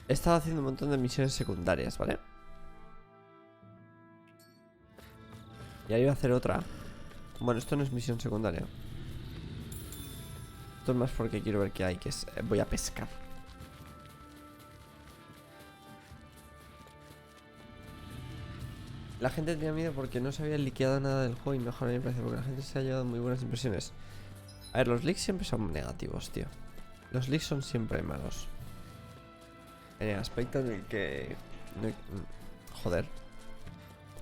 He estado haciendo un montón de misiones secundarias, ¿vale? Y ahora iba a hacer otra. Bueno, esto no es misión secundaria. Esto es más porque quiero ver qué hay, que es... voy a pescar. La gente tenía miedo porque no se había liqueado nada del juego y mejor a mí me parece porque la gente se ha llevado muy buenas impresiones. A ver, los leaks siempre son negativos, tío. Los leaks son siempre malos. En el aspecto en el que... joder.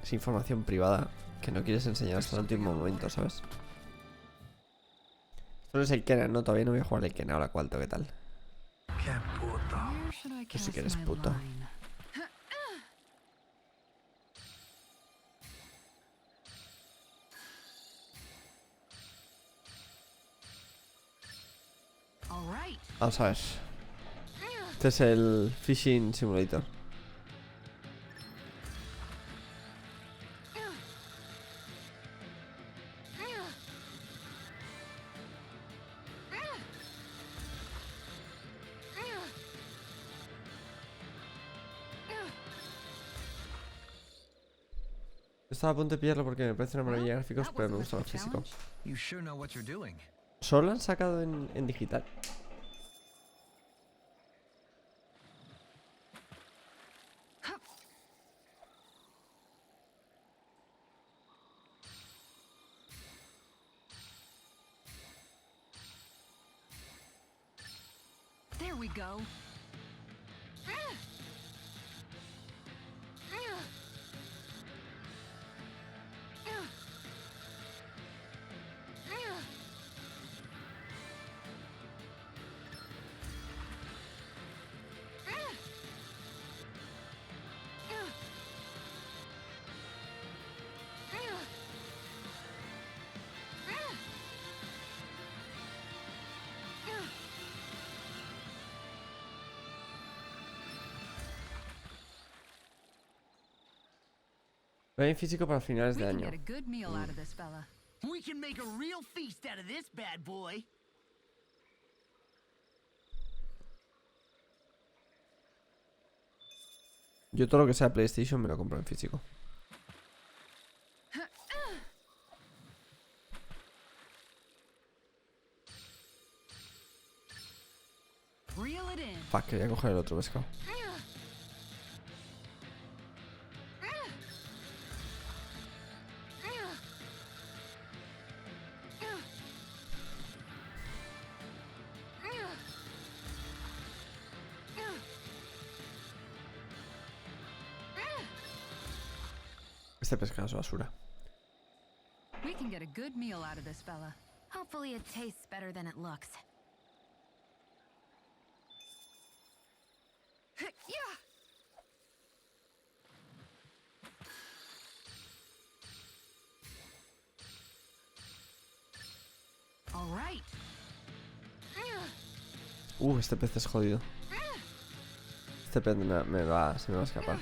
Es información privada que no quieres enseñar hasta el último momento, ¿sabes? Esto no es el Kena, ¿no? Todavía no voy a jugar el Kena ahora, cuarto, ¿qué tal? Tú sí que eres puto. Vamos a ver. Este es el Fishing Simulator. Estaba a punto de pillarlo porque me parece una maravilla de gráficos, pero me gusta lo físico. ¿Solo lo han sacado en digital? There we go. Hay en físico para finales de We can año. get a good meal out of this fella. We can make a real feast out of this bad boy. Yo todo lo que sea PlayStation me lo compro en físico. Reel it in. Fuck, quería coger el otro pescado. Este pescado es basura. We can get a good meal out of this fella. Hopefully it tastes better than it looks. Yeah. All right. Este pez es jodido. Este pez se me va a escapar.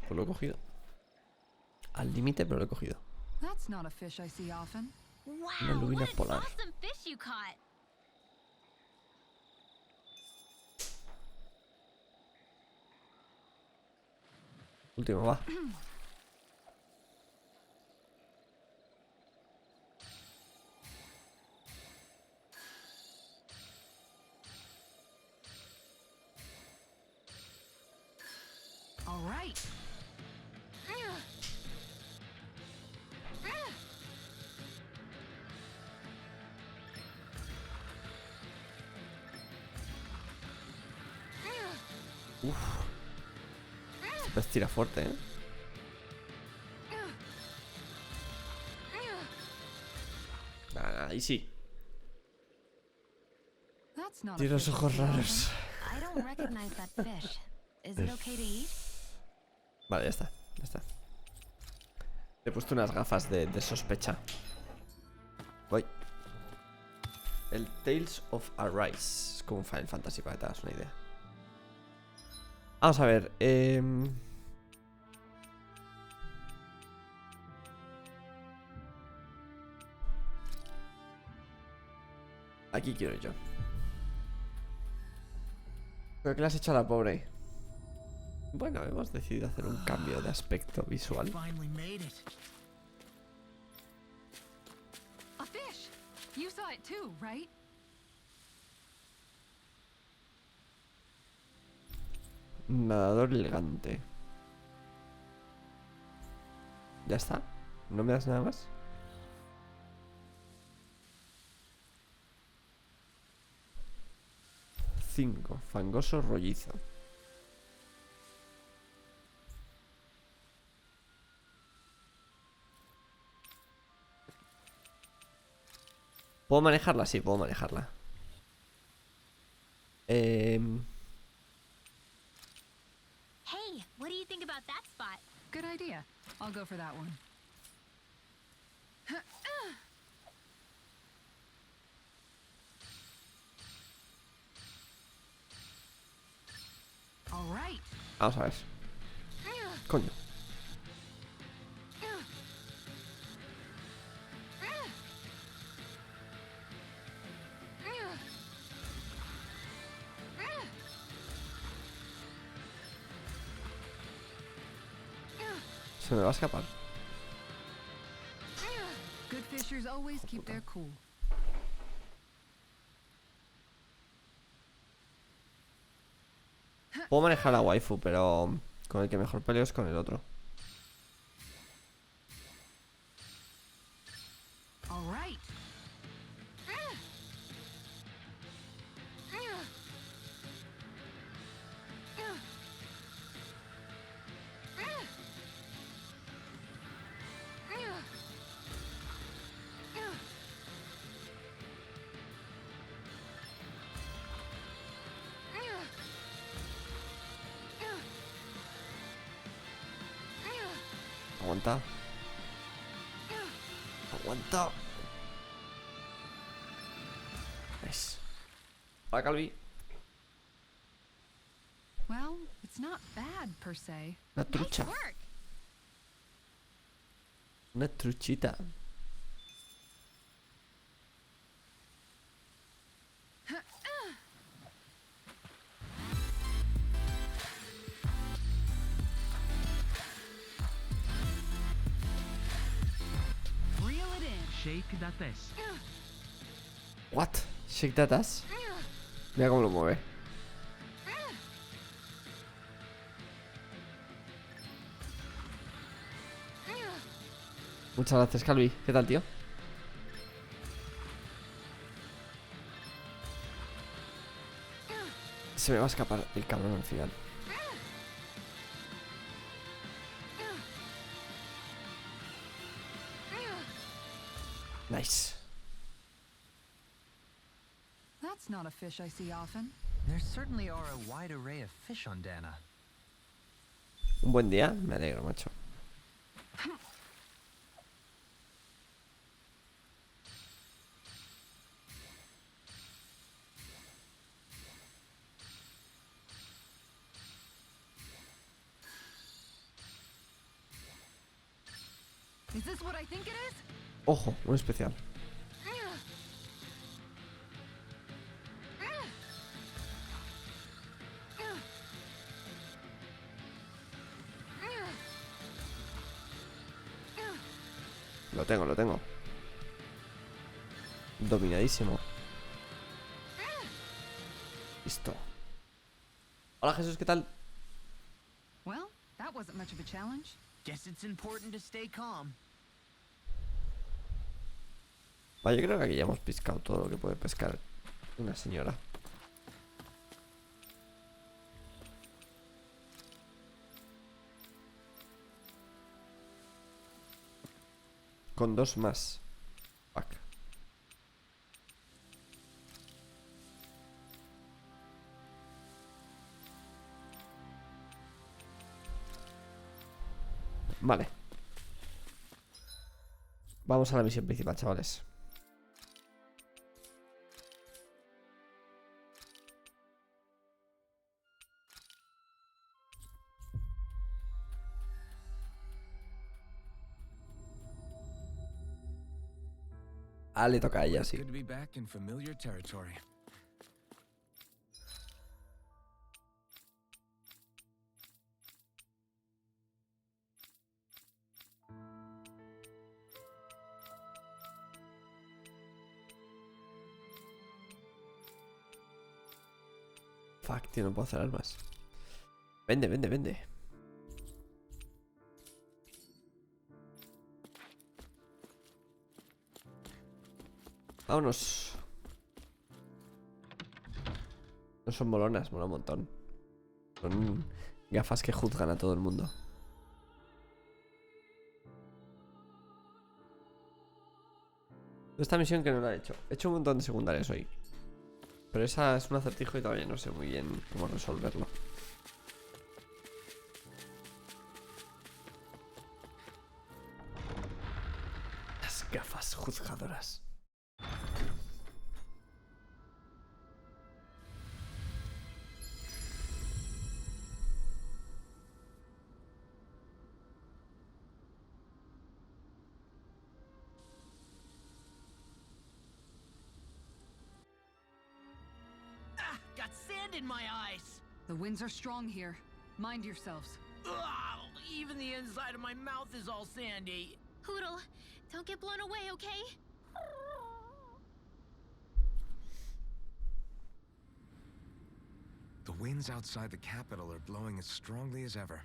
Pues lo he cogido. Al límite, pero lo he cogido. That's not a fish I see often. Wow, Una lubina what an polar. awesome fish you caught. Último, va. All right. Este pez tira fuerte, ¿eh? Nada, ahí sí. That's not a Tiene los fish I ojos see often. raros. I don't recognize that fish. Is it okay to eat? Vale, ya está, ya está. Le he puesto unas gafas de sospecha. Voy. El Tales of Arise. Es como un Final Fantasy, para que te hagas una idea. Vamos a ver. Aquí quiero yo. ¿Pero qué le has hecho a la pobre? Bueno, hemos decidido hacer un cambio de aspecto visual. Finally made it. A fish! You saw it too, right? Nadador elegante. ¿Ya está? ¿No me das nada más? Cinco. Fangoso rollizo. ¿Puedo manejarla? Sí, puedo manejarla. Hey, what do you think about that spot? Good idea. I'll go for that one. All right. Vamos a ver. Coño. Se me va a escapar. Good fishers always keep their cool. Puedo manejar a waifu, pero con el que mejor peleo es con el otro. All right. Aguanta. Aguanta. Nice. Hola, Calvi. Well, it's not bad per se. Una trucha. Nice work. Una truchita. Reel it in. Shake that ass. What? Shake that ass. Mira cómo lo mueve. Muchas gracias, Calvi. ¿Qué tal, tío? Se me va a escapar el cabrón al final. Nice. That's not a fish I see often. There certainly are a wide array of fish on Dana. Un buen día. Me alegro, macho. Is this what I think it is? Ojo, un especial. Lo tengo, lo tengo. Dominadísimo. Listo. Hola, Jesús, ¿qué tal? Well, that wasn't much of a challenge. Guess it's important to stay calm. Vale, yo creo que aquí ya hemos pescado todo lo que puede pescar una señora. Con dos más. Fuck. Vale. Vamos a la misión principal, chavales. Ah, le toca a ella, It's sí. good to be back in familiar territory. Fuck, tío, no puedo hacer armas. Vende, vende, vende. Vámonos. No son molonas, mola un montón. Son gafas que juzgan a todo el mundo. Esta misión que no la he hecho. He hecho un montón de secundarias hoy. Pero esa es un acertijo y todavía no sé muy bien cómo resolverlo. Las gafas juzgadoras. Ah, got sand in my eyes. The winds are strong here. Mind yourselves. Ugh, even the inside of my mouth is all sandy. Hoodle, don't get blown away, okay? The winds outside the capital are blowing as strongly as ever.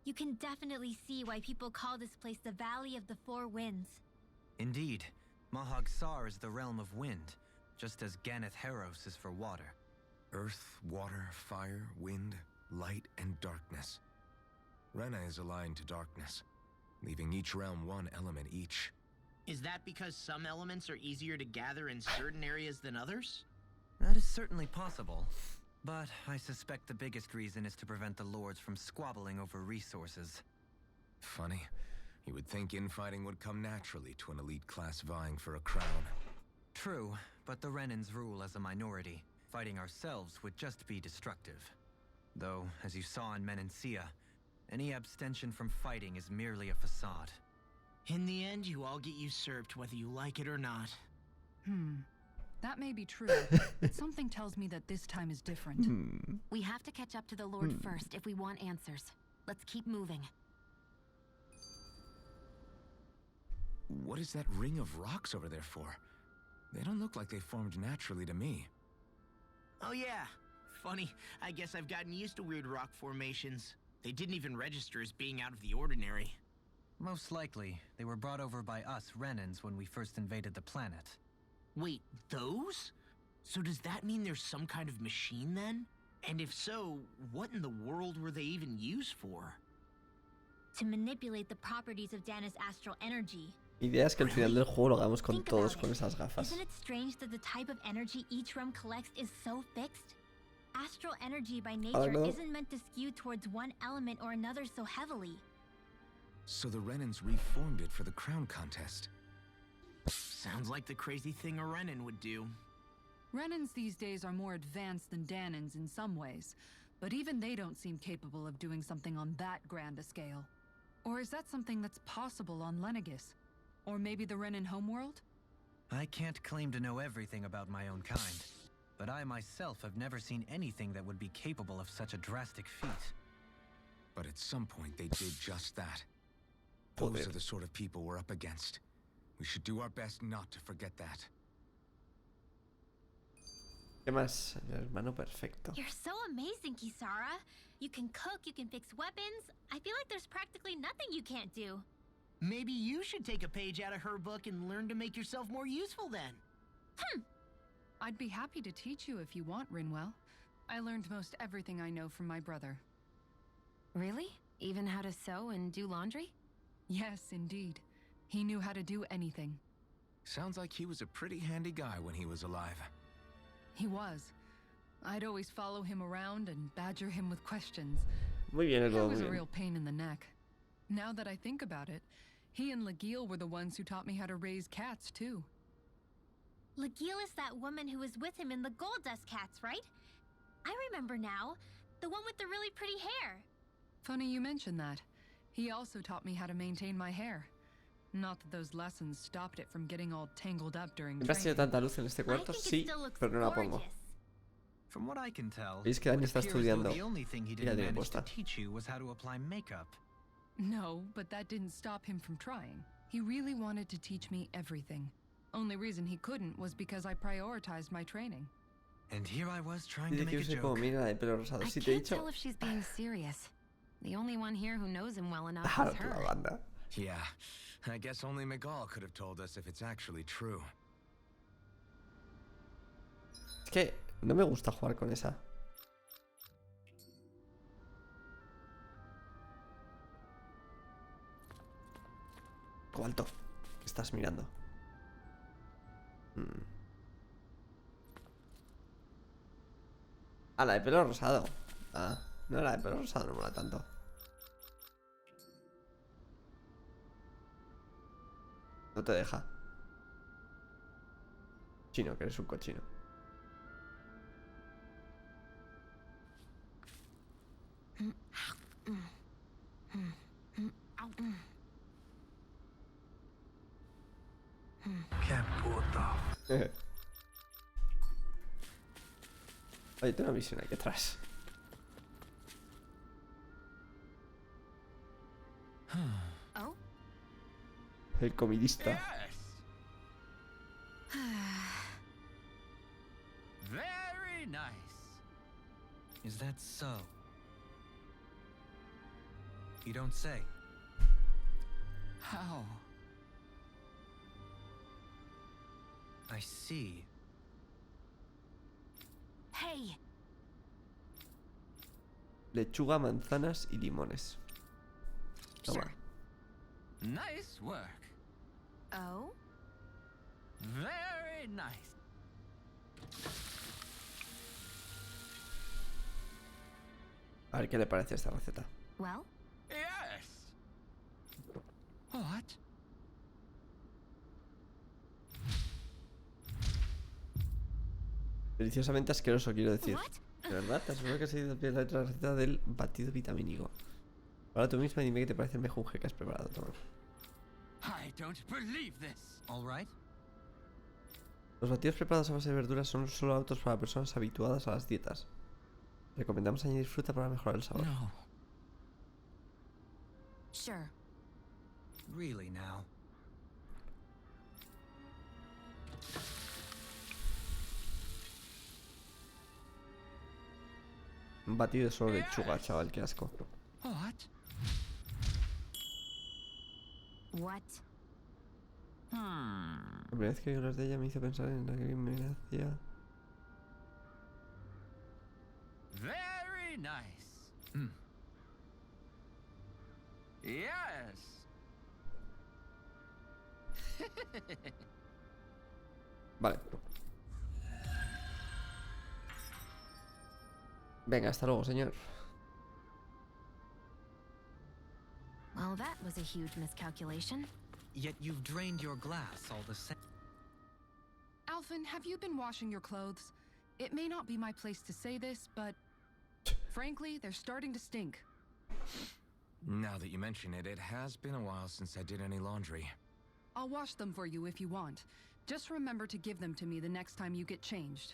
You can definitely see why people call this place the Valley of the Four Winds. Indeed, Mahag Sar is the realm of wind, just as Ganeth Heros is for water. Earth, water, fire, wind, light, and darkness. Rena is aligned to darkness, leaving each realm one element each. Is that because some elements are easier to gather in certain areas than others? That is certainly possible, but I suspect the biggest reason is to prevent the lords from squabbling over resources. Funny. You would think infighting would come naturally to an elite class vying for a crown. True, but the Renans rule as a minority. Fighting ourselves would just be destructive. Though, as you saw in Menancia, any abstention from fighting is merely a facade. In the end, you all get usurped whether you like it or not. That may be true, but something tells me that this time is different. We have to catch up to the Lord first if we want answers. Let's keep moving. What is that ring of rocks over there for? They don't look like they formed naturally to me. Oh yeah. Funny, I guess I've gotten used to weird rock formations. They didn't even register as being out of the ordinary. Most likely, they were brought over by us Renans when we first invaded the planet. Wait, those? So does that mean there's some kind of machine then? And if so, what in the world were they even used for? To manipulate the properties of Dana's astral energy. Mi idea es que al final del juego lo hagamos con Think todos about con it. esas gafas. Isn't it strange that the type of energy each realm collects is so fixed? Astral energy by nature no. isn't meant to skew towards one element or another so heavily. So the Renans reformed it for the crown contest. Sounds like the crazy thing a Renan would do. Renans these days are more advanced than Danans in some ways, but even they don't seem capable of doing something on that grand a scale. Or is that something that's possible on Lenegis? Or maybe the Renan homeworld? I can't claim to know everything about my own kind, but I myself have never seen anything that would be capable of such a drastic feat. But at some point they did just that. Those Joder. are the sort of people we're up against. We should do our best not to forget that. ¿Qué más? El hermano perfecto. You're so amazing, Kisara. You can cook, you can fix weapons. I feel like there's practically nothing you can't do. Maybe you should take a page out of her book and learn to make yourself more useful then. I'd be happy to teach you if you want, Rinwell. I learned most everything I know from my brother. Really? Even how to sew and do laundry? Yes, indeed. He knew how to do anything. Sounds like he was a pretty handy guy when he was alive. He was. I'd always follow him around and badger him with questions. Muy bien, It Edo, was muy a bien. real pain in the neck. Now that I think about it, he and Legil were the ones who taught me how to raise cats, too. Legil is that woman who was with him in the Gold Dust Cats, right? I remember now. The one with the really pretty hair. Funny you mention that. He also taught me how to maintain my hair. Not that those lessons stopped it from getting all tangled up during ¿Siempre ha sido training. tanta luz en este I cuarto? think it Sí, still looks pero no la pongo. gorgeous. From what I can tell, ¿Veis que it Dani está appears though estudiando? the only thing he Ya didn't tiene manage to puesta. teach you was how to apply makeup. No, but that didn't stop him from trying. He really wanted to teach me everything. Only reason he couldn't was because I prioritized my training. And here I was trying to Dice que make a use como joke. mira de pelo rosado. I Si te he can't dicho. tell if she's being serious. The only one here who knows him well enough is Harto la her. banda. Yeah, I guess only Miguel could have told us if it's actually true. Es que no me gusta jugar con esa. Cobalto, ¿qué estás mirando? Ah, la de pelo rosado. Ah, no, la de pelo rosado no mola tanto. No te deja. Chino, que eres un cochino. Oye, tengo una misión aquí atrás. Oh? El comidista. Very nice. Is that so? You don't say. How? I see. Hey! Lechuga, manzanas y limones. Toma. Sure. Nice work. Oh? Very nice. A ver qué le parece esta receta. Well? Yes. What? Deliciosamente asqueroso, quiero decir. What? De verdad, te aseguro que has seguido bien la receta del batido vitamínico. Ahora tú misma dime qué te parece el mejunje que has preparado, toma. I don't believe this. All right. Los batidos preparados a base de verduras son solo aptos para personas habituadas a las dietas. Recomendamos añadir fruta para mejorar el sabor. No. Sure. Really now. Un batido de solo lechuga, chaval, qué asco. What? What? La primera vez que vi hablar de ella me hizo pensar en la que me hacía. Very nice. Yes. Vale. Venga, hasta luego, señor. Well, that was a huge miscalculation. Yet you've drained your glass all the same. Alphen, have you been washing your clothes? It may not be my place to say this, but frankly, they're starting to stink. Now that you mention it, it has been a while since I did any laundry. I'll wash them for you if you want. Just remember to give them to me the next time you get changed.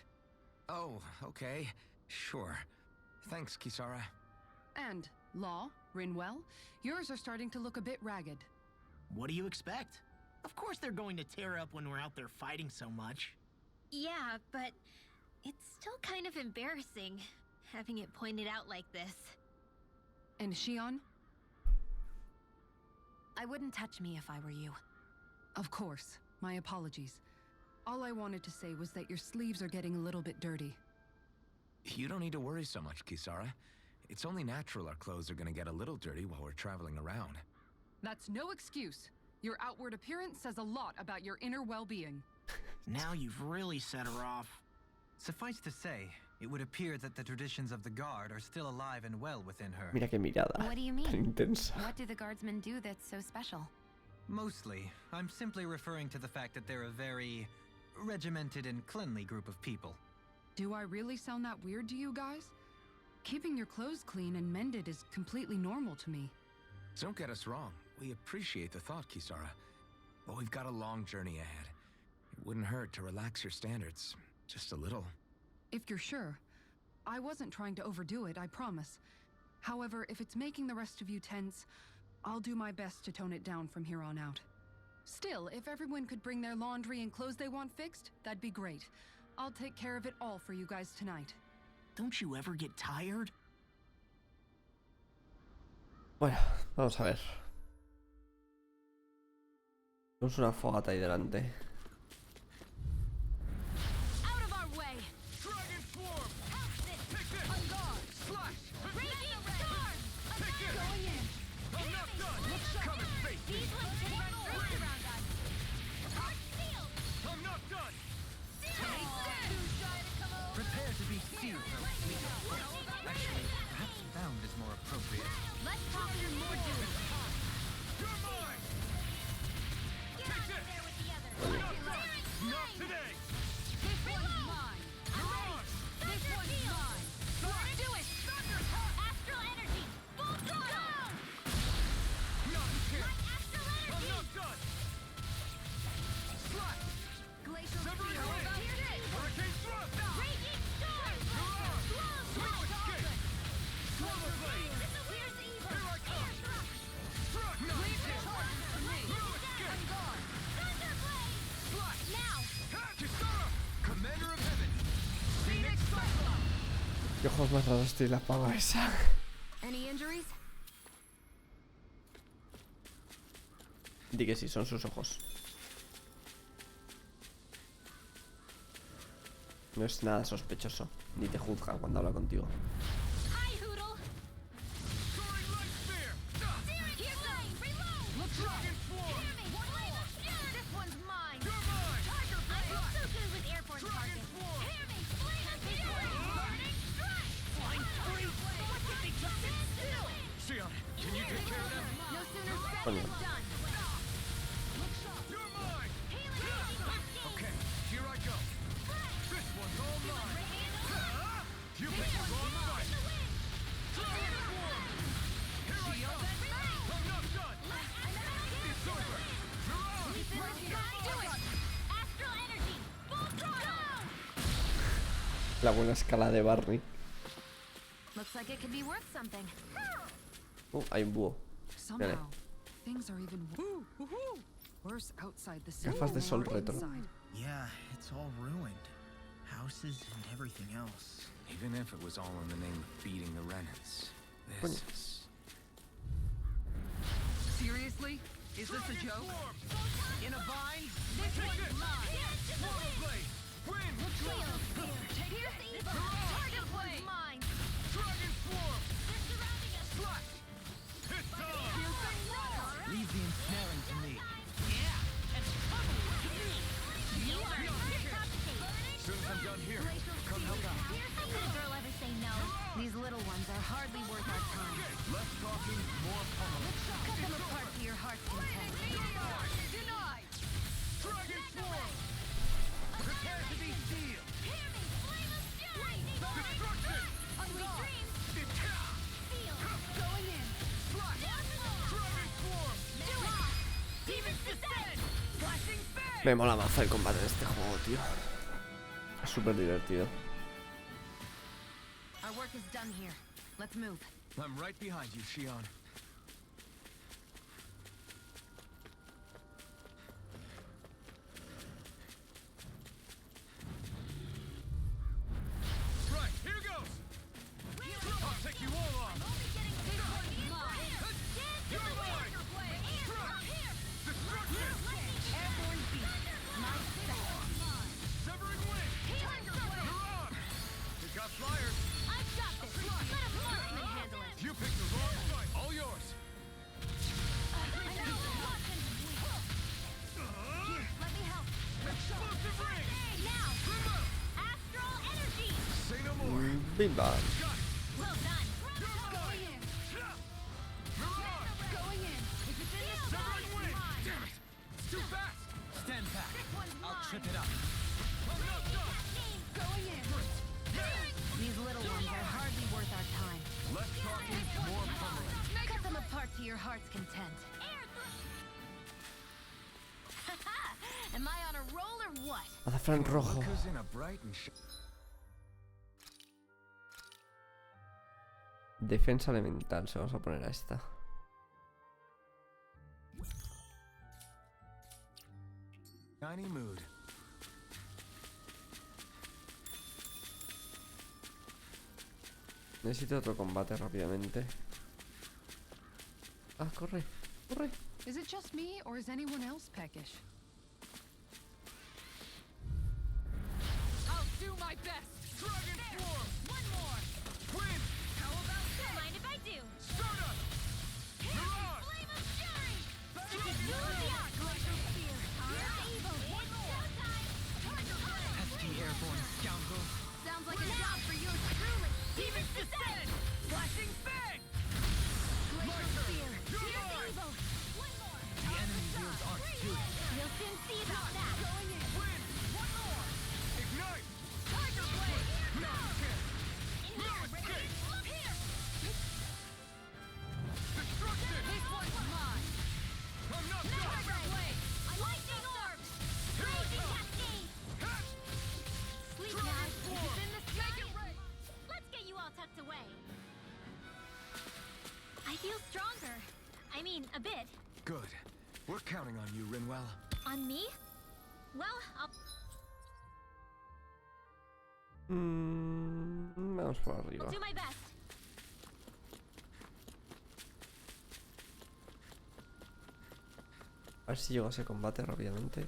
Oh, okay. Sure. Thanks, Kisara. And, Law, Rinwell, yours are starting to look a bit ragged. What do you expect? Of course they're going to tear up when we're out there fighting so much. Yeah, but it's still kind of embarrassing having it pointed out like this. And Shion? I wouldn't touch me if I were you. Of course. My apologies. All I wanted to say was that your sleeves are getting a little bit dirty. You don't need to worry so much, Kisara. It's only natural our clothes are gonna get a little dirty while we're traveling around. That's no excuse. Your outward appearance says a lot about your inner well-being. Now you've really set her off. Suffice to say, it would appear that the traditions of the Guard are still alive and well within her. Mira qué mirada. What do you Tan mean? intensa. What do the guardsmen do that's so special? Mostly, I'm simply referring to the fact that they're a very regimented and cleanly group of people. Do I really sound that weird to you guys? Keeping your clothes clean and mended is completely normal to me. Don't get us wrong. We appreciate the thought, Kisara. but we've got a long journey ahead. It wouldn't hurt to relax your standards, just a little. If you're sure. I wasn't trying to overdo it, I promise. However, if it's making the rest of you tense, I'll do my best to tone it down from here on out. Still, if everyone could bring their laundry and clothes they want fixed, that'd be great. I'll take care of it all for you guys tonight. Don't you ever get tired? Bueno, vamos a ver. Tenemos una fogata ahí delante. Out of our way! Dragon Swarm! Help it! Take this! On guard! Slash! Raging Storm! Take this! Going in! I'm not done! Come and face me! These ones can run right around us! Heart sealed! I'm not done! Prepare to be sealed. Actually, perhaps bound is more appropriate. Let's talk some more doing. You're mine! Get out of there with the others! Not today! This one's mine! You're on! This one's mine! Let's do it! Astral energy! Full throttle! Not here! My astral I'm energy! not done! Slash! Glacial Severing speed! wind! Here it is! Hurricane thrust! Raging storm! You're on! Slow Sweep escape! Swarmer blade! Disappears evil! Here I come! Air thrust! Thrust! No escape! Thunderblade! Slash! Now! Kisara! Commander of Heaven! Phoenix Cyclone! ¿Qué ojos más raros tiene la pava esa? Any injuries? Di que sí, son sus ojos. No es nada sospechoso, ni te juzga cuando habla contigo. Hi, Hoodle! Soaring Light Spear! Here's the reload! Dragon Swarm! Hear me! This one's mine! You're mine! Tiger Blade! I'm so good with airborne Dragon targets! Swarm! Hear me! Flame of fury! Burning strike! Flying spree! What did they just do? Sion, can you take care of them? No sooner said Coño. than done! You're mine! Healing! Okay, here I go. This one's all mine. You picked the wrong fight. Dragon Swarm! Here I come. I'm not done. It's over. You're on. Do it! Astral energy! Full throttle! La buena escala de Barney. Looks like it could be worth something. Hay un búho. Somehow, things are even worse outside the city. Gafas de sol than retro. inside. Yeah, it's all ruined. Houses and everything else. Even if it was all in the name of beating the Renans, this is... Seriously? Is this a joke? In a vine? This one's mine! Swarm Blade! Wind! Here's the evil! Target one's mine! Dragon Swarm! They're surrounding us! Slash! It's time! Leave the ensnaring to me. You are incapacitated! Soon as I'm done here, come help out. How could a girl ever say no? These little ones are hardly worth our time. Less talking, more pummeling. Cut them apart to your heart's content. Denied! Dragon Swarm! Prepare to be sealed! Hear me! Flame of fury! Destruction! Sweet dreams! Seal! Going in! Dragon Swarm! Do it! Demons descend! Flashing fang! Me mola mazo el combate de este juego, tío. Es súper divertido. Our work is done here. Let's move. I'm right behind you, Shion. Right, here goes! I'll take you all on! You're mine! Destruction! Airborne beast! My Severing wind! You're on! We got flyers! I've got this! Let a marksman handle it! You picked the wrong fight! All yours! Let me help! Explosive ring! Now! Astral energy! Say no more! Bim bam. Well done! Going in! You're on! Going in! If it's in this Severing zone, wind! it's mine! Damn it! It's too fast! Stand back. one's I'll mine. trip it up. I'm not done! Going in! These little ones are hardly worth our time. Less talking, more pummeling. Cut them apart to your heart's content. Am I on a roll or what? Azafrán rojo. Look who's in a bright and Defensa elemental, se vamos a poner a esta. shiny mood. Necesito otro combate rápidamente. Ah, corre, corre. Is it just me, or is anyone else peckish? I'll do my best! Dragon form! One more. Wind! How about this? Mind if I do? Stardust! Mirage! Flame of fury. Glacial spear. Evil. It's showtime. Pesky airborne scoundrels. Sounds like a job for yours truly. Demons descend. Flashing fang! Glacial spear. You're Here's mine. evil. One more. The enemy wields arts too. You'll soon see about that. Going in. Wind! One more! Ignite! Tiger blade. No chance! In No here. escape! Here. Destruction! This one's mine! I'm not Tiger done! blade. Lightning orb. Raging cascade. Ha! Sleep Dragon now. form. It's in the sky. Make it rain! Let's get you all tucked away. I feel stronger. I mean, a bit. Good. We're counting on you, Rinwell. On me? Well, I'll... Vamos por arriba. I'll do my best. A ver si llego a ese combate rápidamente.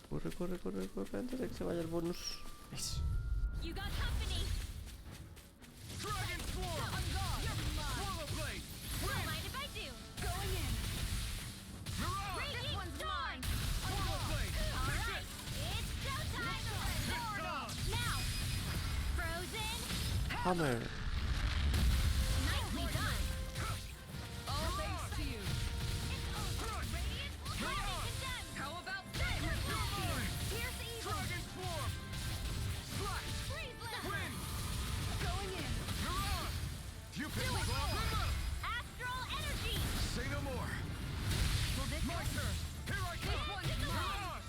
Corre, corre, corre, corre antes de que se vaya el bonus. Nice. You got company. Dragon form! Swallow blade! Don't mind if I do. Going in! Mirage! Raging one's storm. mine. Swallow blade! All Take right. it! It's showtime. It's on! Now. Frozen. Hammer. Nicely done. All thanks to you! It's over. Radiant. Lightning condemned. How about this? Pierce evil. Dragon form! Slash! Freeze left. Wind! Going in! Mirage! You pick Do the it. wrong. Astral energy. Say no more. Will this My work? turn. Here I come. one's Mirage!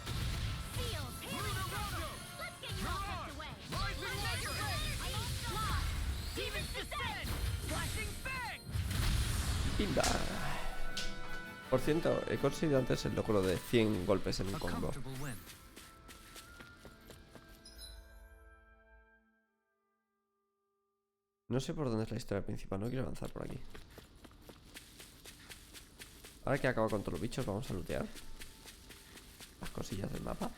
Seals. Lunarondo! Let's get you all tucked away. Rising Lightning Lightning! energy. Lost. Demons descend. Flashing fang! Pinda. Por cierto, he conseguido antes el logro de 100 golpes en un A combo. comfortable win. No sé por dónde es la historia principal, no quiero avanzar por aquí. Ahora que acabo con todos los bichos, vamos a lootear las cosillas del mapa.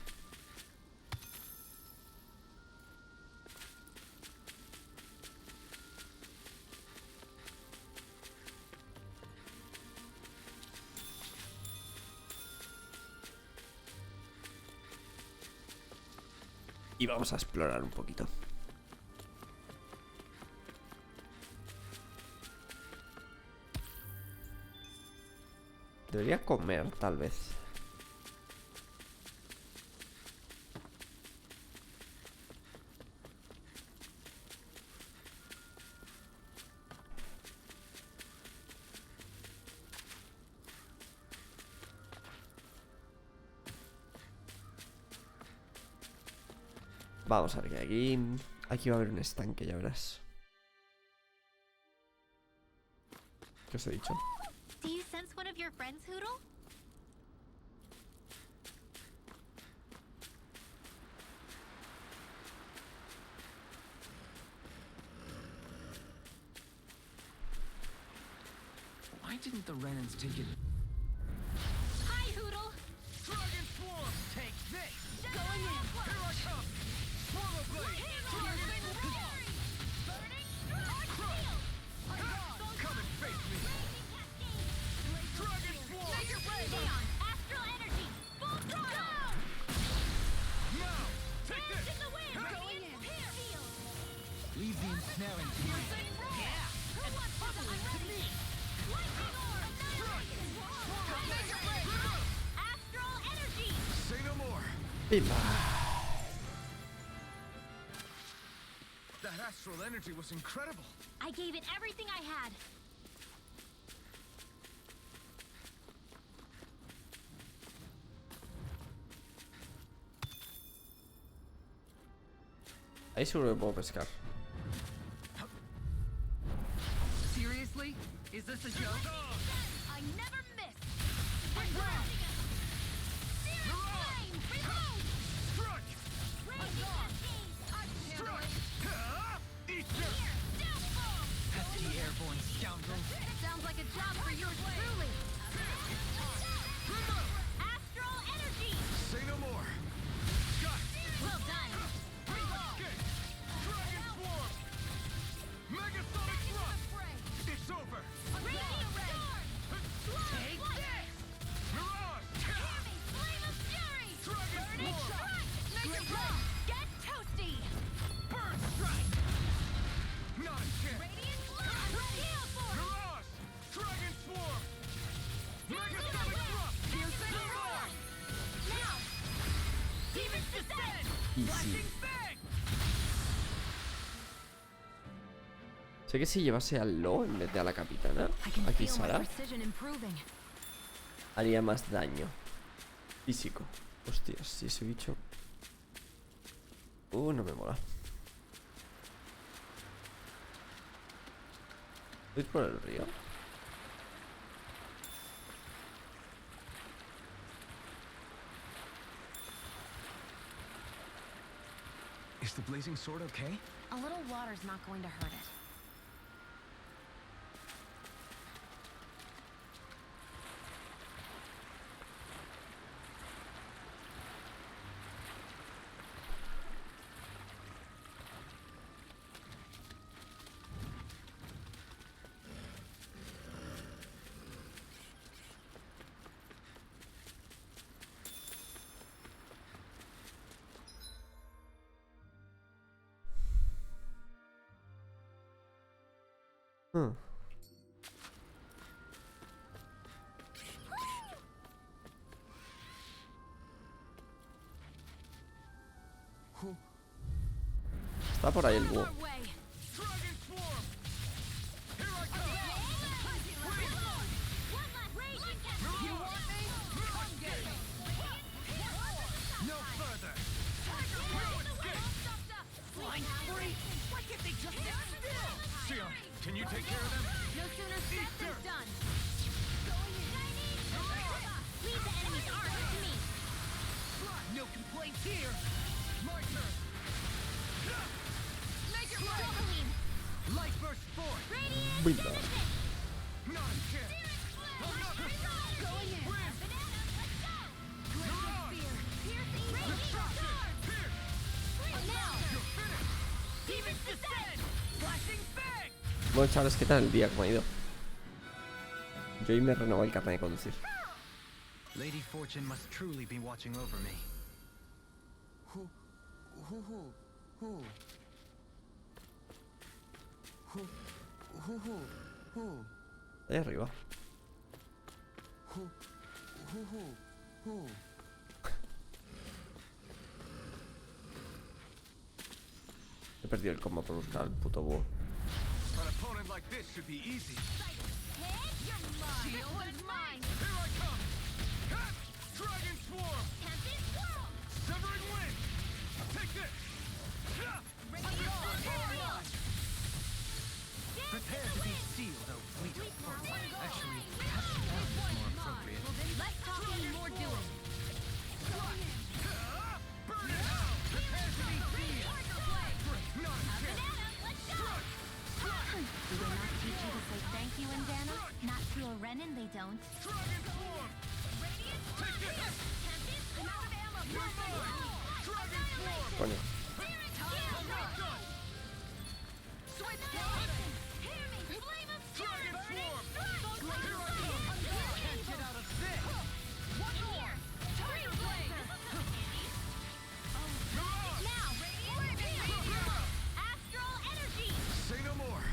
Y vamos a explorar un poquito. Debería comer, tal vez. Vamos a ver qué hay aquí. Aquí va a haber un estanque, ya verás. ¿Qué os he dicho? Do you sense one of your friends, Hoodle? Why didn't the Renans take it? Hi, Hoodle. Dragon form! Take this! Going in. Here I come! Swallow blade! Come and face me! Dragon form! Astral energy. Full throttle. Now! Take Hands this! in the wind. Going in. Field. Leave the ensnaring to me. Yeah. Who wants to unready me? Lightning orb. Astral energy. Say no more! ¡Pimba! That astral energy was incredible! I gave it everything I had. Ahí seguro que puedo pescar. Seriously? Is this a joke? I never miss. Flame, reload. Strike! Eat this! Pesky airborne scoundrel. Sounds like a job for yours truly. Astral energy. Say no more! Got it! Well done. Escape! Dragon Swarm! Megasonic Thrust! It's over! Radiant storm. Take this! Mirage! Flame of fury. Dragon Burning Swarm! strike. Make it raw. Get toasty. Burn Strike! Not a chance! Radiant flame. Heal force. Mirage! Dragon Swarm! Megasonic Thrust! Piercing roar. Now. Demon's descent. Easy. Flashing Fang! Sé que si llevase al Lo en vez de a la capitana, I can aquí feel my Sara, precision improving. haría más daño físico. Hostias, si ese bicho... no me mola. ¿Voy por el río? Is the blazing sword okay? A little water's not going to hurt it. Hmm. Está por ahí el búho. Dragon Swarm! Here I come! You want me? Come get me. No further! Flying free! Why can't they just sit still? Sion, can you take care of them? No sooner said than done. Leave the enemy's armor to me. No complaints here! My turn! Make it right. Light burst forth! Radiant Venga. dividend. Not a chance! Going in. Banana, let's go. Great spear. Piercing radiant storm. Now. You're finished! Demon's descent. Flashing Fang! Bueno, chavales, ¿qué tal el día? ¿Cómo ha ido? Yo hoy me renovó el carnet de conducir. Lady Fortune must truly be watching over me. Ahí arriba. He perdido el combo por buscar al puto búho. An opponent like this should be easy. You're mine. This one's mine. Here I come! Ha! Dragon Swarm! Tempting squirrel. Severing Wind! Take this! Ha! Prepare to be sealed, oh fleet of foot. Actually, cast down is more appropriate. Less talking, more doing. Ha! Burn it out! Prepare to be sealed! Not a chance! Banana, let's go. Do they not teach you to say thank you, Indiana? Not to a Renin, they don't. Dragon Swarm! Take this! I'm out of ammo. You're mine! Dragon Swarm! Coño. I'm not done! Switch action. Hear me. Flame of fury. Dragon Swarm! Here I come! Can't get out of this! One more. Tiger blade. Mirage! Now. Radiant. Astral energy. Say no more!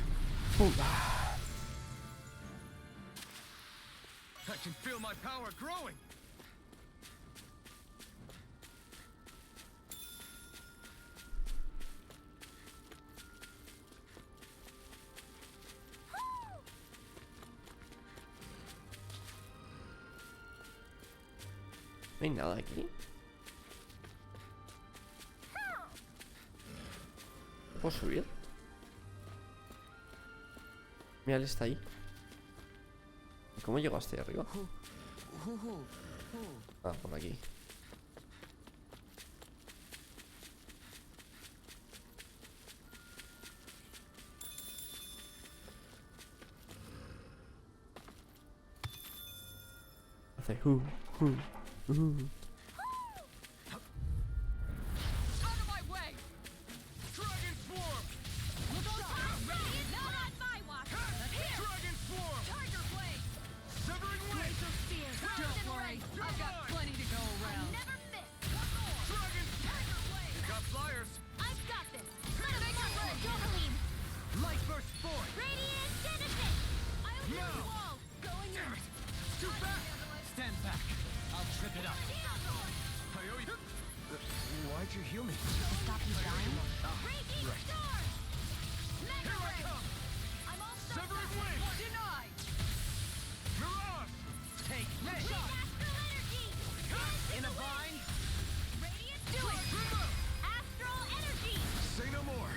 I can feel my power growing! No hay nada aquí. ¿Puedo subir? Mira, él está ahí. ¿Y cómo llego hasta ahí arriba? Ah, por aquí. Hace Out of my way! Dragon Swarm! Not on my watch. Dragon Swarm! Tiger blade. Severing Wing! Don't worry, I've got plenty to go around. Never miss. One more. Dragon! Tiger blade. Got flyers! I've got this. Johaleen. Light Burst 4! Radiant Genesis. I'll heal No. you all. Going in. Too fast! Stand back. I'll trip it up. I owe you... Why'd you heal me? Stop you dying? Raging Storm. Mega Here I Ray. come! I'm all set. Severing Wing! Denied! Mirage! Take this! Astral energy. In a bind? Radiant do it. Astral energy. Say no more!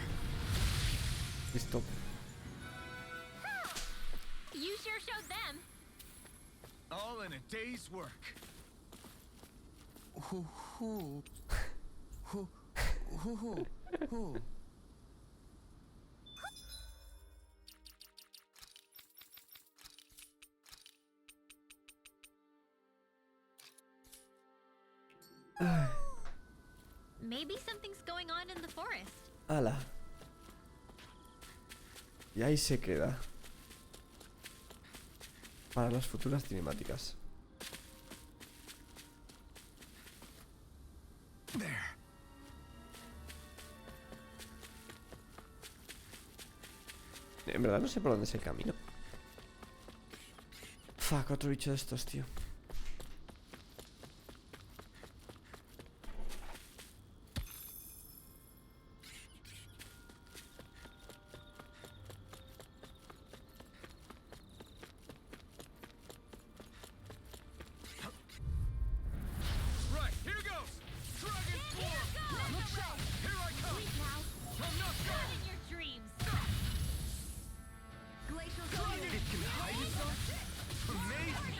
Listo. You sure showed them. All in a day's work. Maybe something's going on in the forest. Ala. Y ahí se queda. Para las futuras cinemáticas. There. En verdad no sé por dónde es el camino. Fuck, otro bicho de estos, tío. Right, here goes! Dragon Swarm! Look out! Here I come! Sleep now. I'm not Not done! in your dreams. Glacial Dragon! It can hide itself? Amazing!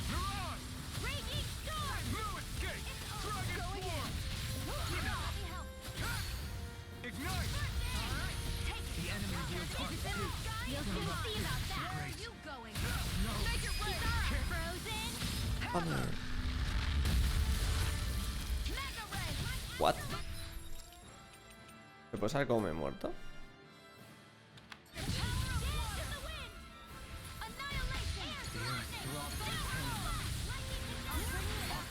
Mirage! Raging Storm. No escape! Dragon Swarm! Let me help. Ignite! The enemy yields our suit. You'll soon see about that. Where are you going? Make it rain. Frozen. Hammer. Mega Ray. What? ¿Me puedo saber cómo me he muerto? Dance in the wind. Annihilation.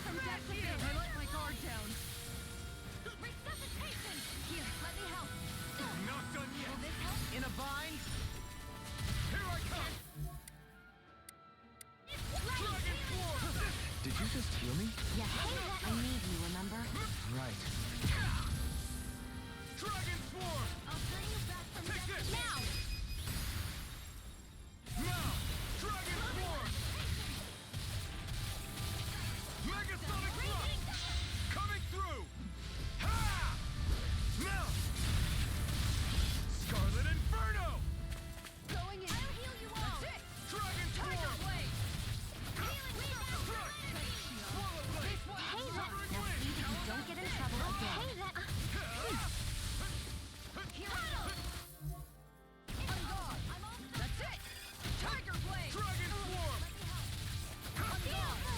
From depth to pit, I let my guard down. Resuscitation. Here, let me help. Not done yet! Will this help? In a bind? Here I come! Dragon Swarm. Did you just heal me? Yeah, I need you, remember? Right. Dragon Swarm! I'll bring you back from Take death this. now. Now! Dragon Swarm! Megasonic Thrust! Coming through! Ha! Now! Scarlet Inferno! Going in. I'll heal you all. Dragon Tiger Swarm! blade. Healing Crush! Swallow Blade! Hey, that. Severing Now Wing! see that you don't get in trouble again. Hey, that. On guard. I'm all set. That's it! Tiger blade! Dragon Swarm!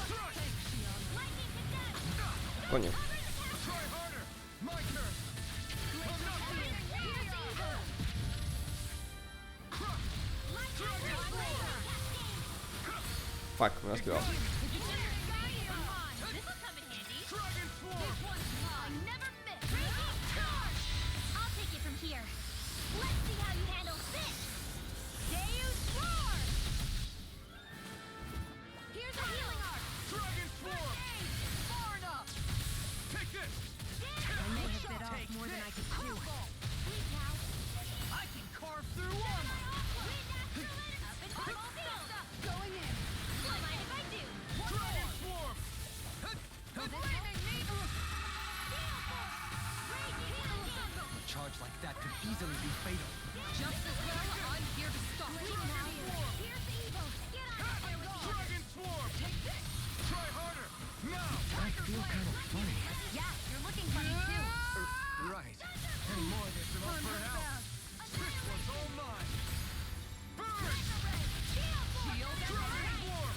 Crush! Lightning to death. Coño. Try harder! My turn! I'm not done! Crush! Dragon Swarm! Fuck, me lo has esquivado. This'll come in handy. Dragon Swarm! I never miss. I'll take it from here. Let's see how you handle this. Deus Roar! Here's a healing arc. Dragon Swarm! Far enough! Take this! I may have bit off more than I could chew. Sweet cow. I can carve through armor! Wind astral energy. Up and I'm all filled up. Going in! Don't mind if I do. that could easily be fatal. Just as well, I'm here to stop. Here's evil. Get out of here with you. Dragon Swarm! Take this! Try harder! Now! I feel kind of funny. Yeah, you're looking funny too. Right. Any more of this and I'll burn out. This one's all mine! Burn! Shield Dragon Swarm!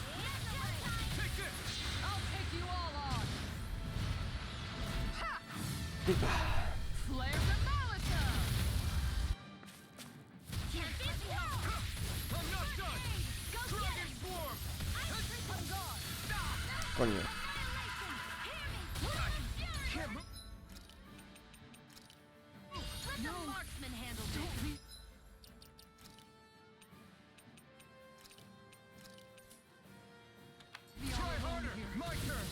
Take this! I'll take you all on! Ha! Pipa. Flare the Molotov! Can't get you. I'm not done! Go get Dragon him. Swarm! On guard. Coño. Can't move! Let the marksman handle this. Try harder! My turn!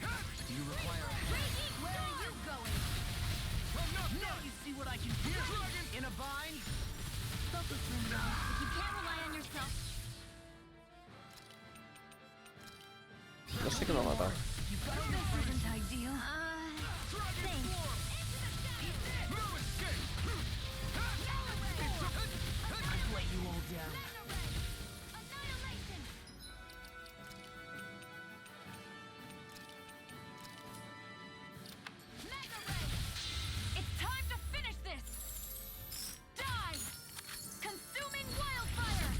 Do you require a Where are you going? I'm not Now done! you see what I can do. Dragon! In a bind? Focus, Linda. If you can't rely on yourself, No sé qué lo ha matado. This isn't ideal. Dragon Swarm! No escape! I've let you all down. annihilation. Mega ray. It's time to finish this! Die. Consuming wildfire.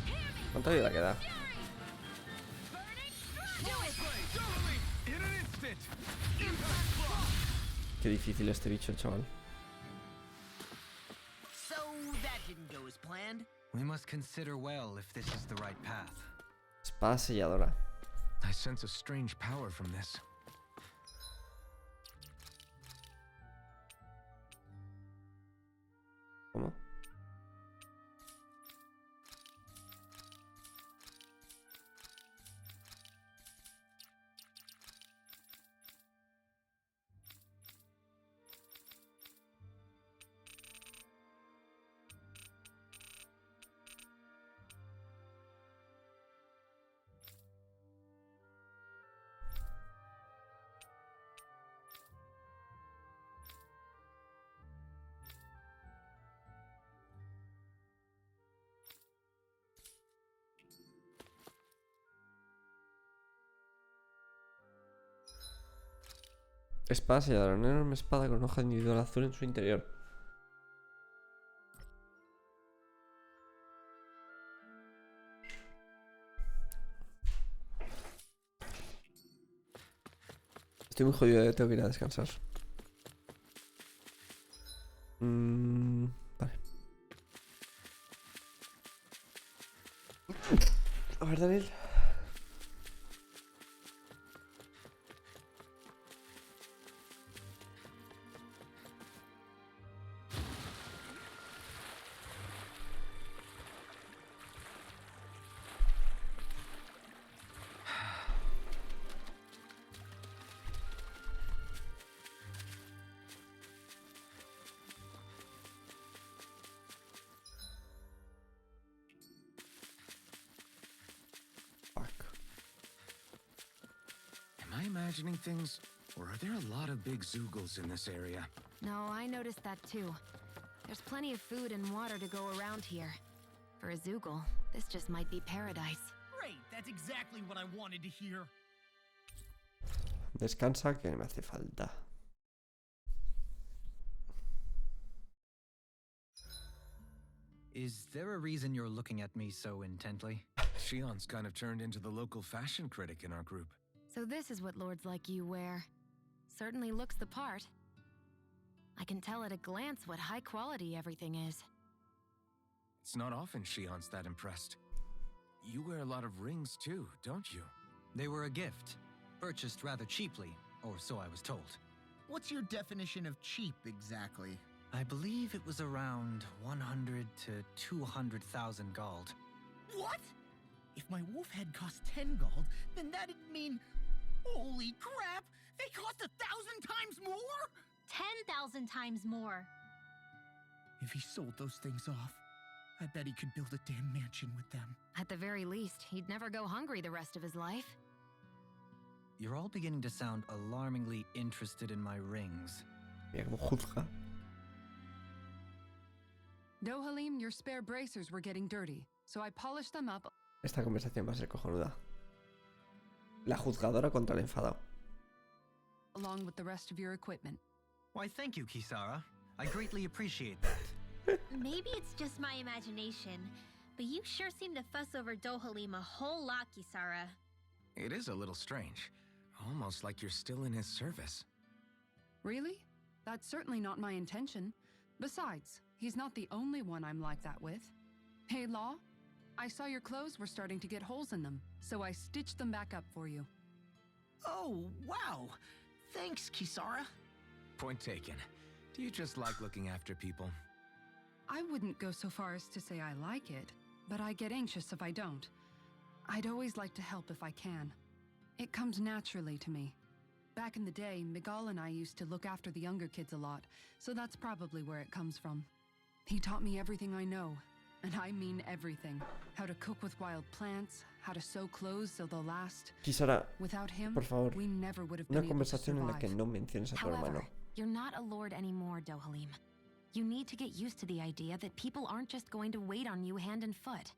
Hear me. ¿Cuánta vida queda? Fury. Burning strike. Do it. Double me! In an instant! Impact block! Qué difícil este bicho, chaval. So that didn't go as planned. We must consider well if this is the right path. Espada selladora. I sense a strange power from this. ¿Cómo? Espada selladora. Una enorme espada con hoja individual azul en su interior. Estoy muy jodido, tengo que ir a descansar. Vale. A ver, Daniel. Am I imagining things? Or are there a lot of big Zoogles in this area? No, I noticed that too. There's plenty of food and water to go around here. For a Zoogle, this just might be paradise. Great, that's exactly what I wanted to hear. Descansa que me hace falta. Is there a reason you're looking at me so intently? Shion's kind of turned into the local fashion critic in our group. So this is what lords like you wear. Certainly looks the part. I can tell at a glance what high quality everything is. It's not often Shion's that impressed. You wear a lot of rings too, don't you? They were a gift, purchased rather cheaply, or so I was told. What's your definition of cheap exactly? I believe it was around 100 to 200,000 gold. What? If my wolf head cost 10 gold, then that'd mean... Holy crap! They cost 1,000 times more?! 10,000 times more. If he sold those things off, I bet he could build a damn mansion with them. At the very least, he'd never go hungry the rest of his life. You're all beginning to sound alarmingly interested in my rings. Mira cómo juzga. Dohalim, your spare bracers were getting dirty, so I polished them up. Esta conversación va a ser cojonuda. La juzgadora contra el enfadado. Along with the rest of your equipment. Why, thank you, Kisara. I greatly appreciate that. Maybe it's just my imagination, but you sure seem to fuss over Dohalim a whole lot, Kisara. It is a little strange. Almost like you're still in his service. Really? That's certainly not my intention. Besides, he's not the only one I'm like that with. Hey, Law, I saw your clothes were starting to get holes in them, so I stitched them back up for you. Oh, wow. Thanks, Kisara. Point taken. Do you just like looking after people? I wouldn't go so far as to say I like it, but I get anxious if I don't. I'd always like to help if I can. It comes naturally to me. Back in the day, Miguel and I used to look after the younger kids a lot, so that's probably where it comes from. He taught me everything I know, and I mean everything. How to cook with wild plants, how to sew clothes so they'll last. Kisara, Without him, por favor, we never would have una been able to conversación en la que survive. no menciones a tu hermano. However, you're not a lord anymore, Dohalim. You need to get used to the idea that people aren't just going to wait on you hand and foot.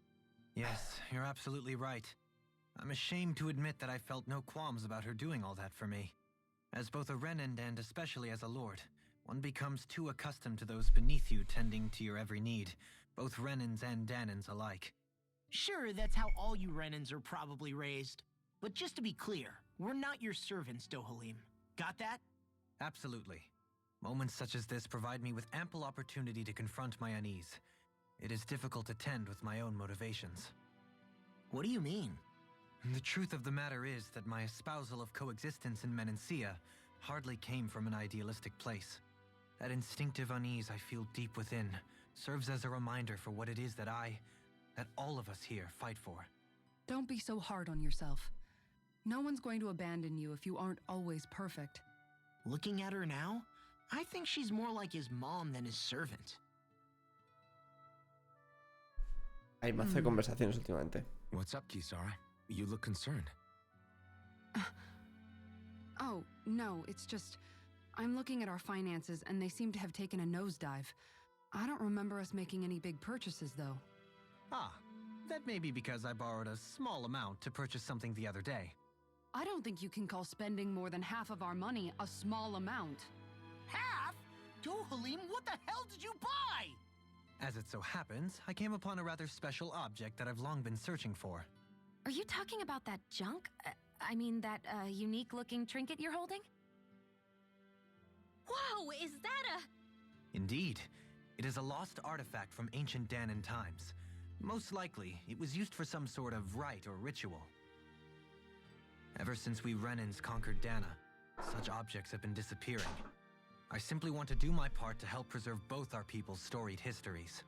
Yes, you're absolutely right. I'm ashamed to admit that I felt no qualms about her doing all that for me. As both a Renan and especially as a lord, one becomes too accustomed to those beneath you tending to your every need, both Renans and Danans alike. Sure, that's how all you Renans are probably raised. But just to be clear, we're not your servants, Dohalim. Got that? Absolutely. Moments such as this provide me with ample opportunity to confront my unease. It is difficult to tend with my own motivations. What do you mean? The truth of the matter is that my espousal of coexistence in Menancia hardly came from an idealistic place. That instinctive unease I feel deep within serves as a reminder for what it is that all of us here fight for. Don't be so hard on yourself. No one's going to abandon you if you aren't always perfect. Looking at her now, I think she's more like his mom than his servant. Hay mazo de conversaciones últimamente. What's up, Kisara? You look concerned. Oh, no, it's just... I'm looking at our finances and they seem to have taken a nosedive. I don't remember us making any big purchases, though. Ah, that may be because I borrowed a small amount to purchase something the other day. I don't think you can call spending more than half of our money a small amount. Half? Dohalim, what the hell did you buy? As it so happens, I came upon a rather special object that I've long been searching for. Are you talking about that junk? I mean, that unique-looking trinket you're holding? Whoa, is that a... Indeed. It is a lost artifact from ancient Danan times. Most likely, it was used for some sort of rite or ritual. Ever since we Renans conquered Dana, such objects have been disappearing. I simply want to do my part to help preserve both our people's storied histories.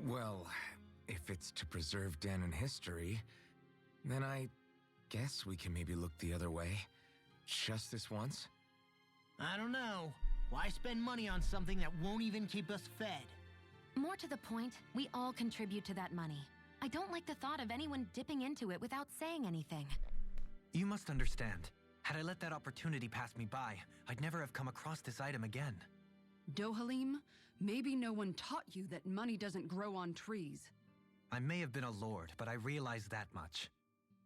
Well, if it's to preserve Danon history, then I guess we can maybe look the other way. Just this once? I don't know. Why spend money on something that won't even keep us fed? More to the point, we all contribute to that money. I don't like the thought of anyone dipping into it without saying anything. You must understand. Had I let that opportunity pass me by, I'd never have come across this item again. Dohalim, maybe no one taught you that money doesn't grow on trees. I may have been a lord, but I realize that much.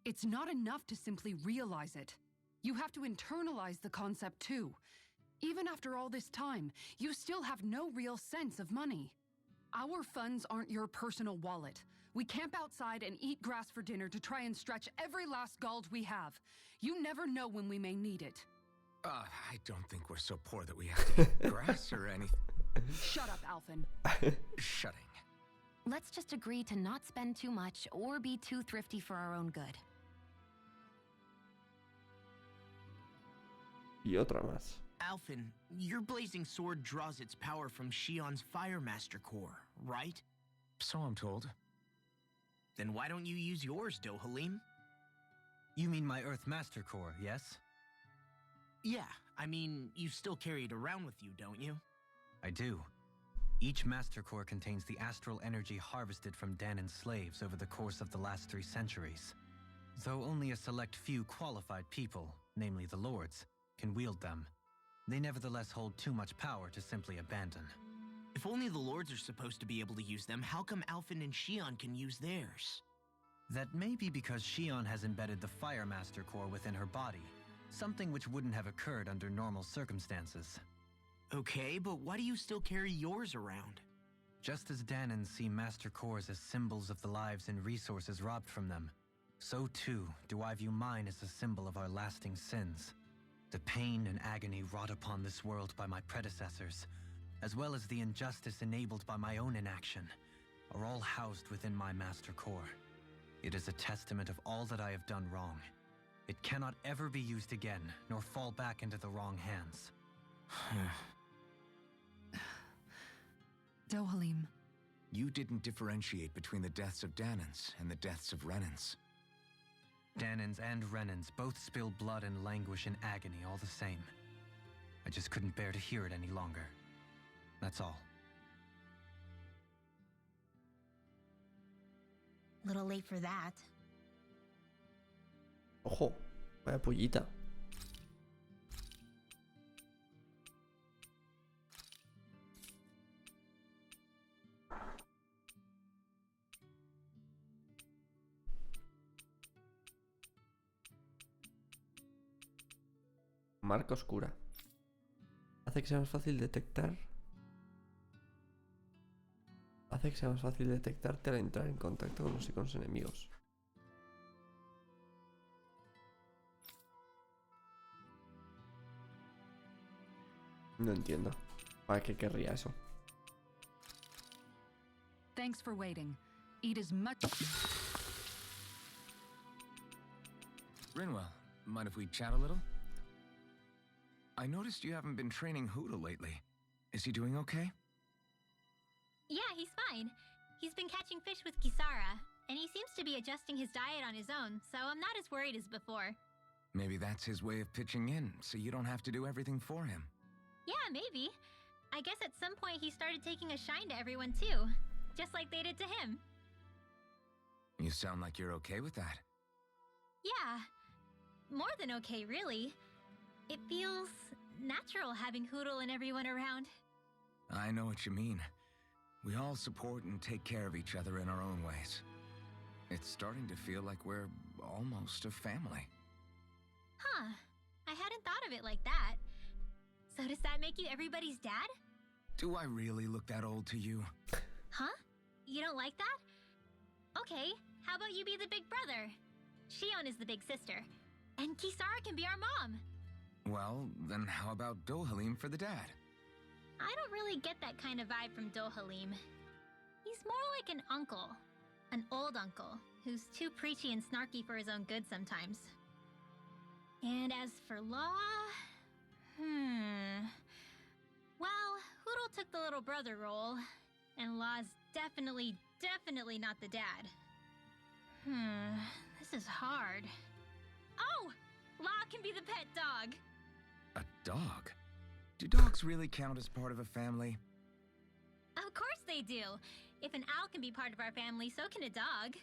It's not enough to simply realize it. You have to internalize the concept too. Even after all this time, you still have no real sense of money. Our funds aren't your personal wallet. We camp outside and eat grass for dinner to try and stretch every last gold we have. You never know when we may need it. I don't think we're so poor that we have to eat grass or anything. Shut up, Alphen. Shutting. Let's just agree to not spend too much or be too thrifty for our own good. Y otra más. Alphen, your blazing sword draws its power from Shion's Firemaster core, right? So I'm told. Then why don't you use yours, Dohalim? You mean my Earth Master Core, yes? Yeah, I mean, you still carry it around with you, don't you? I do. Each Master Core contains the astral energy harvested from Danan's slaves over the course of the last 3 centuries. Though only a select few qualified people, namely the lords, can wield them. they nevertheless hold too much power to simply abandon. If only the lords are supposed to be able to use them, how come Alphen and Shion can use theirs? That may be because Shion has embedded the Fire Master core within her body, something which wouldn't have occurred under normal circumstances. Okay, but why do you still carry yours around? Just as Danans see Master Cores as symbols of the lives and resources robbed from them, so too do I view mine as a symbol of our lasting sins. The pain and agony wrought upon this world by my predecessors, as well as the injustice enabled by my own inaction, are all housed within my Master Core. It is a testament of all that I have done wrong. It cannot ever be used again, nor fall back into the wrong hands. Dohalim. You didn't differentiate between the deaths of Danans and the deaths of Renans. Danans and Renans both spill blood and languish in agony all the same. I just couldn't bear to hear it any longer. That's all. Little late for that. Ojo, vaya pollita. Marca oscura. Hace que sea más fácil detectar. Hace que sea más fácil detectarte al entrar en contacto con los iconos enemigos. No entiendo. ¿Para qué querría eso? Thanks for waiting. Eat as much. Rinwell, mind if we chat a little? I noticed you haven't been training Hoodle lately. Is he doing okay? Yeah, he's fine. He's been catching fish with Kisara, and he seems to be adjusting his diet on his own, so I'm not as worried as before. Maybe that's his way of pitching in, so you don't have to do everything for him. Yeah, maybe. I guess at some point he started taking a shine to everyone too, just like they did to him. You sound like you're okay with that. Yeah, more than okay, really. It feels natural having Hoodle and everyone around. I know what you mean. We all support and take care of each other in our own ways. It's starting to feel like we're almost a family. Huh. I hadn't thought of it like that. So does that make you everybody's dad? Do I really look that old to you? Huh? You don't like that? Okay, how about you be the big brother? Shion is the big sister. And Kisara can be our mom. Well, then how about Dohalim for the dad? I don't really get that kind of vibe from Dohalim. He's more like an uncle. An old uncle, who's too preachy and snarky for his own good sometimes. And as for Law... Well, Hoodle took the little brother role, and Law's definitely not the dad. This is hard. Oh! Law can be the pet dog! A dog? Do dogs really count as part of a family? Of course they do! If an owl can be part of our family, so can a dog.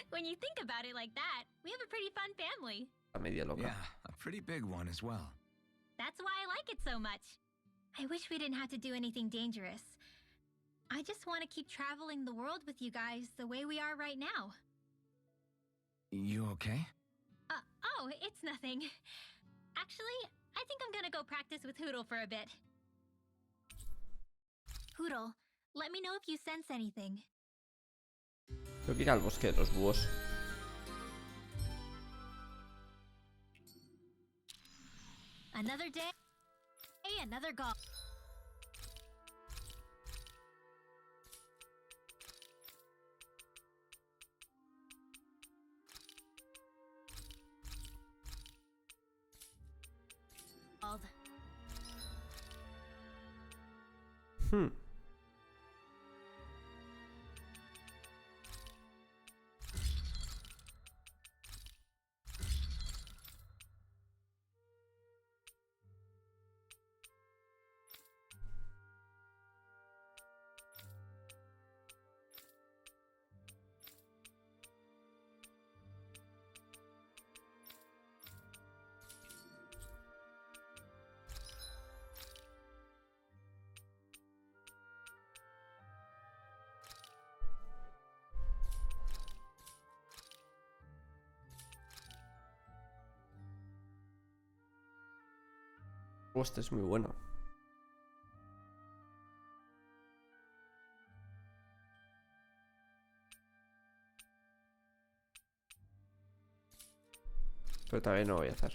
When you think about it like that, we have a pretty fun family. La media loca. Yeah, a pretty big one as well. That's why I like it so much. I wish we didn't have to do anything dangerous. I just want to keep traveling the world with you guys the way we are right now. You okay? Oh, it's nothing. Actually, I think I'm gonna go practice with Hoodle for a bit. Hoodle, let me know if you sense anything. Tengo que ir al bosque de los búhos. Another day, another goal. Este es muy bueno. Pero también no voy a hacer.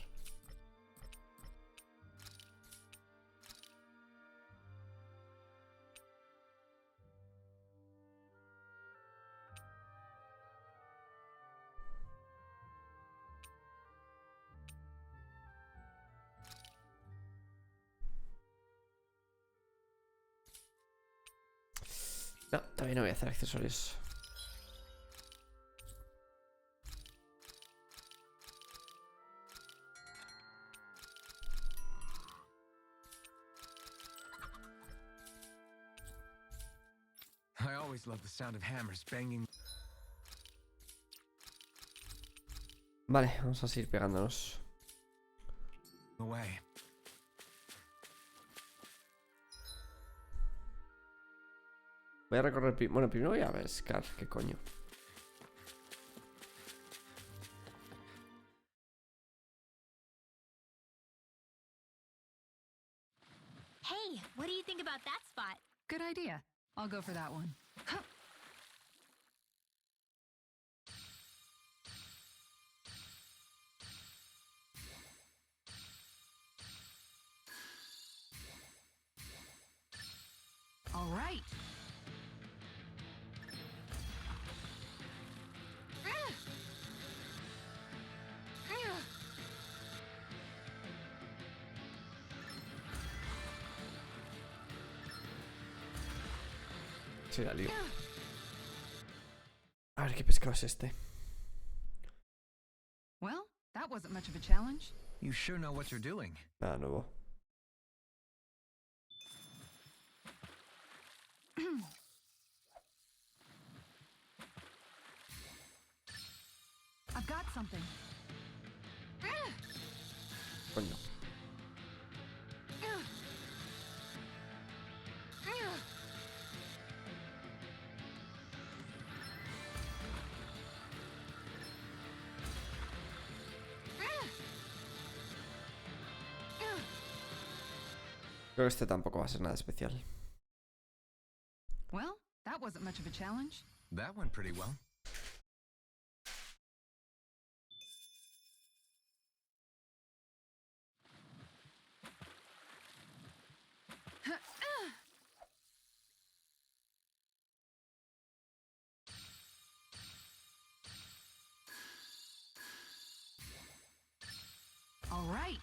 No, también no voy a hacer accesorios. I always love the sound of hammers banging. Vale, vamos a seguir pegándonos. Away. Voy a recorrer... Bueno, primero voy a pescar. ¿Qué coño? Hey, what do you think about that spot? Good idea. I'll go for that one. All right. Sí, la lío. A ver qué pescado es este. Well, that wasn't much of a challenge. You sure know what you're doing. Nada nuevo. I've got something. Coño. Creo que este tampoco va a ser nada especial. Well, that wasn't much of a challenge. That went pretty well. All right.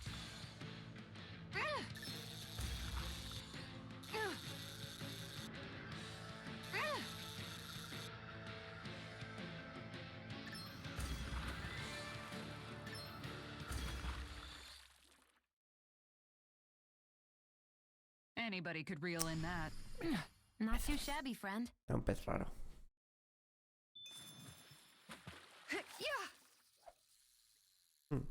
Anybody could reel in that. Not too shabby, friend. Era un pez raro. Yeah. Hmm.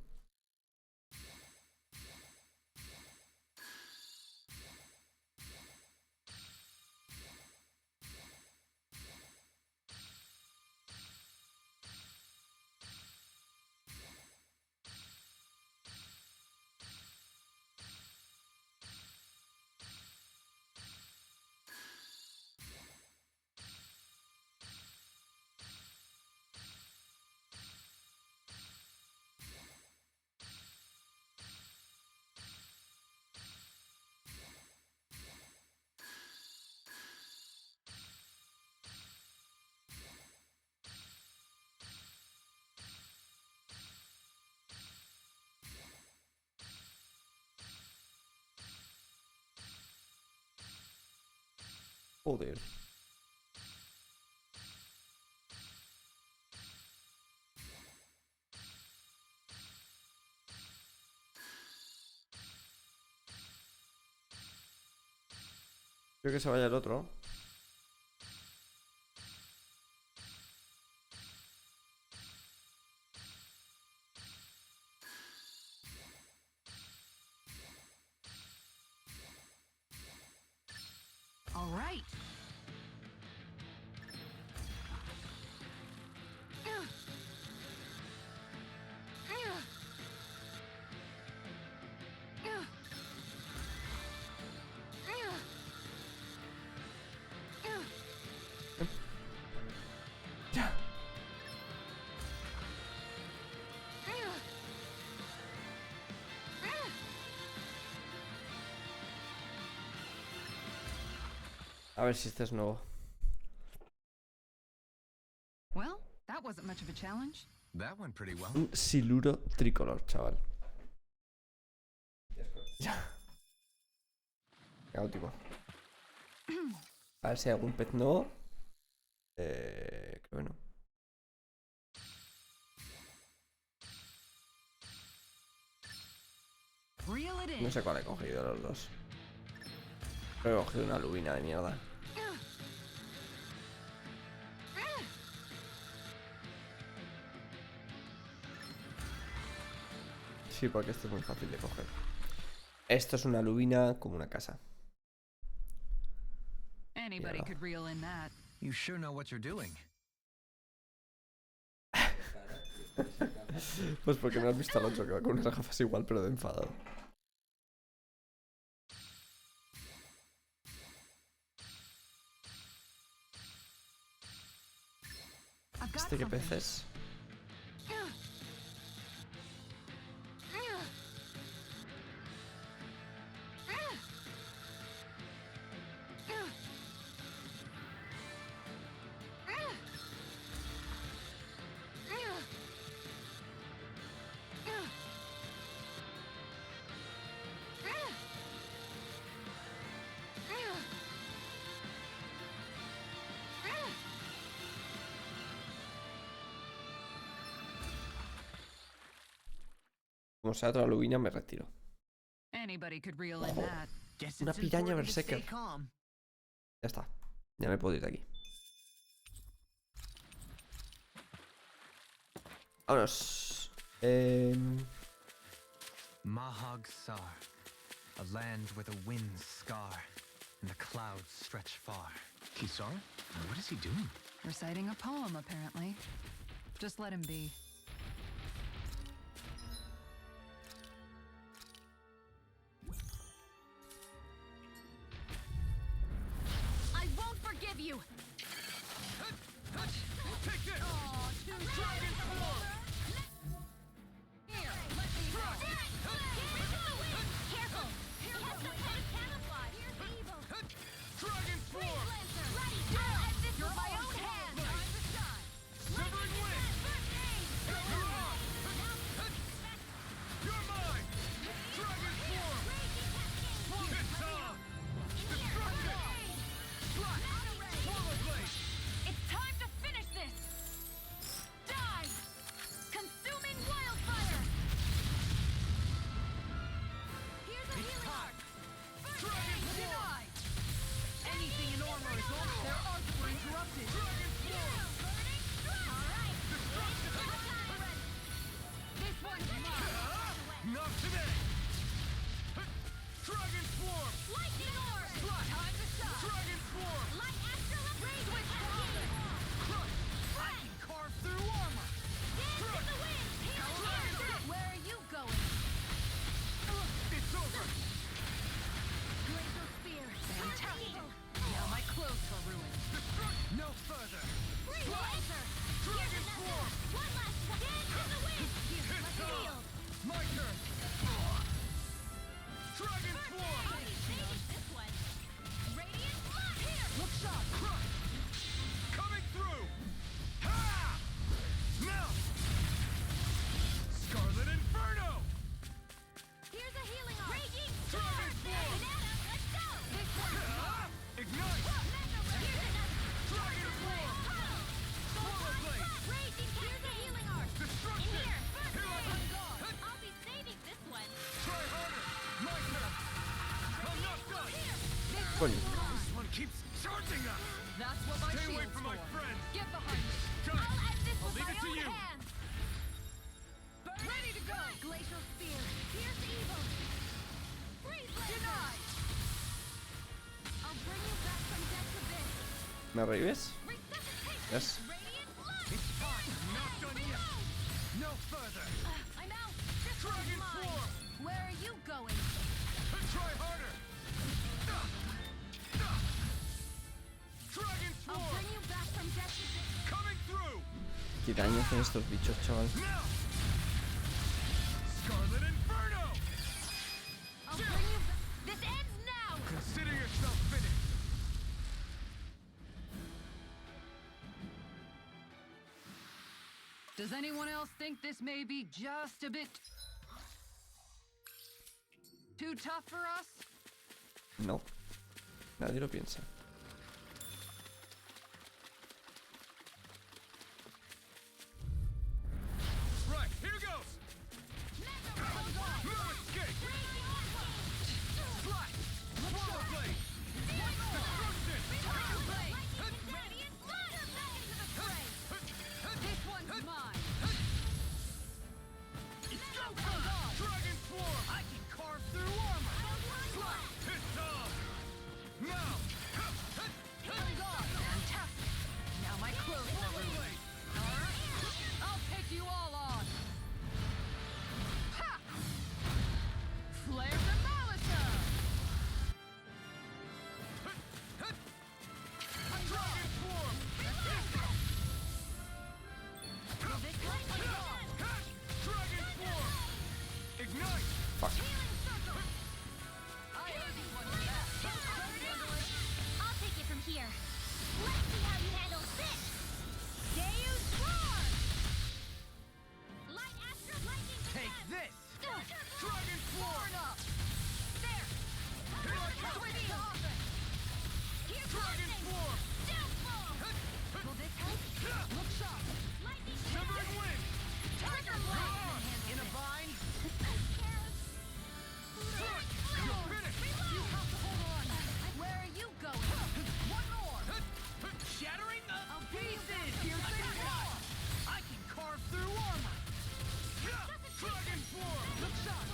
Joder. Creo que se vaya el otro. All right. A ver si este es nuevo. Well, that wasn't much of a challenge. That went pretty well. Un siluro tricolor, chaval. Ya. La última. A ver si hay algún pez nuevo. Creo que no. Reel it in. No sé cuál he cogido de los dos. Creo que he cogido una lubina de mierda. Sí, porque esto es muy fácil de coger. Esto es una lubina como una casa. Anybody Yeah. could reel in that. You sure know what you're doing. Pues porque no has visto al otro que va con unas gafas igual, pero de enfadado. I've got ¿Este qué something. pez es? Como sea otra lubina, me retiro. Anybody could reel in that. Guess Una it's piraña important to stay berserker. calm. Ya está. Ya me puedo ir de aquí. Vámonos. Mahag Sar, a land where the winds scar and the clouds stretch far. Kisar? What is he doing? Reciting a poem, apparently. Just let him be. I won't forgive you! Take this! Dragon form! Here, let me Careful! He has some kind of camouflage! Here's evil! Dragon form! Ready! I'll end this with my own hands! Severing wind! You're on! You're mine! Dragon form! It's on! Destruction! Swallow blade! It's time to finish this! Die! Consuming wildfire! Here's a healing arc! Dragon form! Anything in armor is on. Their arcs were interrupted. Dragon form! Alright! This one's mine. Not today! Dragon form! Lightning orb! Time to shine. Dragon form! Light astral rage with Crush! I can carve through armor! Dance in the wind! Where are you going? It's over! Glacial spear! Fantastic. Now my clothes are ruined. No further! Free laser! Dragon form! One last one! Dance in the wind! Here, let's heal! My turn! Dragon form! I'll be saving this one! Radiant blood! Here! Look sharp. Crush! Coming through! Ha! Now! Scarlet Inferno! Here's a healing arc! Raging Dragon form! Banana, let's go! This Ha! Ignite! Here's another! Dragon form! Swallow blade! Raging Here's a healing arc! In Destruction! here! First Here I aid! come! I'll be saving this one! Try harder! My turn! I'm not done! Coño. This one keeps charging us! That's what my Stay away shield's from my for. friend! Get behind me. Done! I'll end this I'll with leave my it to own you! hands! Ready to go. Glacial spear! Here's evil! Freeze laser! Denied. I'll bring you back from death's abyss! ¿Me revives? Resuscitation! Yes. Radiant blood! It's fine! Not done yet! No further! I'm out! This Dragon one's mine! form! Where are you going? Try harder! Dragon I'll form! bring you back from death's abyss! Coming through! ¿Qué daño hacen estos bichos, chaval? Now! Scarlet Inferno! I'll bring you back! This ends now! Consider yourself finished! Does anyone else think this may be just a bit too tough for us? No, nadie lo piensa. Right, here goes! No escape! Slash! Swallow blade! Destruction! This one's mine. It's go time! Dragon Swarm! I can carve through armor. Slash! It's on! Now! Fantastic. Now my clothes are Swallow ruined. blade! I'll take you all on. Ha! Flares of Malisa! Dragon Swarm! Dragon Swarm! Ignite! Fuck. I owe you one for that. I'll take it from here. Let's see how you handle this. Deus Roar! Light Astral Lightning Take Command! this! Dragon Swarm! Up. There. Here I come! Switching offense. Here's Dragon lightning! Swarm! Death Ball! Will this help? Look sharp. Lightning Shivering Wind! Tiger Blast! In a bind? You're finished! You have to hold on. Where are you going? One more. Shattering the I'll beat pieces! Piercing wall. I can carve through armor. Dragon Swarm! Look sharp.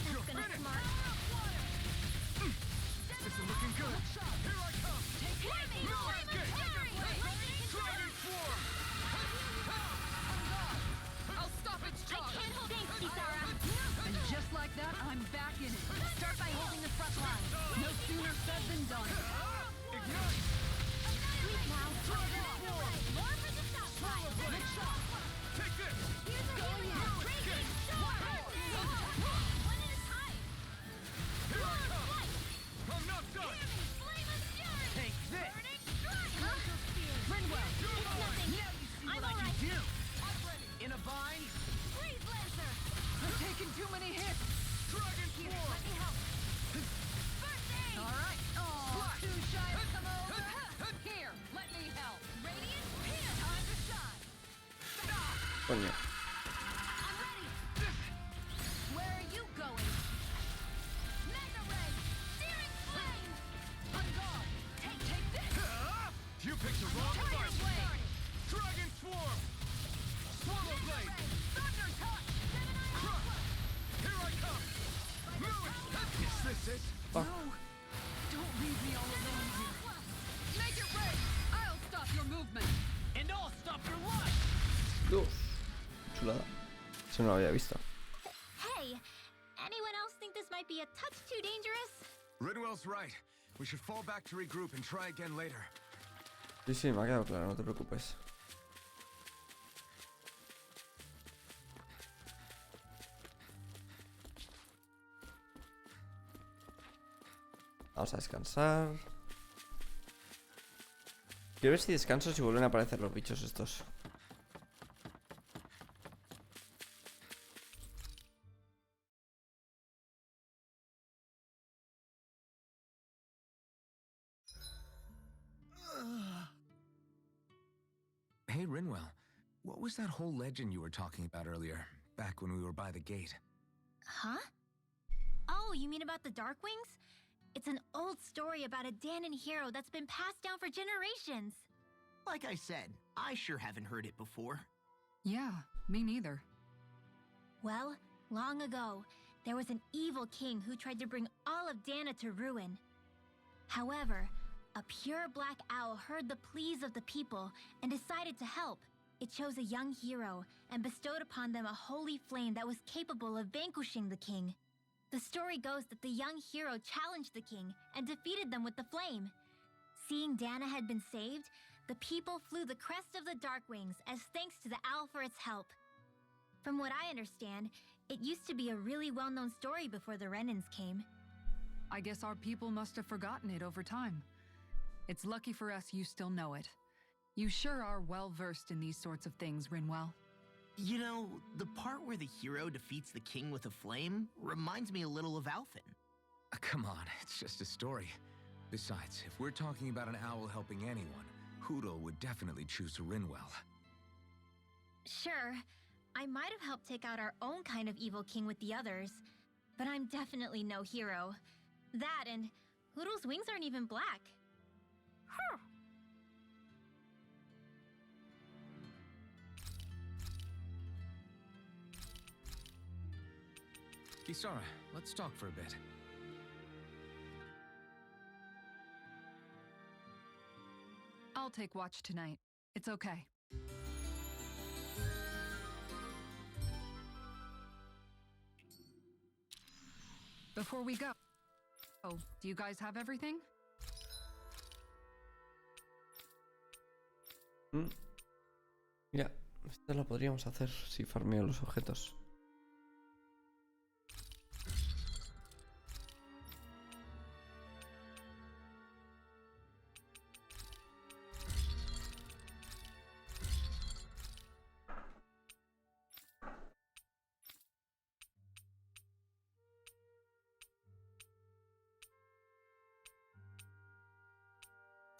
You're Gonna finished! smart. This is looking good! Here I come! Hit me! No escape! Dragon Swarm! I'll stop its I charge. can't hold Thanks, Kisara. And just like that, I'm back in it. Start by holding the front line. No sooner said than done. Ignite! Sweet now. More for the stop line. Look sharp. Take this! Here's a healing now. Raging Storm. One at a time. Here I come! Flight. I'm not done! Flame of Fury. Take this! Burning Strike. Rinwell. It's nothing. Now you see I'm what I alright. can do! In a bind? Freeze Lancer. I've taken too many hits. Dragon Here, Swarm! let me help. First aid. All right. Oh, too shy to come over. Here, let me help. Radiant Pierce. Time to shine. Coño. I'm ready. Where are you going? Mega Ray. Searing Flame. On guard. Take this. You picked the wrong Tiger fight! Blade. Dragon Swarm! Swallow Blade! Thunder Touch. Crush! Here I come! Move it! This is... Fuck. No. Don't leave me all alone here. Make it rain. I'll stop your movement. And I'll stop your life! Dios. Chulada. Eso no lo había visto. Hey, anyone else think this might be a touch too dangerous? Ridwell's right. We should fall back to regroup and try again later. Sí, sí, me ha quedado claro, no te preocupes. Vamos a descansar. Quiero ver si descanso si vuelven a aparecer los bichos estos. Hey, Rinwell. What was that whole legend you were talking about earlier, back when we were by the gate? Huh? Oh, you mean about the Darkwings? It's an old story about a Danon hero that's been passed down for generations. Like I said, I sure haven't heard it before. Yeah, me neither. Well, long ago, there was an evil king who tried to bring all of Dana to ruin. However, a pure black owl heard the pleas of the people and decided to help. It chose a young hero and bestowed upon them a holy flame that was capable of vanquishing the king. The story goes that the young hero challenged the king and defeated them with the flame. Seeing Dana had been saved, the people flew the crest of the Darkwings as thanks to the owl for its help. From what I understand, it used to be a really well-known story before the Renans came. I guess our people must have forgotten it over time. It's lucky for us you still know it. You sure are well versed in these sorts of things, Rinwell. You know, the part where the hero defeats the king with a flame reminds me a little of Alphen. Come on, it's just a story. Besides, if we're talking about an owl helping anyone, Hootle would definitely choose Rinwell. Sure, I might have helped take out our own kind of evil king with the others, but I'm definitely no hero. That and Hootle's wings aren't even black. Huh. Kisara, let's talk for a bit. I'll take watch tonight. It's okay. Before we go, do you guys have everything? Mira, esto lo podríamos hacer si farmeo los objetos.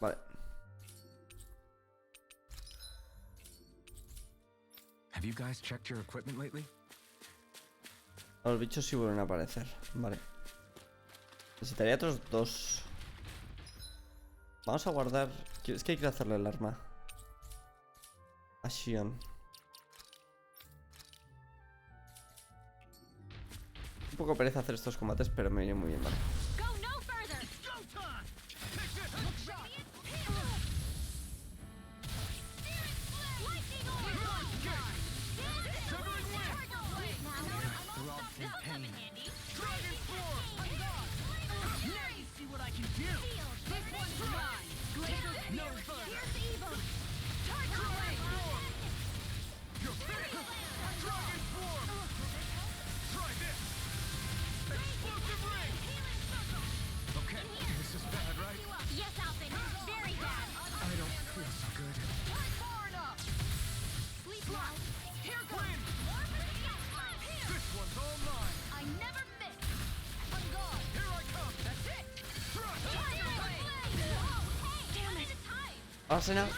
Vale. Have you guys checked your equipment lately? Los bichos sí vuelven a aparecer. Vale. Necesitaría otros dos. Vamos a guardar. Es que hay que hacerle el arma a Shion. Un poco pereza hacer estos combates, pero me viene muy bien, vale. Arsenal.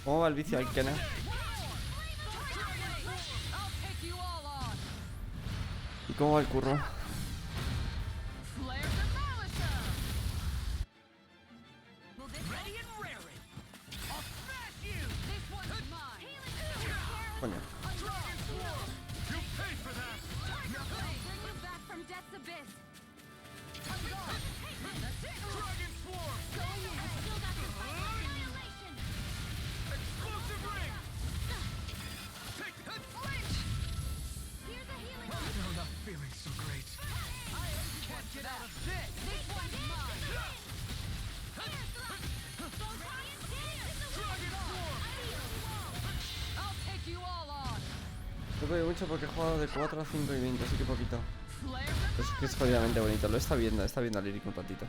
¿Cómo va el vicio al Kena? ¿Y cómo va el curro? Coño. No he podido mucho porque he jugado de 4 a 5 y 20, así que poquito. Es que es jodidamente bonito, lo está viendo a Lyric un ratito.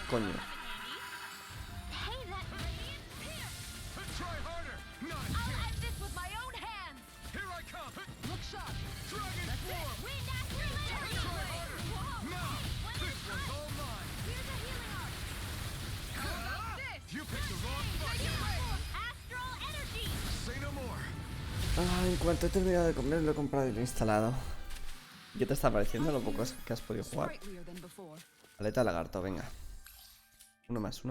Coño. En cuanto he terminado de comer lo he comprado y lo he instalado. ¿Qué te está pareciendo lo poco que has podido jugar? Aleta de lagarto, venga. Uno más.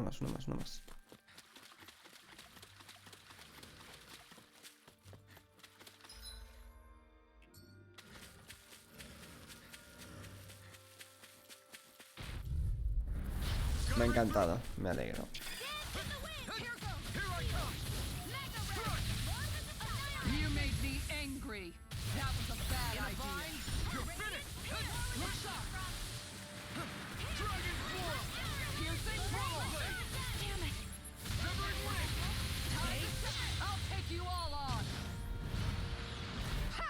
Me ha encantado, me alegro. You made me angry. That was a bad idea. You're finished! Look sharp. Dragon Form! Piercing roll. Damn it. Severing Wing! I'll take you all on. Ha!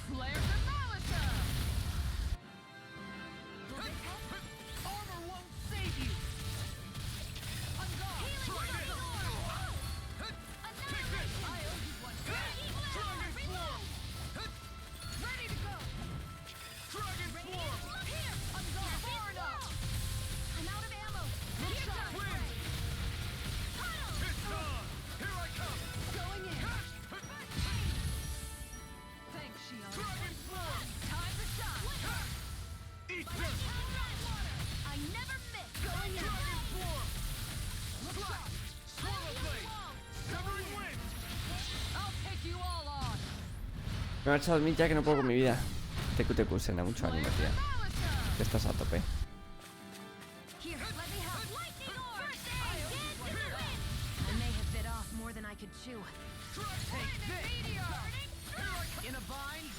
Flare Demolition. Armor won't save you. On guard. Try this! Take this! I owe you one. Dragon Form! Ready to go. Dragon Form! Here. On guard. Far enough. I'm out of ammo. Look sharp. Wind! It's on! Here I come! Going in. Thanks, Shion. Dragon Form! Time to shine. Eat this! I never miss. Going in. Dragon Form! Slash! Swallow Blade! Severing Wing! I'll take you all on. Me he marchado a dormir ya que no puedo con mi vida. TQTQ, Sena, mucho ánimo, tía. Demolition. Que estás a tope. Here, let me help. Lightning Orb. First aid. It may have bit off more than I could chew. Take this. In a bind.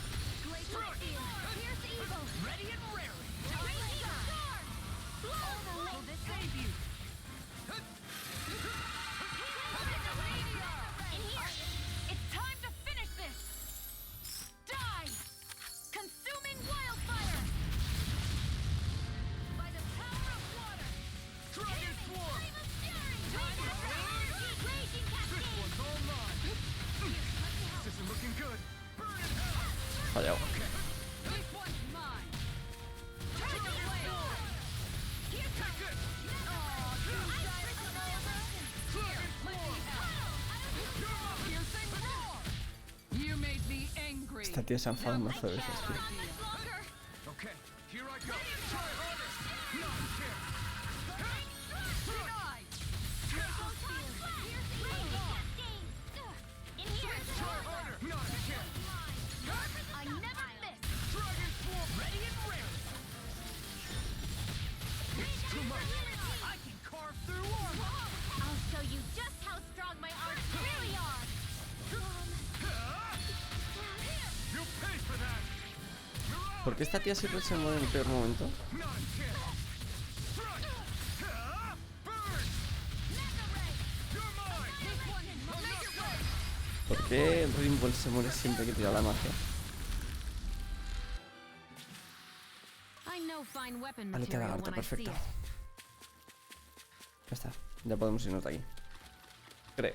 Glacial Field. Pierce evil. Ready and raring. Raging Storm. Blow. Will this save you? In here. It's time to finish this. Die. Consuming wildfire. By the power of water. Dragon Swarm! Flame of fury. Raging This cascade. one's all mine! This isn't looking good! Burn in hell! Fallado. This one's mine. Dragon Form! Here Take this! Dragon Form! You're mine! Piercing roar. You made me angry. Esta tía se ha enfadado más de veces, tío. Okay, here I go! Try harder! Not a chance! Denied. Try harder! Not a chance! I never miss. Dragon Form! Ready and raring. It's too much! I can carve through armor. I'll show you just how strong my arms really are. You pay for that! ¿Por qué esta tía siempre se mueve en el peor momento? Not a chance! Strike! Burn! You're mine! This one is mine. ¿Por qué Rimble se muere siempre que tira la magia? I know fine weapon Aleta material lagarto, when I see perfecto. it. Ya está, ya podemos irnos de aquí. Creo.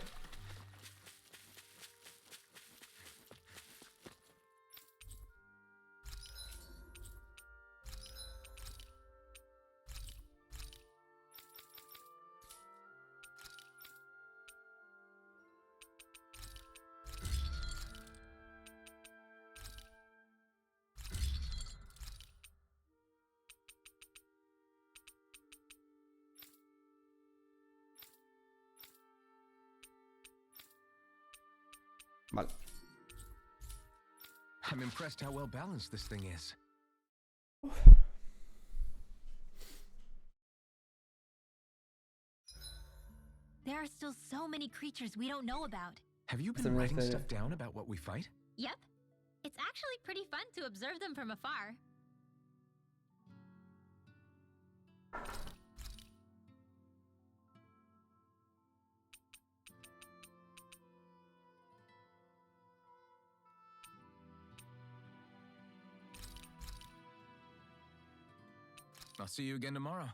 Vale. I'm impressed how well balanced this thing is. There are still so many creatures we don't know about. Have you Este been me writing gusta- stuff down about what we fight? Yep. It's actually pretty fun to observe them from afar. I'll see you again tomorrow.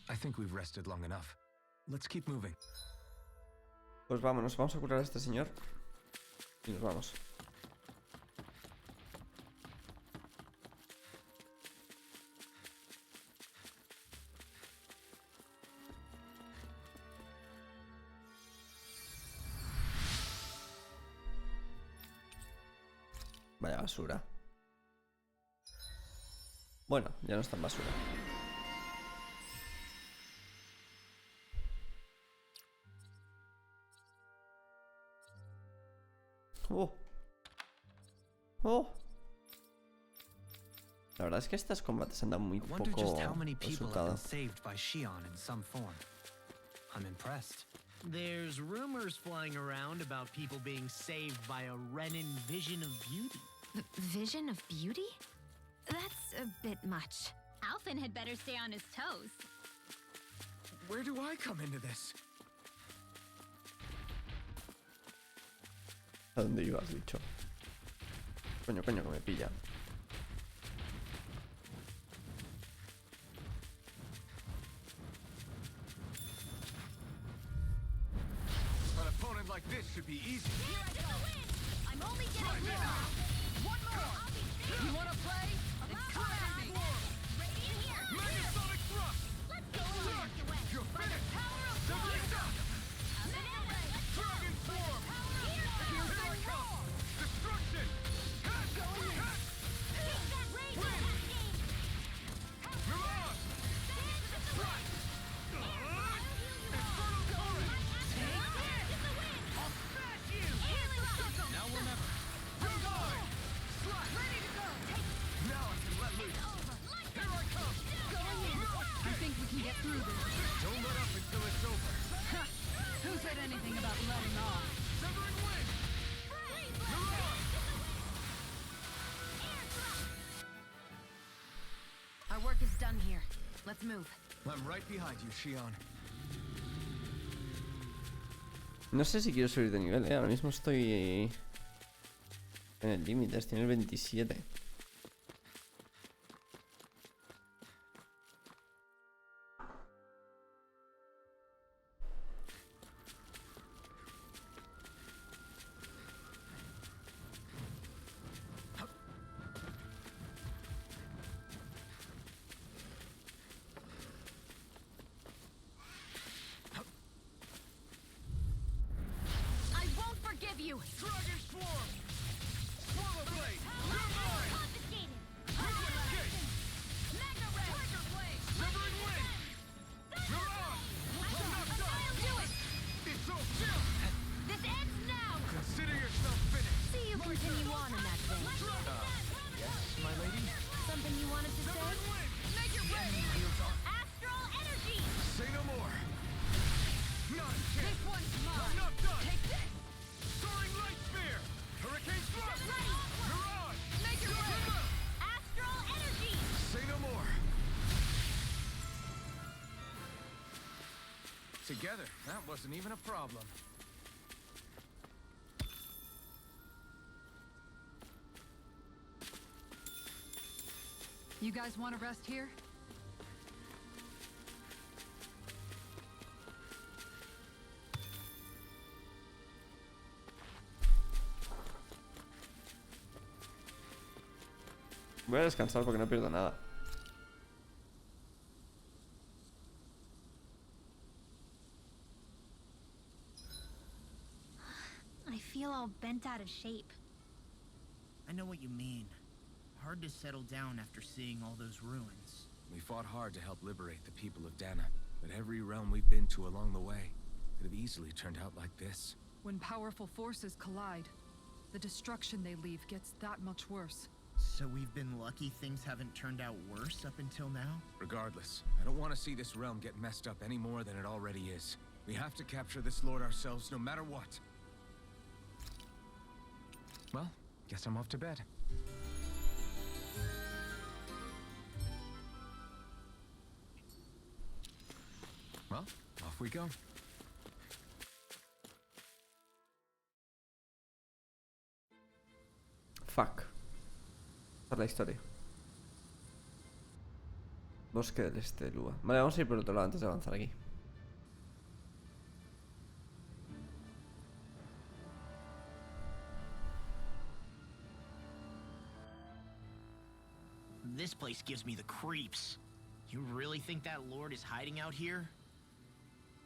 I think we've rested long enough. Let's keep moving. Pues vámonos, vamos a curar a este señor. Y nos vamos. Vaya basura. Bueno, ya no es tan basura. ¡Oh! La verdad es que estos combates han dado muy I wonder just how poco many people have resultado. been saved by Shion in some form. I'm impressed. There's rumors flying around about people being saved by a Renin vision of beauty. Vision of beauty? That's a bit much. Alphen had better stay on his toes. Where do I come into this? ¿A dónde ibas, bicho? Coño, que me pilla. An opponent like this should be easy. Here I go. I'm only getting warm. One more. You wanna play? It's coming. Radiant here. Megasonic thrust! Let's go in. You're By the finished! power of Double fire. stop! Dragon form! Here's our roar. Destruction! Go in. Take that rage cascade. Mirage! Right. Infernal current! I'll smash you. Now remember, You're mine! Ready to go. Now I can let loose. Here I come! Going in. I think we can get through this. Don't let up until it's over. Who said anything about letting off? Severing wind! Mirage! Our work is done here. Let's move. I'm right behind you, Shion. No sé si quiero subir de nivel, ¿eh? Ahora mismo estoy en el límite, estoy en el 27. I won't forgive you! Dragon form! Swallow blade! You're mine! Confiscated. Escape! Magna Ray. Tiger Blade. Severing wind! Mirage! I'm not done! Do it. It's so chill! This ends now! Consider yourself finished! See you continue on in that vein. Yes, my lady? Something you wanted to say? Severing wind! Make it rain. Astral energy. Say no more! Not a chance! This one's I'm mine. not done! Take this. Soaring light spear! Hurricane thrust! Mirage! Make it rain. Astral energy. Say no more! Together, that wasn't even a problem. You guys want to rest here? Voy a descansar porque no pierdo nada. I feel all bent out of shape. I know what you mean. Hard to settle down after seeing all those ruins. We fought hard to help liberate the people of Dana, but every realm we've been to along the way could have easily turned out like this. When powerful forces collide, the destruction they leave gets that much worse. So we've been lucky things haven't turned out worse up until now? Regardless, I don't want to see this realm get messed up any more than it already is. We have to capture this lord ourselves no matter what. Well, guess I'm off to bed. Well, off we go. Fuck. Esta es la historia. Bosque del Este de Lua. Vale, vamos a ir por otro lado antes de avanzar aquí. This place gives me the creeps. You really think that lord is hiding out here?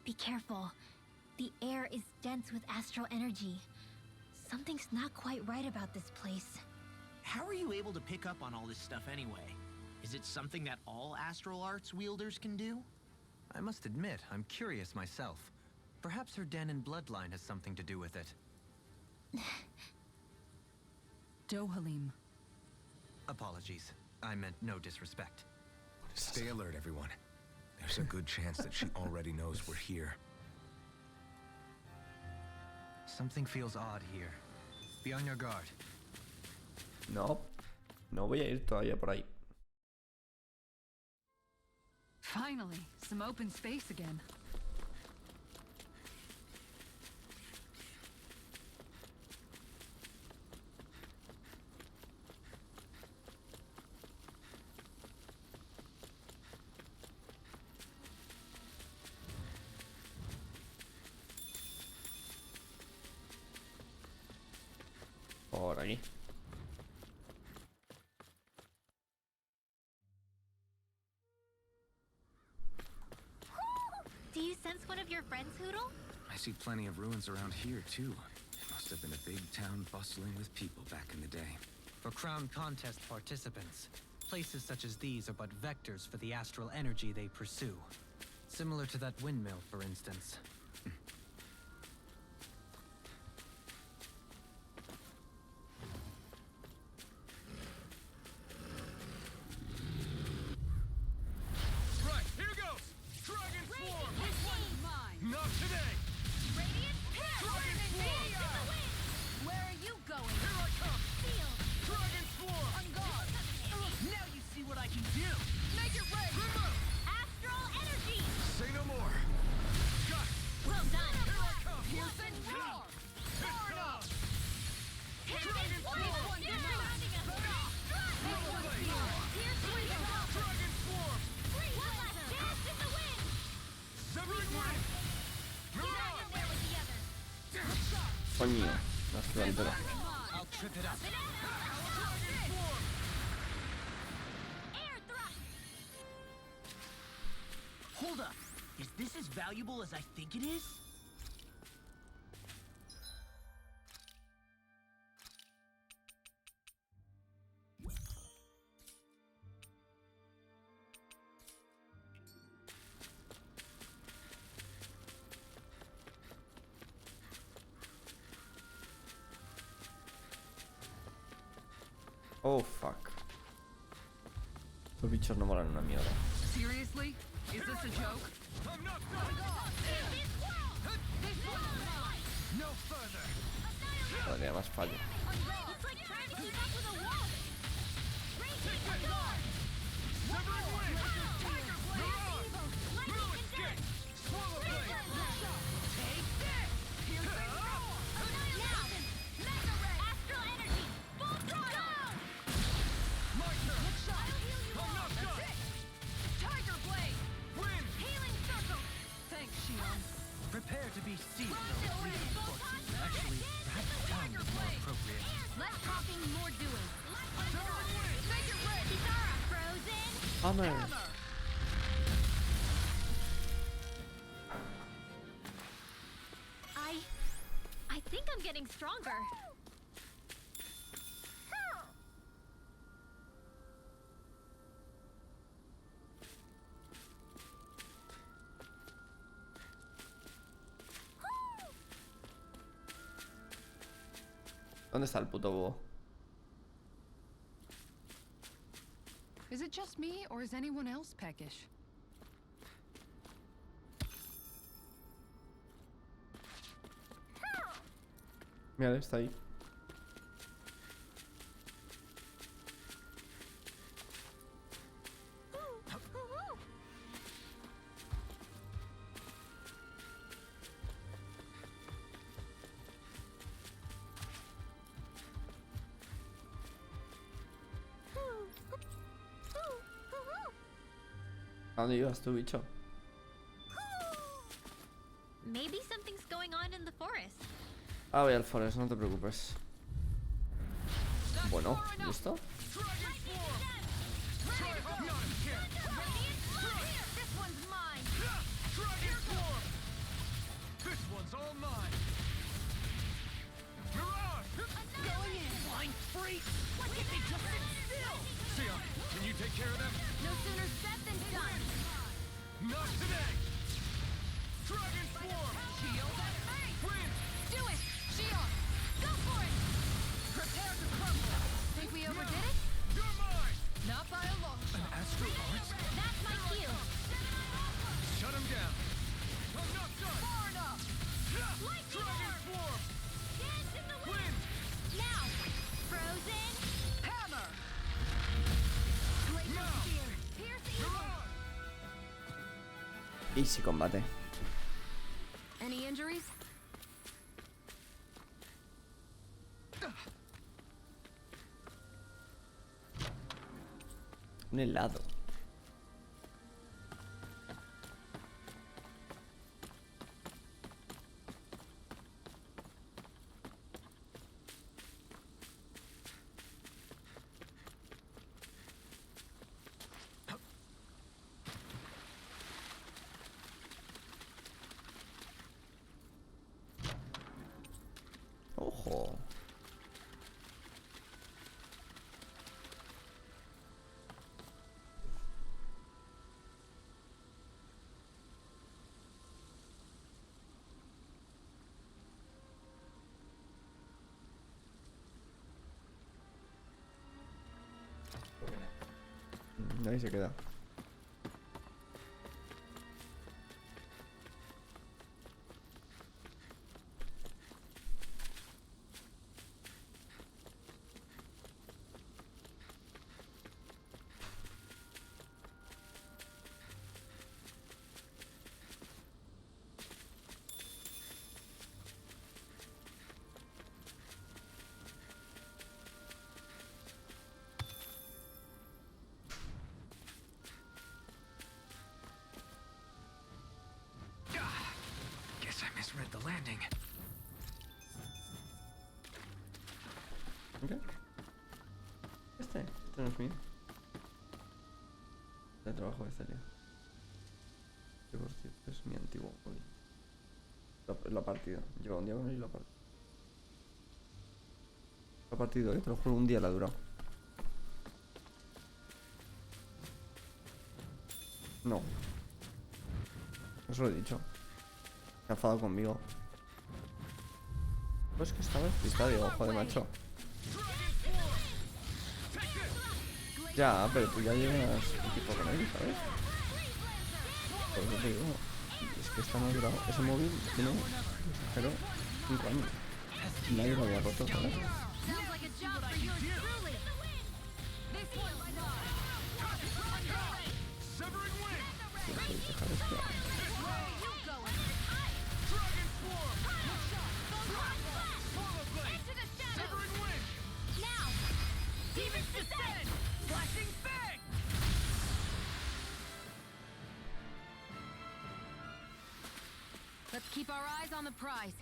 Be careful. The air is dense with astral energy. Something's not quite right about this place. How are you able to pick up on all this stuff anyway? Is it something that all astral arts wielders can do? I must admit, I'm curious myself. Perhaps her Danon bloodline has something to do with it. Dohalim. Apologies. I meant no disrespect. Stay alert, everyone. There's a good chance that she already knows we're here. Something feels odd here. Be on your guard. No. No voy a ir todavía por ahí. Finally, some open space again. Por aquí. Do you sense one of your friends, Hoodle? I see plenty of ruins around here, too. It must have been a big town bustling with people back in the day. For Crown Contest participants, places such as these are but vectors for the astral energy they pursue. Similar to that windmill, for instance. Right, here goes! Dragon Form! This one's mine. Not today! Radiant Pierce! Dragon Form! Where are you going? Here I come! Field! Dragon Form! On guard. Now you see what I can do! Make it rain. Remove! Astral Energy! Say no more! Got it! Well done! Here I come! Pierce and roar. Hit enough! Dragon Form! You're surrounding us! This one's mine. Pierce Window! Dragon Form! One last chance in the wind! Severing Wing! Get on Mirage! there with the others! Coño. La ciudad entera. I'll trip it up. Dragon Form! Air thrust! Hold up. Is this as valuable as I think it is? Oh, fuck. Estos bichos no molan una mierda. Seriously? Is this a joke? I'm not done! This world! This one's mine. No further! Todavía más fallo. It's like trying to keep up with a wall! Raging on guard! Severing Wing! Tiger Blade! Lightning Moon Condensed! Escape! Swallow Blade! Take this! Piercing roar! Annihilation! Mega Ray! Astral Energy! Full throttle! My turn! I'll heal you I'm all! not done! Tiger Blade. Wind! Healing Circle! Thanks, Shion. Prepare to be sealed. Full touch! Actually, perhaps sound is more appropriate. Less talking, more doing. Severing Wing! Make it rain. Kitara frozen! Hammer. I think I'm getting stronger. ¿Dónde está el puto búho? Is it just me, or is anyone else peckish? Mira, está ahí. ¿A dónde ibas tú, bicho? Maybe something's going on in the forest. Ah, voy al forest, no te preocupes. Bueno, ¿listo? Dragon Form! Try hard! Not a chance! This one's mine! Dragon Form! This one's all mine! Mirage! Going in! Blind freak! Why can't they just sit still? Sion, can you take care of them? No sooner said than done! Not today! Dragon Form! Shield at me. Wind! Do it, Shion. Go for it! Prepare to crumble. Easy combate. Any injuries? Un helado. Ojo. Ahí se queda. Guess I misread the landing. ¿Qué? Este no es mío. De trabajo de Celia. Que por cierto es mi antiguo hobby. La partida. Lleva un día con él y la partida. La partida, te lo juro, un día la ha durado. No. Eso lo he dicho. Se ha enfadado conmigo. Pues que estaba despistado, digo, joder, macho. Ya, pero tú ya llevas un tiempo con él, ¿sabes? Por eso te digo. Es que esta no ha durado. Ese móvil tiene, exagero, 5 años. Y nadie lo había roto, ¿sabes? Sounds like a job for you truly. This one's mine. Severing wing! Pero podéis dejar esto. Where are you going? Dragon form! Into the shadows! Severing wing! Now! Demons descend! Flashing fang! Let's keep our eyes on the prize.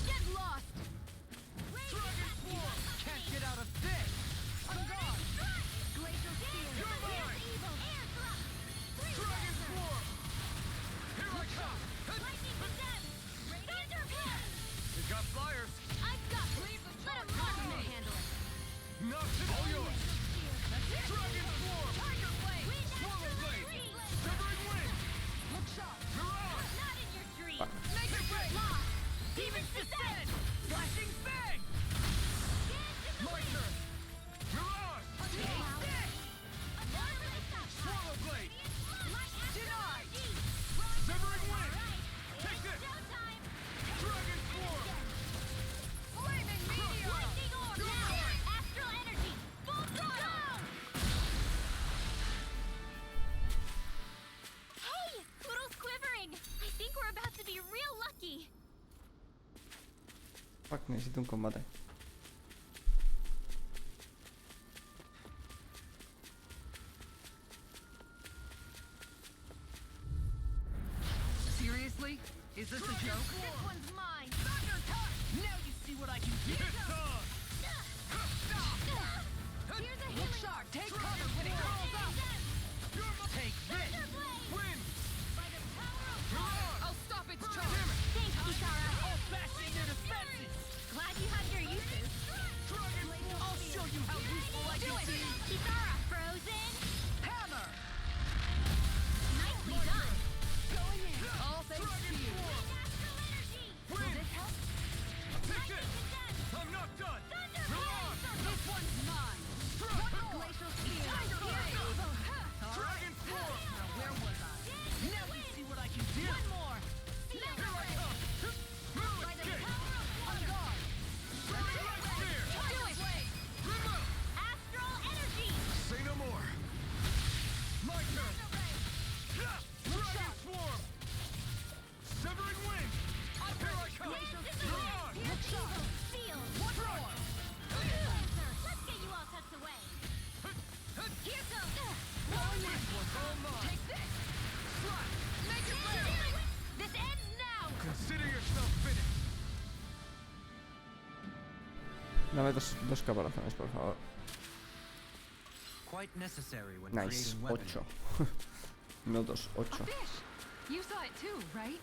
Get lost! Dragon form! Can't get out of this! On guard! Glacial spear! You're mine! Evil! Air thrust! Dragon form! Here I come! Lightning condemned! Thunder blast! We got flyers! I've got leave the charge! Let me handle it. Knock it all yours! Dragon form! Tiger blade! Swallow blade! Severing wing! Look sharp! Mirage! Not in your dreams! Make it break! Lost! Demons descend! Flashing fang! My turn! Mirage! Take this! Swallow blade! Denied! Severing wing! Take this! Dragon form! Flaming meteor! Lightning orb! Now! Astral energy! Full throttle! Hey! Poodle's quivering! I think we're about to be real lucky! Fuck, necesito un combate. Seriously? Is this a joke? This one's mine! Thunder touch! Now you see what I can do. Hit on! Here's a Look healing sharp! Take cover when it curls up! Take this. Win! by the power of Mirage! I'll stop its charge! Thanks, Kisara! I'll bash in your defenses. Glad you have your uses. Dragon form! I'll show you how useful I can be. Kisara, frozen! Hammer. Nicely done! Going in! All thanks to you! Astral energy! Win! This help? Take this! I'm not done! Mirage! This one's mine! Dragon! Glacial spear! Tiger blade! Dame dos caparazones, por favor. Quite necessary when Nice, creating weapons. 8. No 2, 8. A fish! You saw it too, right?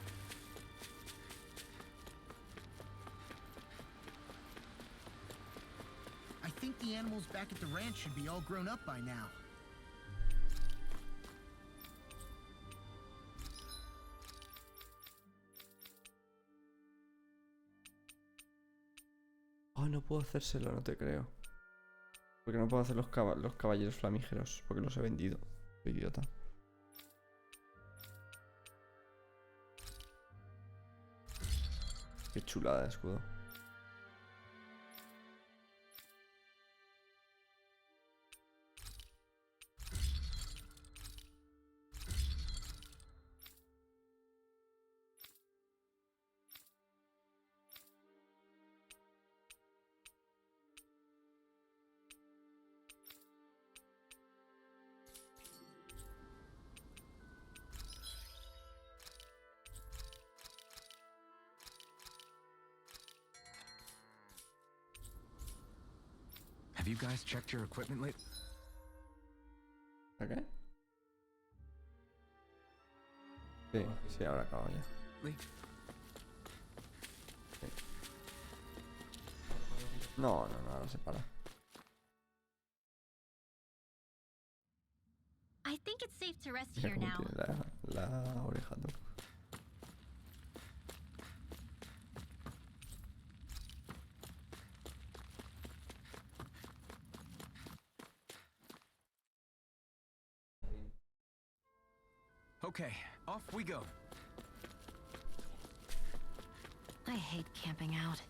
I think the animals back at the ranch should be all grown up by now. Oh, no puedo hacérselo, no te creo. Porque no puedo hacer los caballeros flamígeros, porque los he vendido. Soy idiota. Qué chulada de escudo. Have you guys checked your equipment lately? ¿A qué? Sí, sí, ahora acabo ya. No, ahora se para. I think it's safe to rest Mira here cómo now. tiene la oreja, tú. Okay, off we go. I hate camping out.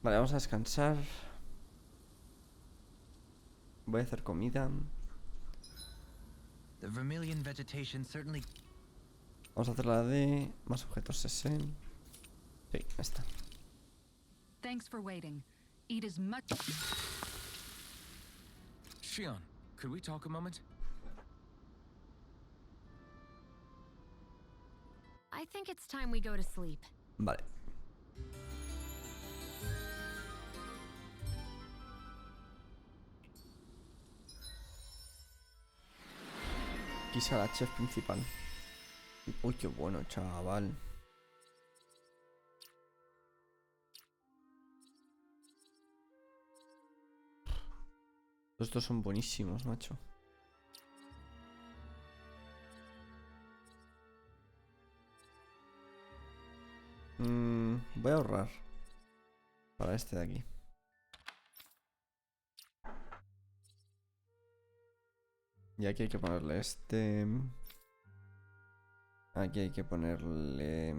Vale, vamos a descansar. Voy a hacer comida. The vermilion vegetation certainly. Vamos a hacer la de más objetos ese. Sí, esta. Thanks for waiting. Eat as much. Shion, could we talk a moment? I think it's time we go to sleep. Vale. Quizá la chef principal. Uy, qué bueno, chaval. Los dos son buenísimos, macho. Voy a ahorrar para este de aquí. Y aquí hay que ponerle este. Aquí hay que ponerle.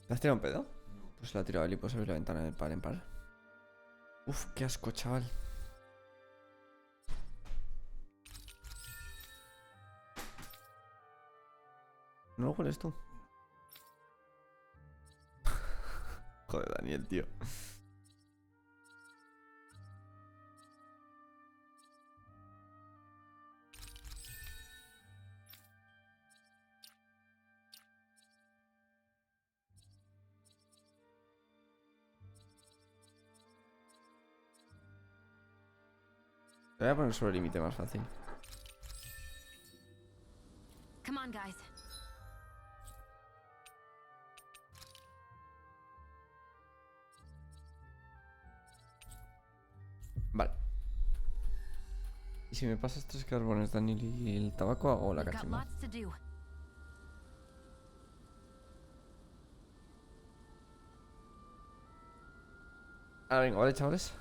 ¿Te has tirado un pedo? Pues la he tirado y puedes abrir la ventana de par en par. Uf, qué asco, chaval. ¿No lo hueles tú? Joder, Daniel, tío. Te voy a poner sobre el límite más fácil. Come on, guys. Vale. Y si me pasas 3 carbones, Daniel, y el tabaco, hago la We've got cachimba. lots to do. Ahora venga, vale, chavales.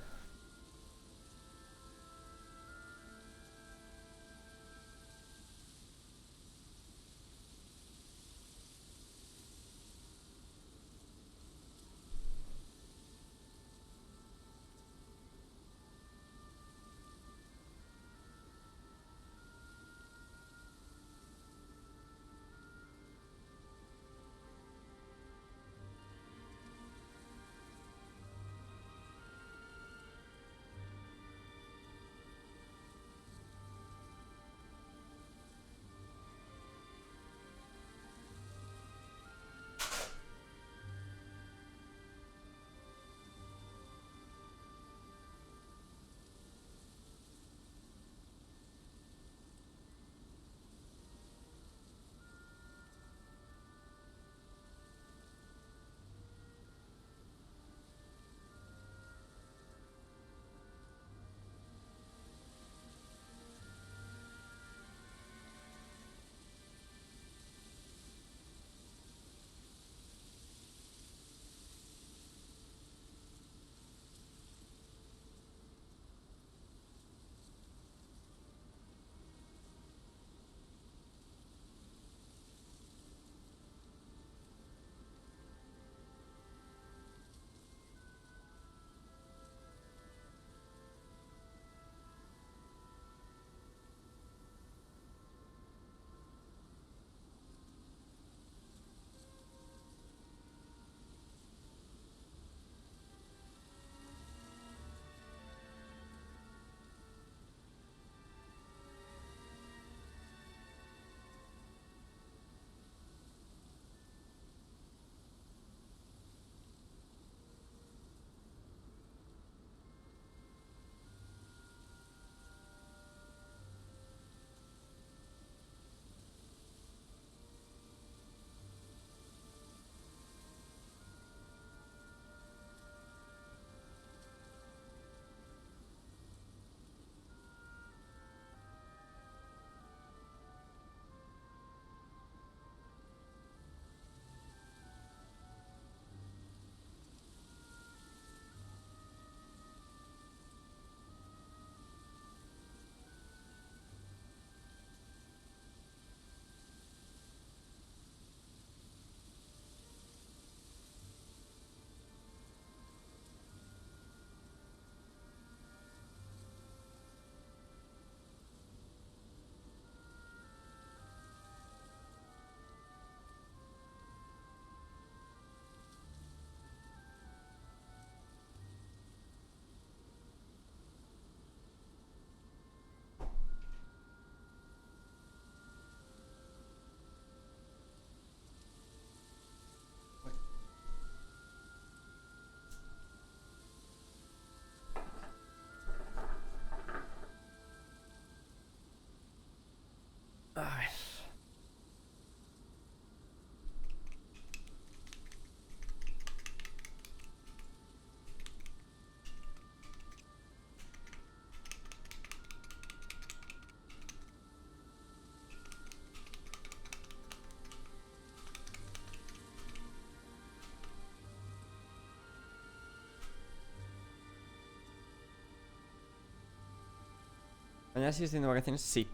¿Mañana sigues teniendo vacaciones? Sí.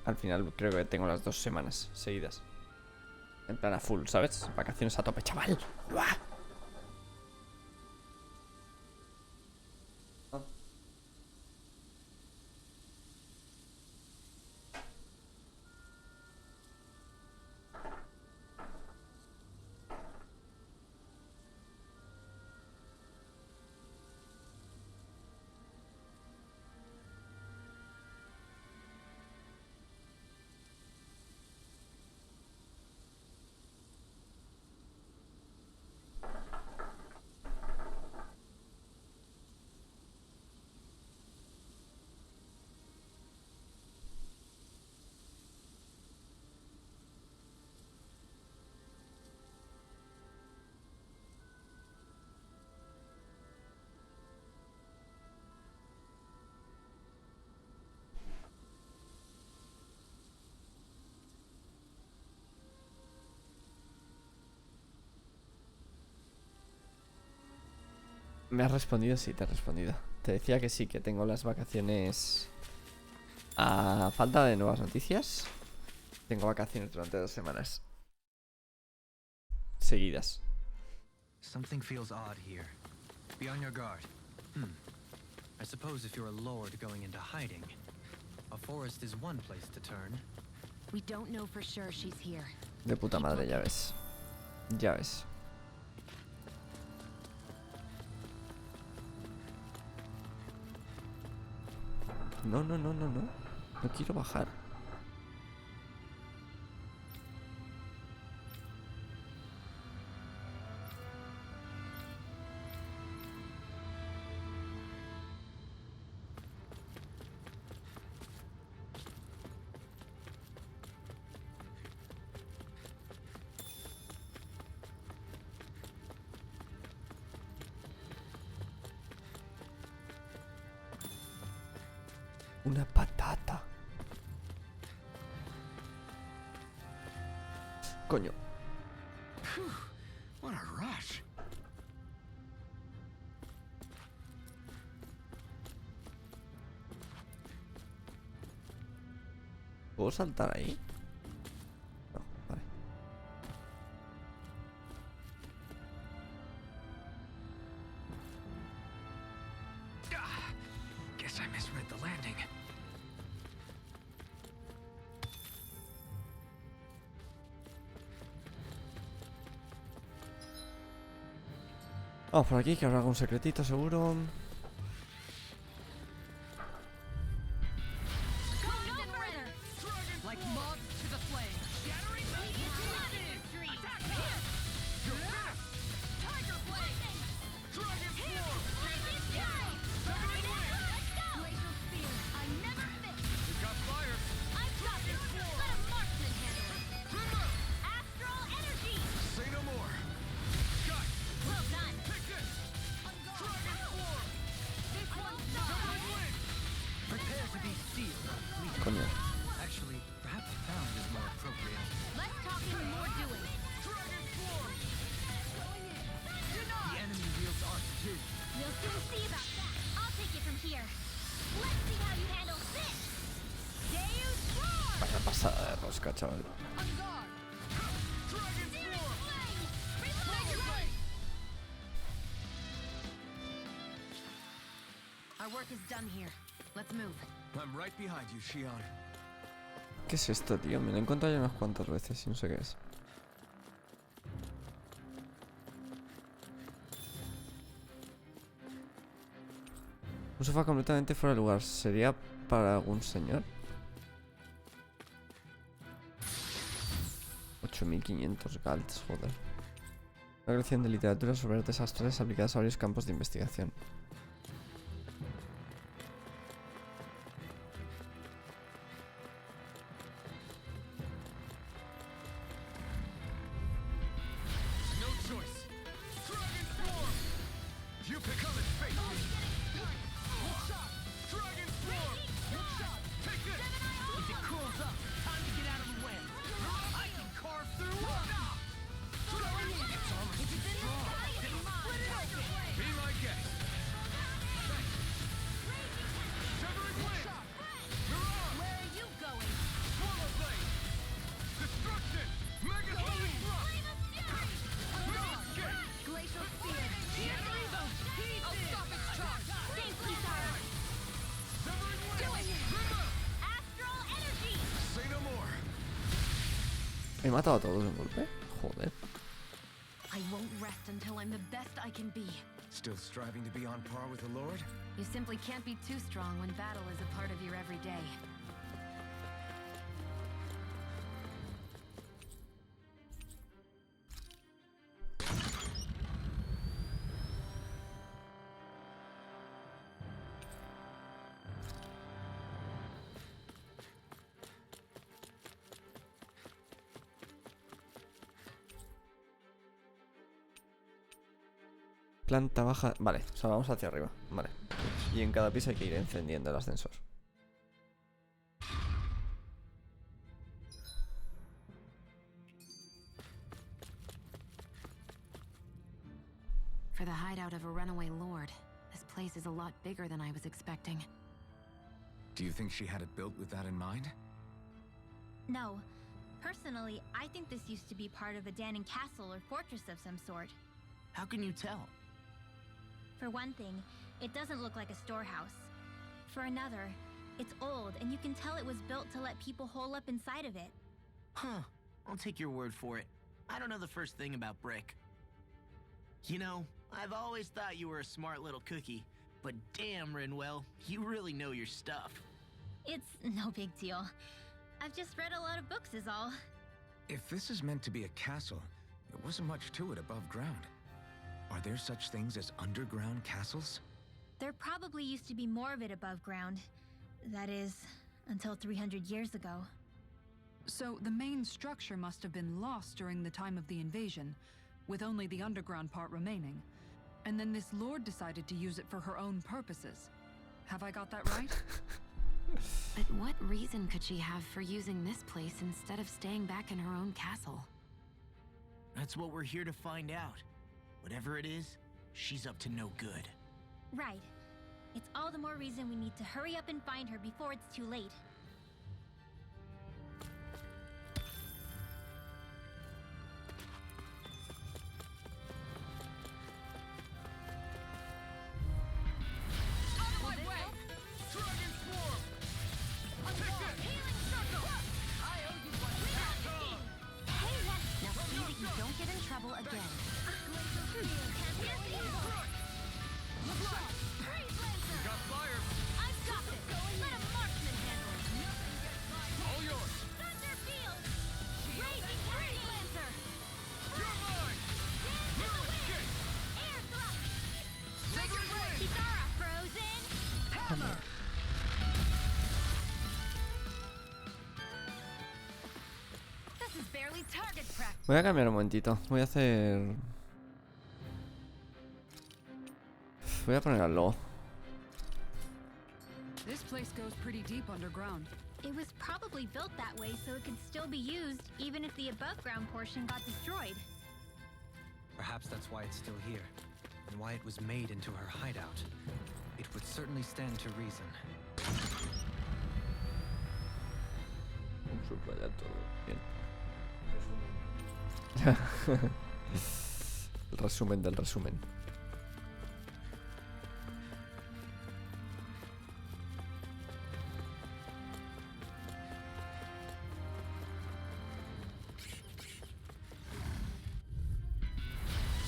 Al final creo que tengo las 2 semanas seguidas. En plan a full, ¿sabes? Vacaciones a tope, chaval. ¡Buah! ¿Me has respondido? Sí, te he respondido. Te decía que sí, que tengo las vacaciones. A falta de nuevas noticias, tengo vacaciones durante 2 semanas seguidas. Something feels odd here. Be on your guard. I suppose if you're a lord going into hiding, a forest is one place to turn. We don't know for sure she's here. De puta madre, ya ves. Ya ves. No, no, no, no, no. No quiero bajar. Una patata. Coño. What a rush. ¿Puedo saltar ahí? No, vale. Guess I misread the landing. Vamos por aquí, que habrá algún secretito seguro. Like moths to the flame. Shattering Attack here! You're finished! Tiger Blade! Dragon Form! Let's go! Glacial Spear. I never miss. We got fire! I've got this. Let a marksman handle it. Timber! Astral Energy. Say no more! Got! Well done. Take this! Dragon Form! This one's Double Wind! Prepare to be sealed. Coño. Actually, perhaps bound is more appropriate. less talking, more doing. Dragon Form! The enemy wields art too. We'll soon see about that. I'll take it from here. Let's see how you handle this. Deus Roar! Vaya pasada de rosca, chaval. On guard. Dragon Searing Form! Flame. Reload. Our work is done here. Let's move. I'm right behind you, Shion. ¿Qué es esto, tío? Me lo he encontrado ya unas cuantas veces y no sé qué es. Un sofá completamente fuera de lugar. ¿Sería para algún señor? 8500 galts, joder. Una colección de literatura sobre artes astrales aplicadas a varios campos de investigación. No choice! Dragon Form! You can come and face me! One shot! Dragon Form! One shot! Take this! If it cools up, time to get out of the way. I can carve through it. Its armor's too strong! Be my guest! He matado a todos de un golpe. Joder. I won't rest until I'm the best I can be. Still striving to be on par with the Lord? You simply can't be too strong when battle is a part of your everyday. Planta baja. Vale, o sea, vamos hacia arriba. Vale. Y en cada piso hay que ir encendiendo el ascensor. For the hideout of a runaway lord, this place is a lot bigger than I was expecting. Do you think she had it built with that in mind? No. Personally, I think this used to be part of a Danon castle or fortress of some sort. How can you tell? For one thing, it doesn't look like a storehouse. For another, it's old, and you can tell it was built to let people hole up inside of it. Huh. I'll take your word for it. I don't know the first thing about brick. You know, I've always thought you were a smart little cookie, but damn, Rinwell, you really know your stuff. It's no big deal. I've just read a lot of books is all. If this is meant to be a castle, there wasn't much to it above ground. Are there such things as underground castles? There probably used to be more of it above ground. That is, until 300 years ago. So the main structure must have been lost during the time of the invasion, with only the underground part remaining. And then this lord decided to use it for her own purposes. Have I got that right? But what reason could she have for using this place instead of staying back in her own castle? That's what we're here to find out. Whatever it is, she's up to no good. Right. It's all the more reason we need to hurry up and find her before it's too late. Voy a cambiar un momentito. Voy a hacer... Voy a poner al lobo. This place goes pretty deep underground. It was probably built that way so it could still be used even if the above ground portion got destroyed. Perhaps that's why it's still here, and why it was made into her hideout. It would certainly stand to reason. Subrayar todo. Bien. El resumen del resumen.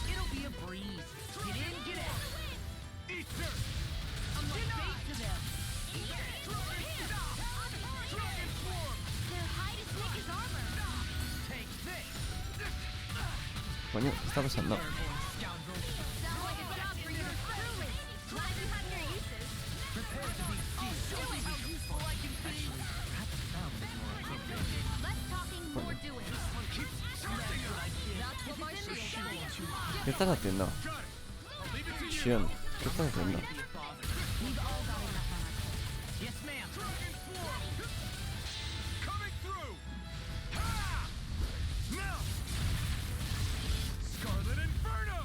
It'll be a breeze. Get in, get out. Easter! I'm like bait to them. Their hide is thick as armor. Take this. Coño, ¿qué está pasando? Sounds like a job for you truly. Glad you have your uses. Prepare to be sealed. How useful I can be. Less talking, more doing. That's what my sister wants you. ¿Qué estás haciendo? Sion, ¿qué estás haciendo? Yes, ma'am. Coming through! Ha! Now! Scarlet Inferno!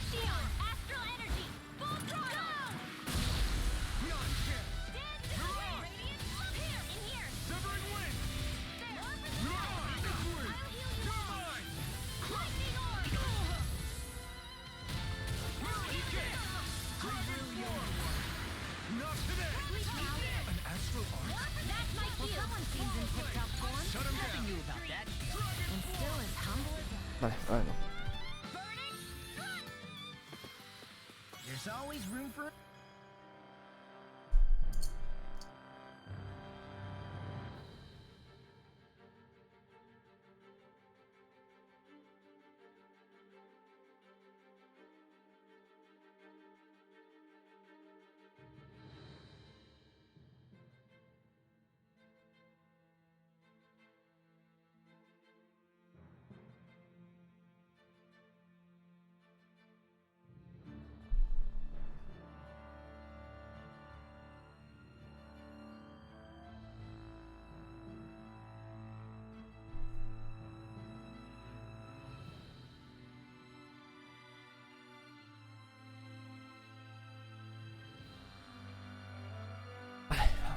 Sion, astral energy, full throttle. Not yet! Stand still. Radiant, up here, in here. Severing wind! There. You're mine! This way! I'll heal you. You're mine! Lightning orb. Not today! Sleep now. An astral arc? That's my cue. Someone seems in tip-top form. Shut him Nothing down. new about that. And still as humble as Vale, ahora no. There's always room for.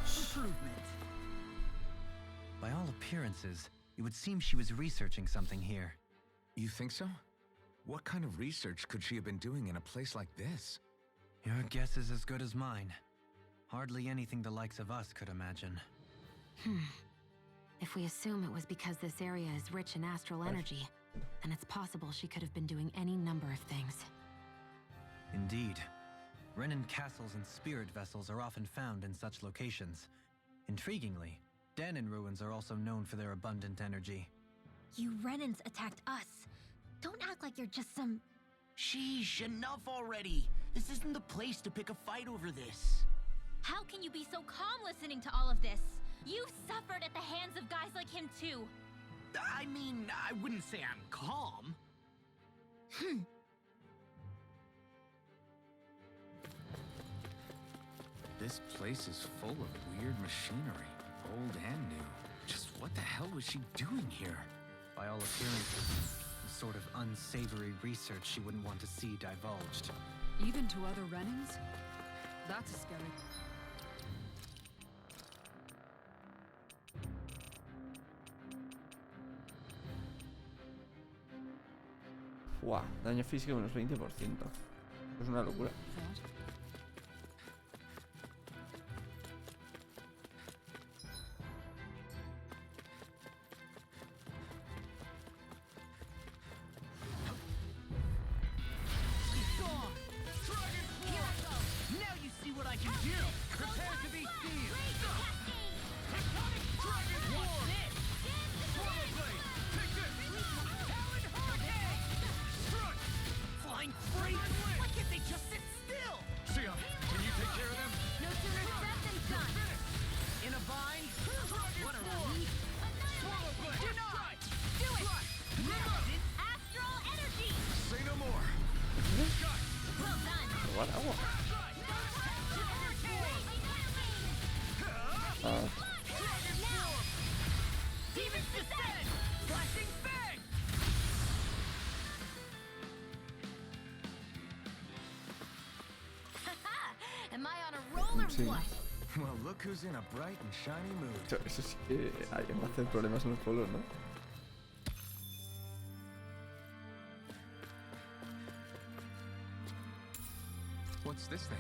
Improvement. By all appearances, it would seem she was researching something here. You think so? What kind of research could she have been doing in a place like this? Your guess is as good as mine. Hardly anything the likes of us could imagine. If we assume it was because this area is rich in astral energy, then it's possible she could have been doing any number of things. Indeed. Renin castles and spirit vessels are often found in such locations. Intriguingly, Danon ruins are also known for their abundant energy. You Renans attacked us. Don't act like you're just some... Sheesh, enough already. This isn't the place to pick a fight over this. How can you be so calm listening to all of this? You've suffered at the hands of guys like him too. I mean, I wouldn't say I'm calm. This place is full of weird machinery, old and new. Just what the hell was she doing here? By all appearances, the sort of unsavory research she wouldn't want to see divulged. Even to other Renings? That's scary. Wow, daño físico menos 20%. Es una locura. Now you see what I can do. Prepare to be seen. What's this? Swallow blade. Take this. Talon hurricane! Strike. Flying freak! Why can't they just sit still? Sia, can you take care of them? No sooner said than done. In a bind? What a form. relief! Swallow blade. Do not! Do it! Now. Astral energy! Say no more. Got. Well done. Igual agua. Ah, Demons descend! Flashing fang! Am I on a roll or Sí. what? Well, look who's in a bright and shiny mood. eso sí que va a hacer problemas en los pueblos, ¿no? What's this thing?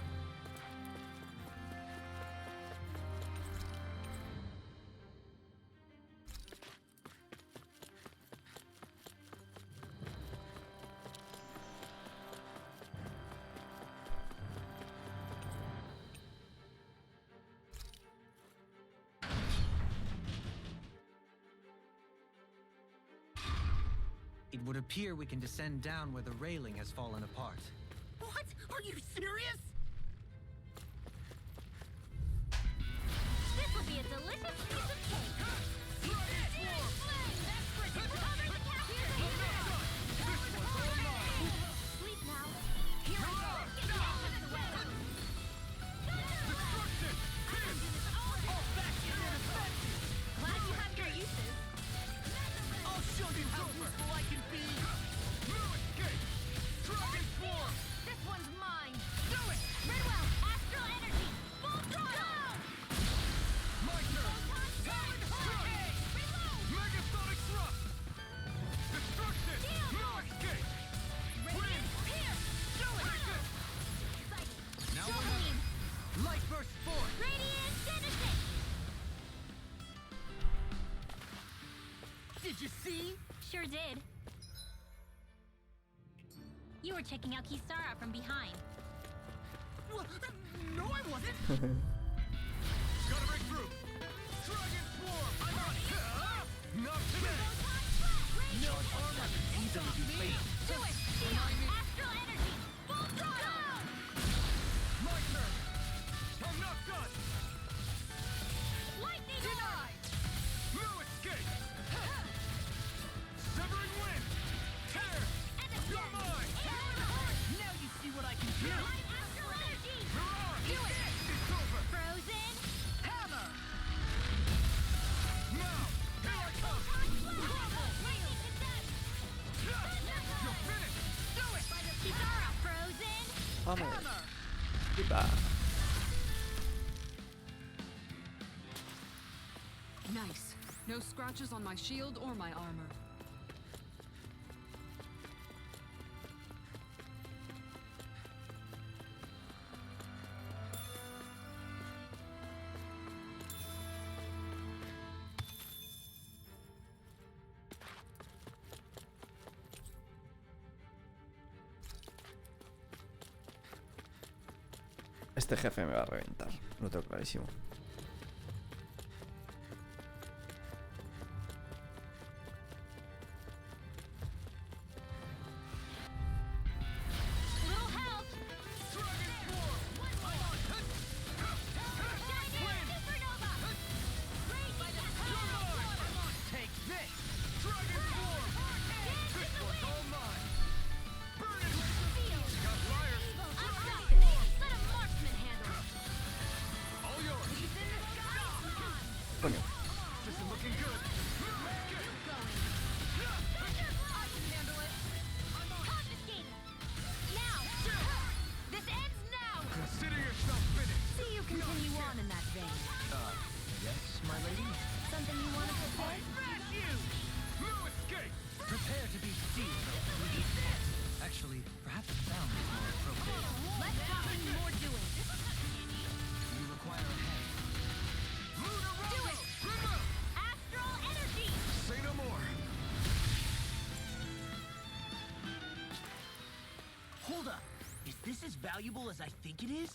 It would appear we can descend down where the railing has fallen apart. What? Are you serious? This would be a delicious piece of cake. Sleep now. Here I go. Get out of the way. Glad you have your uses. I'll show you how useful I can be! No escape. Dragon form. This one's mine. Do it! Did you see? Sure did. You were checking out Kisara from behind. No, I wasn't. Gotta break through. Dragon Swarm. I'm on it. Not today. No armor can easily be faced. Do it! Shield! Astral energy! Full throttle! My turn. I'm not done. Lightning Denied. No escape. Severing wind. Tear. You're mine. Now you see what I can do. Light astral energy! Mirage. Do it! It's over. Frozen! Hammer. Now. Here I come. Lightning cassette! You're finished. Do it! Kisara! Frozen! Hammer. Goodbye. Nice. No scratches on my shield or my armor. Este jefe me va a reventar, lo tengo clarísimo. Little help! Dragon Swarm. I'm on. Dynamic supernova! Raging You're mine. I'm on. Take this. Dragon Swarm. This one's all mine. Burn it. Field! Got fire. I'm done! Let a marksman handle it! All yours. He's in the sky! Coño. This is looking good. I can handle it! Confiscate! Now! This ends now! Consider yourself finished. See you continue on in that vein. Yes, my lady? Something you wanted to say? Smash you. No escape. Prepare to be sealed. Actually, perhaps sound is more appropriate. Let's something more doing! You require a hand. Do it! Astral energy! Say no more. Hold up. Is this as valuable as I think it is?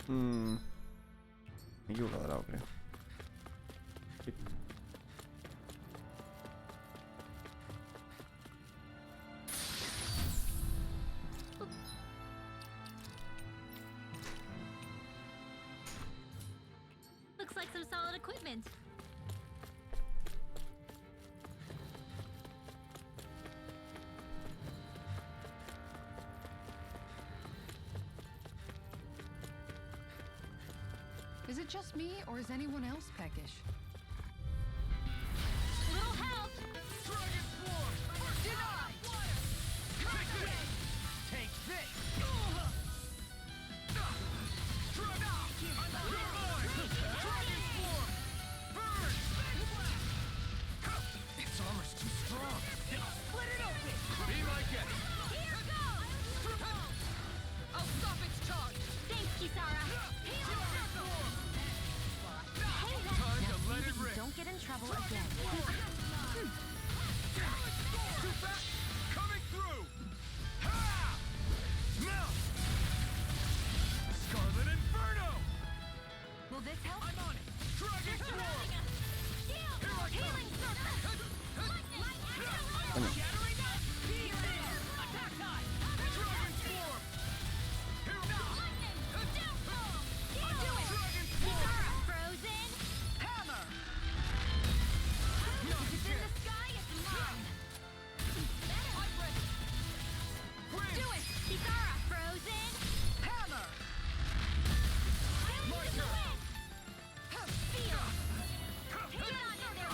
Me equivoco de lado, creo. Sí. Looks like some solid equipment. Is it just me, or is anyone else peckish? Little help! Dragon Swarm. Denied! Take this. You're mine. Dragon Swarm. Burn. Its armor's too strong. Split it open. Be my guest. Here goes! I'll stop its charge! Thanks, Kisara! Time to let it rip. Don't get in trouble again. Too fast. Coming through. Ha! Now. Scarlet Inferno. Will this help? I'm on it. Dragon Swarm. Shield! Healing circle! Lightning! Coño. Shattering up! Attack time! Dragon Swarm. Here now. Lightning! Downfall! Shield! Dragon Swarm. Kisara! Frozen! Hammer. If it's in the sky, it's mine! I'm ready! Wind. Do it! Kisara! Frozen! Hammer. My Into the turn. wind! Feel! Get on in there!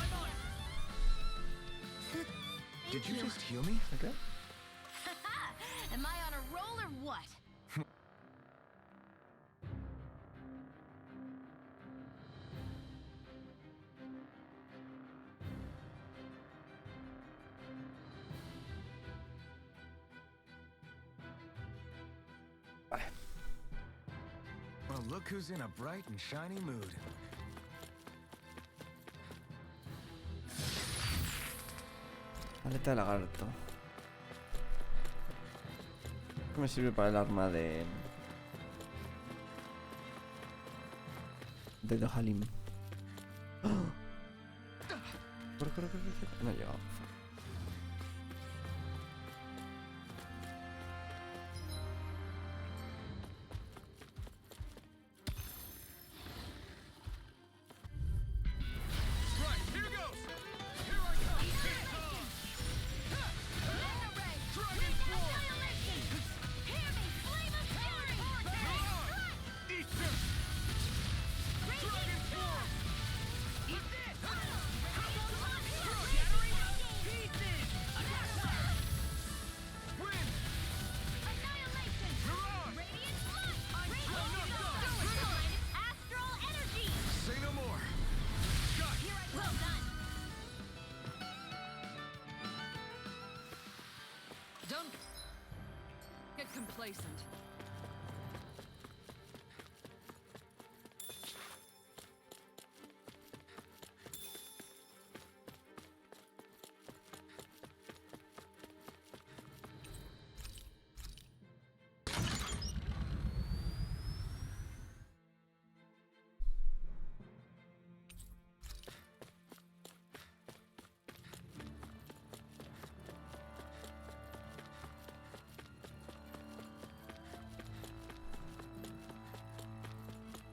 Did you just heal me? Okay. Am I on a roll or what? Well, look who's in a bright and shiny mood. Aleta de lagarto. ¿Qué me sirve para el arma de Dohalim? ¡Oh! Corre, corre, corre, corre. No he llegado. Right, here goes! Here I come! Dragon form! Eat this! Dragon form! Eat this! Wind! Say no more! Got it! Well done. Don't get complacent.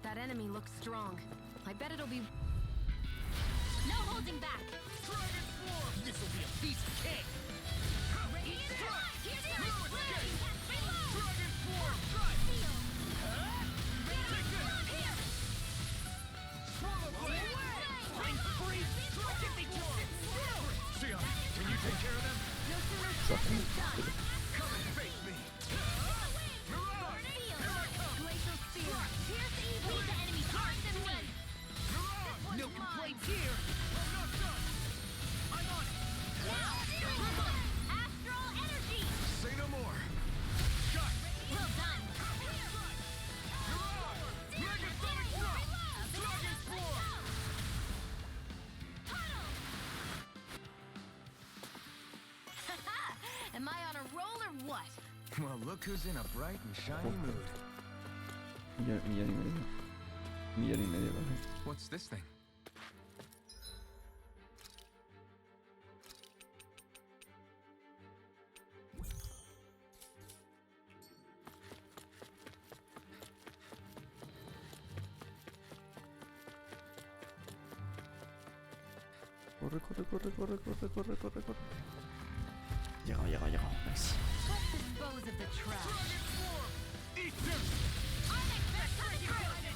That enemy looks strong. I bet it'll be... No holding back. Dragon form! This'll be a piece of cake! Dragon form! Swallow blade! Sia, can you take care of them? Come and face me! Mirage! Here I come! Glacial spear. Pierce evil. Leave the enemy arms and run. Mirage! No complaints here. I'm not done! I'm on it! Now, astral energy. Say no more! Got it! Well done. Mirage! Megasonic Drop! Dragon form! Am I on a roll or what? Well, look who's in a bright and shiny mood. Millón y medio. Millón y medio, ¿vale? What's this thing? Corre, corre, corre, corre, corre, corre, corre, corre. Llegado, llegado, llegado. Nice. Let's dispose of the trash. Dragon form! Eat this!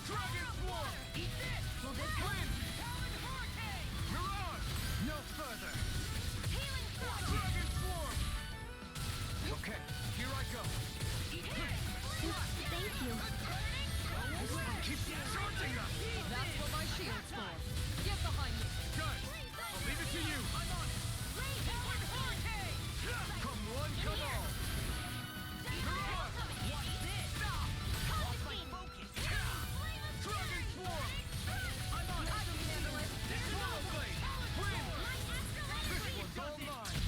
Dragon form! Eat this! Wind! Mirage! No further! Dragon form! Okay, here I go! Thank you. Keep charging us! That's what my shield's for. Get behind me. Guys, I'll leave it to you! I'm on it! Come one, come all! Mirage! Dragon form! I'm on it! Swallow blade! Wind! This one's all mine!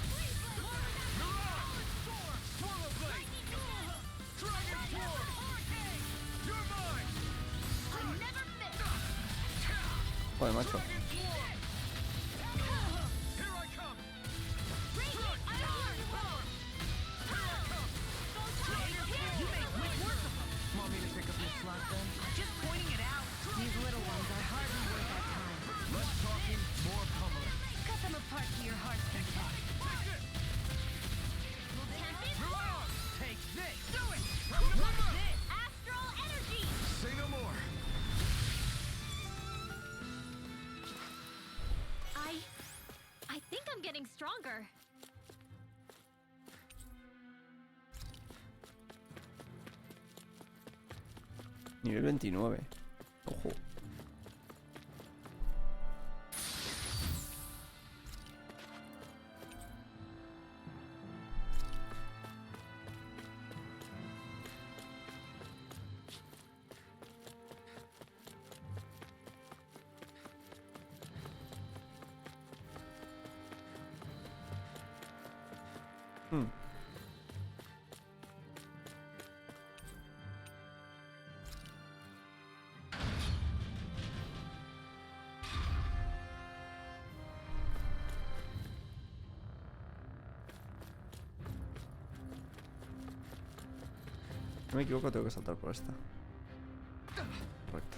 Mirage! Swallow blade! Dragon form! You're mine! Never miss. Joder, macho. Dragon form! Here I come! Radiant iron form. You make quick work of them. Want me to pick up your slack then? Just pointing it out. These little ones are hardly worth our time. Less talking, more pummeling. Cut them apart to your heart's content. Mirage! Take this. Do it. What's this? Astral energy. Say no more! I think I'm getting stronger. Nivel 29. Ojo. No me equivoco, tengo que saltar por esta. Correcto.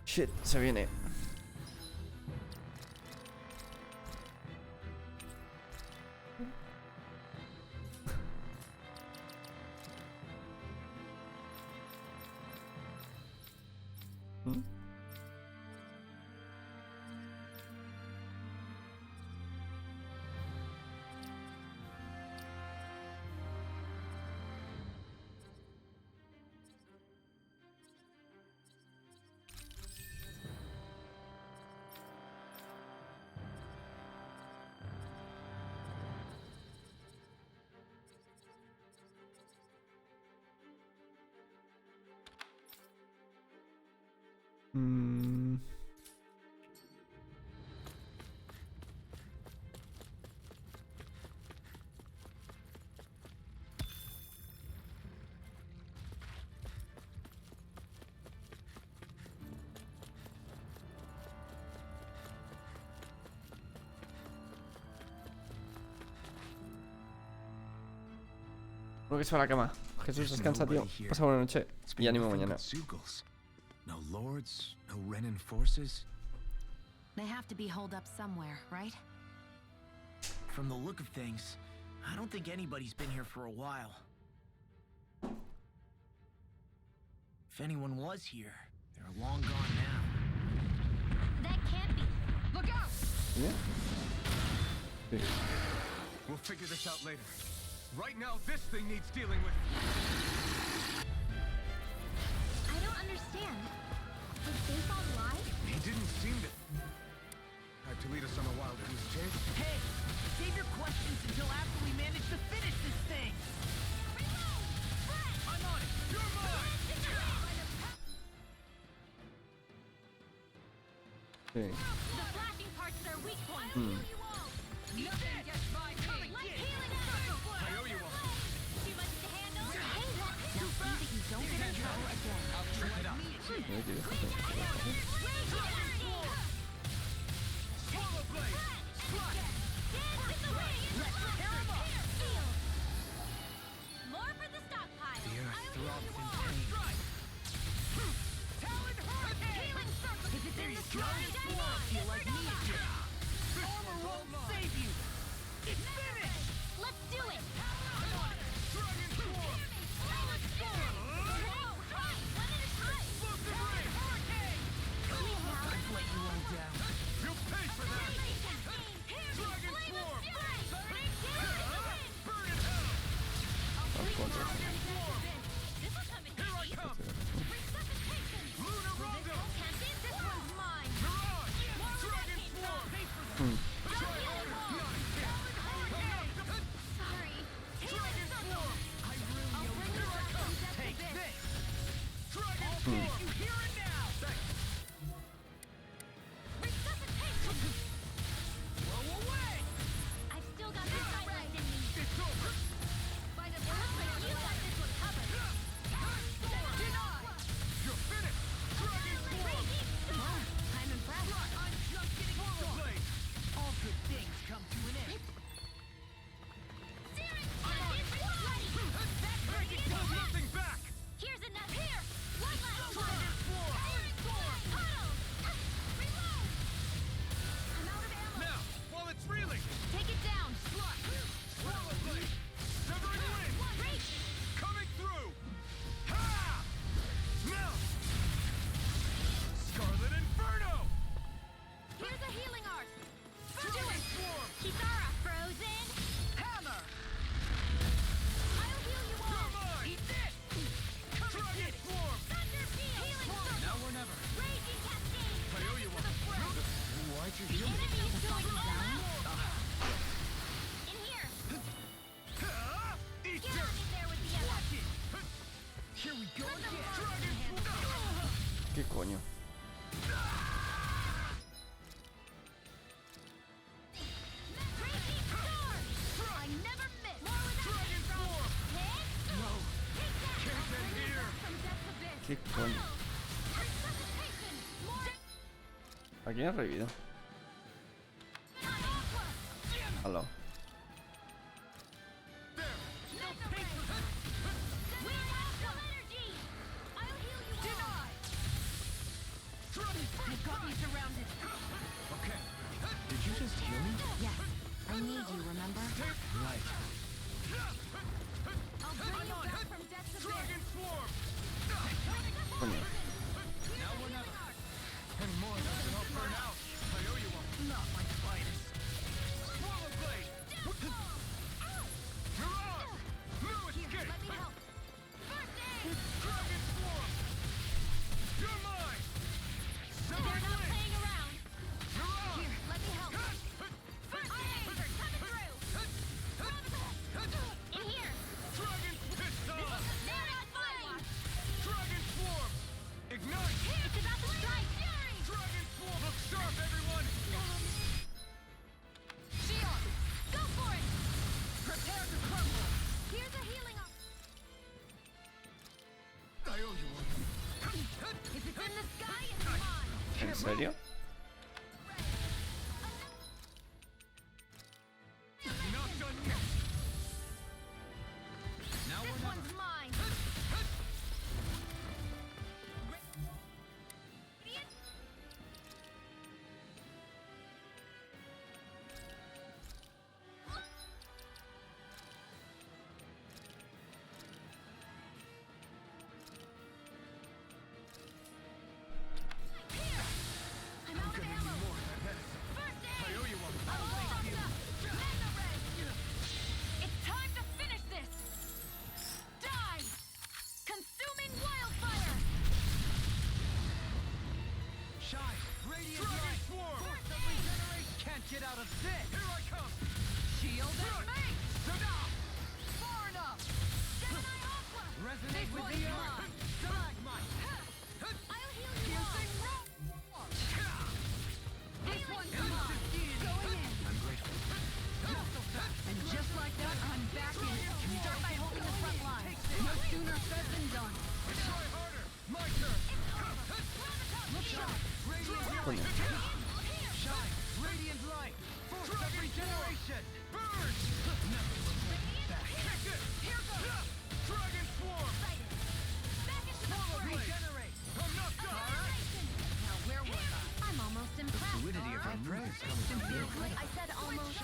Shit, se viene. ¿Mm? Mm. Uno que se va a la cama. Jesús, descansa, tío. Pasa buena noche y ánimo mañana. No lords, no Renin forces. They have to be holed up somewhere, right? From the look of things, I don't think anybody's been here for a while. If anyone was here, they're long gone now. That can't be. Look out! Yeah. Sí. We'll figure this out later. Right now, this thing needs dealing with. I don't understand. Was Baseball live? He didn't seem to. Had to lead us on a wild goose chase. Hey, save your questions until after we manage to finish this thing. I'm on it. You're mine. Sí. The flashing parts are their weak point. Nothing gets by me! Like healing circle. I owe you one. Too much to handle? Hey, Now see that you don't get in trouble again. I'll trip it up. Me tío, déjate. Swallow blade. Slash. More for the stockpile. The earth I'll throbs heal in you all. pain. Talon hurricane. Healing circle. If it's in the Dragon strongest form. form, feel like me again. This Armor one's all won't mine. save you. It's finished. Let's do it. I'm on it. Dragon form. Silent storm. Whoa, one at a time. Explosive ray. Hurricane. I've let you all down. You'll pay for that. Dragon form. Burn in hell. Dragon form. This will come in Here I handy. come. Resuscitation. Lunar rondo. Can't beat this one's mine. Mirage. Dragon form. Try harder. Sorry. Dragon form. I really I'll bring Here you I back come. from depth Take abyss. this. Dragon I'll form. make you hear it now. Resuscitation. Blow away. I've still got the fight left in me. It's over. By the looks like you got this one covered. You're finished. Dragon form. I'm impressed. I'm just getting Swallow started. blade. All good things come to an end. Hold nothing back. Here's another. Here. One last one. Dragon form. Puddle. Reload. I'm out of ammo. Now, while it's reeling. Take it down. Swallow blade. Severing wind. Break. Coming through. Ha! Now. Scarlet Inferno. Here's a healing art. Dragon form. Kitara frozen. Hammer. I'll heal you all. You're mine. Eat this. Dragon form. Thunder field. Healing circle. Now or never. Raging cascade. I owe you one. Why'd you The heal me? enemy is going all out. In here. Ha! Eat Get this. on in there with the other. Watch it. Here we go again. Dragon form. ¿Qué coño? Raging storm. I never miss. More with that. Dragon form. Hit. No. Take that. Can't end here. From depth abyss. ¿Qué coño? Resuscitation. Aquí ha revivido. Aló. Okay. Did you just heal me? Yes, I need you, remember? Right. I'll bring you back from death's abyss. Dragon swarm! Coño. Now or never. Any more of those and I'll burn out. I owe you one. Not my finest. Swallow blade! Mirage! No escape! Let me help. First aid! Dragon swarm! You're mine! They're Severed not blade! playing around. Mirage! Here, let me help. First aid! Coming through. In here. Dragon pistol! They're not fine. Dragon swarm! Ignite! It's about to strike. Fury! Dragon swarm! Look sharp, everyone! Shield! Go for it! Prepare to crumble. Here's a healing op. I owe you one. If it's in the sky, it's mine. ¿En serio? Not done yet! Now or This never. one's mine. I'm out of ammo. First I aid! owe you one. I'm all stocked up. Mega red. It's time to finish this. Die! Consuming wildfire. Shine! Radiant Dragon light! swarm! Force of regeneration! Can't get out of this! Here I come! Shield and make! Far enough. Gemini Aqua. Resonate This with one's the earth! mine. Stalagmite! I'll heal you all. Piercing roar! This one's mine. Going in. I'm grateful. And just like that, I'm back in it. Start by holding the front line. No sooner said than done. Try harder! My turn! Look sharp. Radiant Coño. shine! Radiant light! Force of regeneration! Burn! Kick it! Here goes. Dragon swarm! Back into the Swallow fray. blade! Regenerate! I'm not done! Now where was I? I'm almost impressed. Fluidity of her move is coming from real close. I said almost.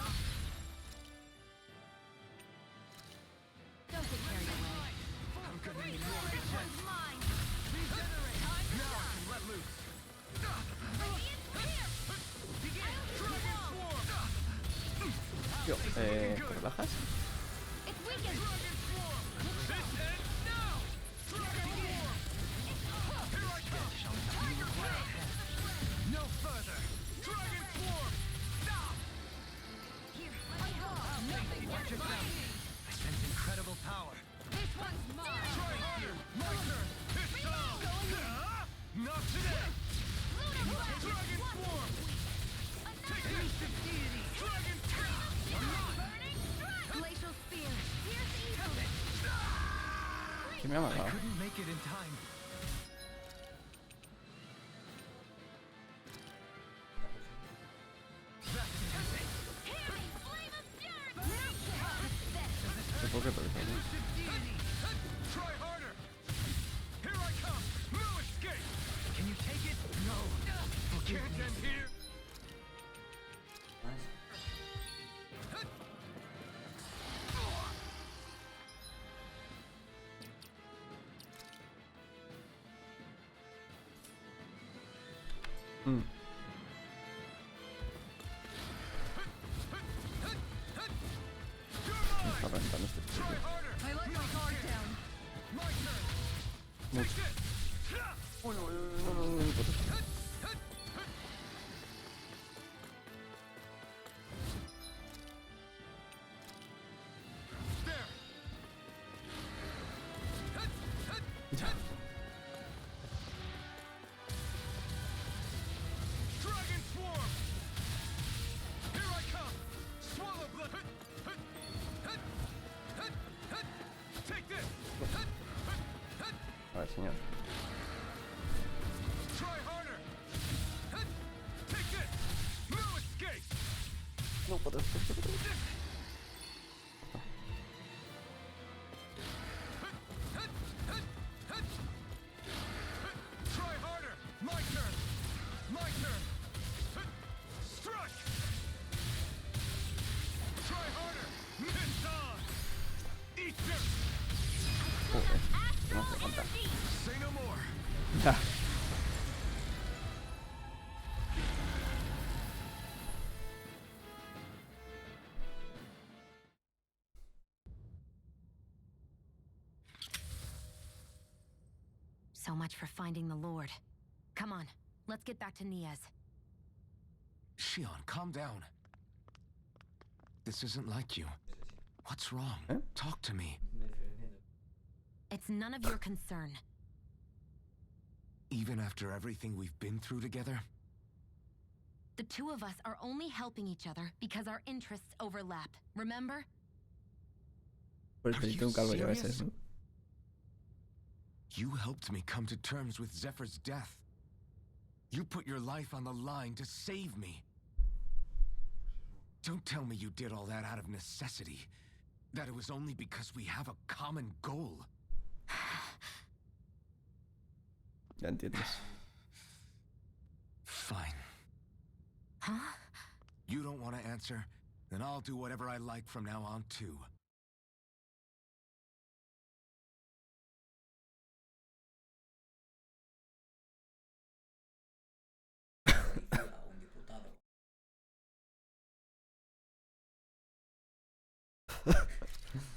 Don't get carried away. I'm gonna need This more regen! one's mine. Regenerate! Time to Now I die. can let loose! Radiant here. Begin! Dragon swarm! Tío, ¿te relajas? It's weakened. Dragon swarm! This ends now! Dragon swarm! Here I come! Tiger Blade! No further! Dragon swarm! Here, let me go. Nothing Watch gets it now! mine. I sense incredible power! This one's mine. Try harder! My turn! Pistol! Not today! Dragon swarm! Take this! Dragon Burning strike. Glacial spear. Here's evil. ¿Qué me ha matado? Couldn't make it in time. Healing flame of fury. ¿Qué por qué? Porque son- Try harder! Here I come! No escape! Can you take it? No. Forgive Can't me. end here! Mm. Me está reventando este chico. Try harder! I let my guard down. My turn! Mucho. Take this! Uy, uy, uy, no, no, no, no, puto. There! Ya. Dragon swarm! Here I come! Swallow blood! Take this! A ver, señor. Try harder! Take no puedo. Try harder! My turn! My turn! Strike! Try harder! Miss on! Eat dirt! Joder, no hace falta. Say no more! Ya. So much for finding the Lord. Come on, let's get back to Niaz. Shion, calm down. This isn't like you. What's wrong? Huh? Talk to me. It's none of your concern. Even after everything we've been through together? The two of us are only helping each other because our interests overlap. Remember? Por el Are pelito you un calvo que a serious? veces, ¿no? You helped me come to terms with Zephyr's death. You put your life on the line to save me. Don't tell me you did all that out of necessity. That it was only because we have a common goal. Ya entiendes. Fine. Huh? You don't want to answer? Then I'll do whatever I like from now on, too.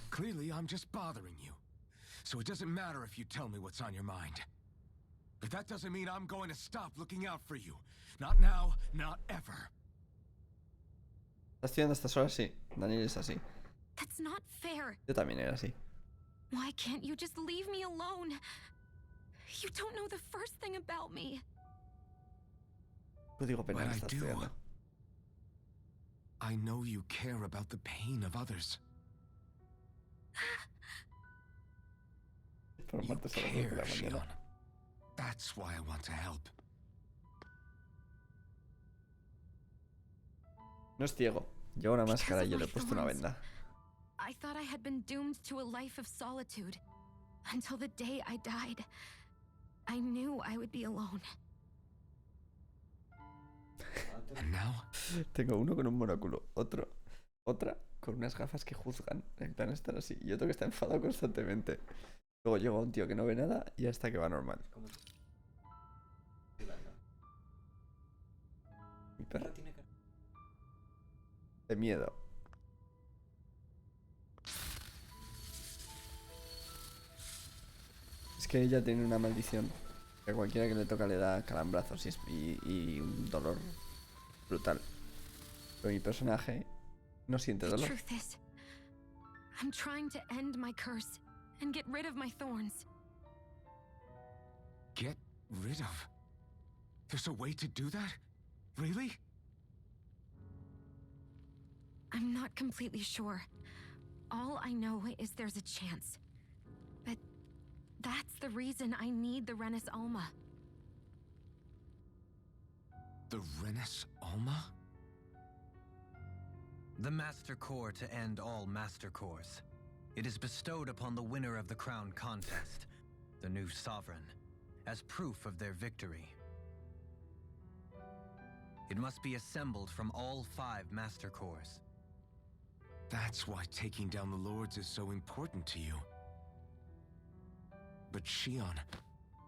Clearly, I'm just bothering you. So it doesn't matter if you tell me what's on your mind. But that doesn't mean I'm going to stop looking out for you. Not now, not ever. ¿Estás estudiando a estas horas? Sí. Daniel es así. That's not fair. Yo también era así. Why can't you just leave me alone? You don't know the first thing about me. Código penal But I está do. estudiando. I know you care about the pain of others. Por You martes a las 12 de care, la mañana. Shion. That's why I want to help. No es ciego. Lleva una máscara y yo le he puesto una venda. I thought I had been doomed to a life of solitude. Until the day I died. I knew I would be alone. And now? Tengo uno con un monóculo, otra con unas gafas que juzgan, en plan estar así, y otro que está enfadado constantemente. Luego llega un tío que no ve nada y hasta que va normal. Mi perra tiene cara de miedo. Es que ella tiene una maldición que a cualquiera que le toca le da calambrazos y un dolor brutal. Pero mi personaje no siente The dolor. truth is, I'm trying to end my curse and get rid of my thorns. Get rid of? There's a way to do that? Really? I'm not completely sure. All I know is there's a chance. But that's the reason I need the Renis Alma. The Renis Alma? The Master Core to end all Master Cores. It is bestowed upon the winner of the Crown Contest, the new Sovereign, as proof of their victory. It must be assembled from all 5 Master Cores. That's why taking down the Lords is so important to you. But Shion,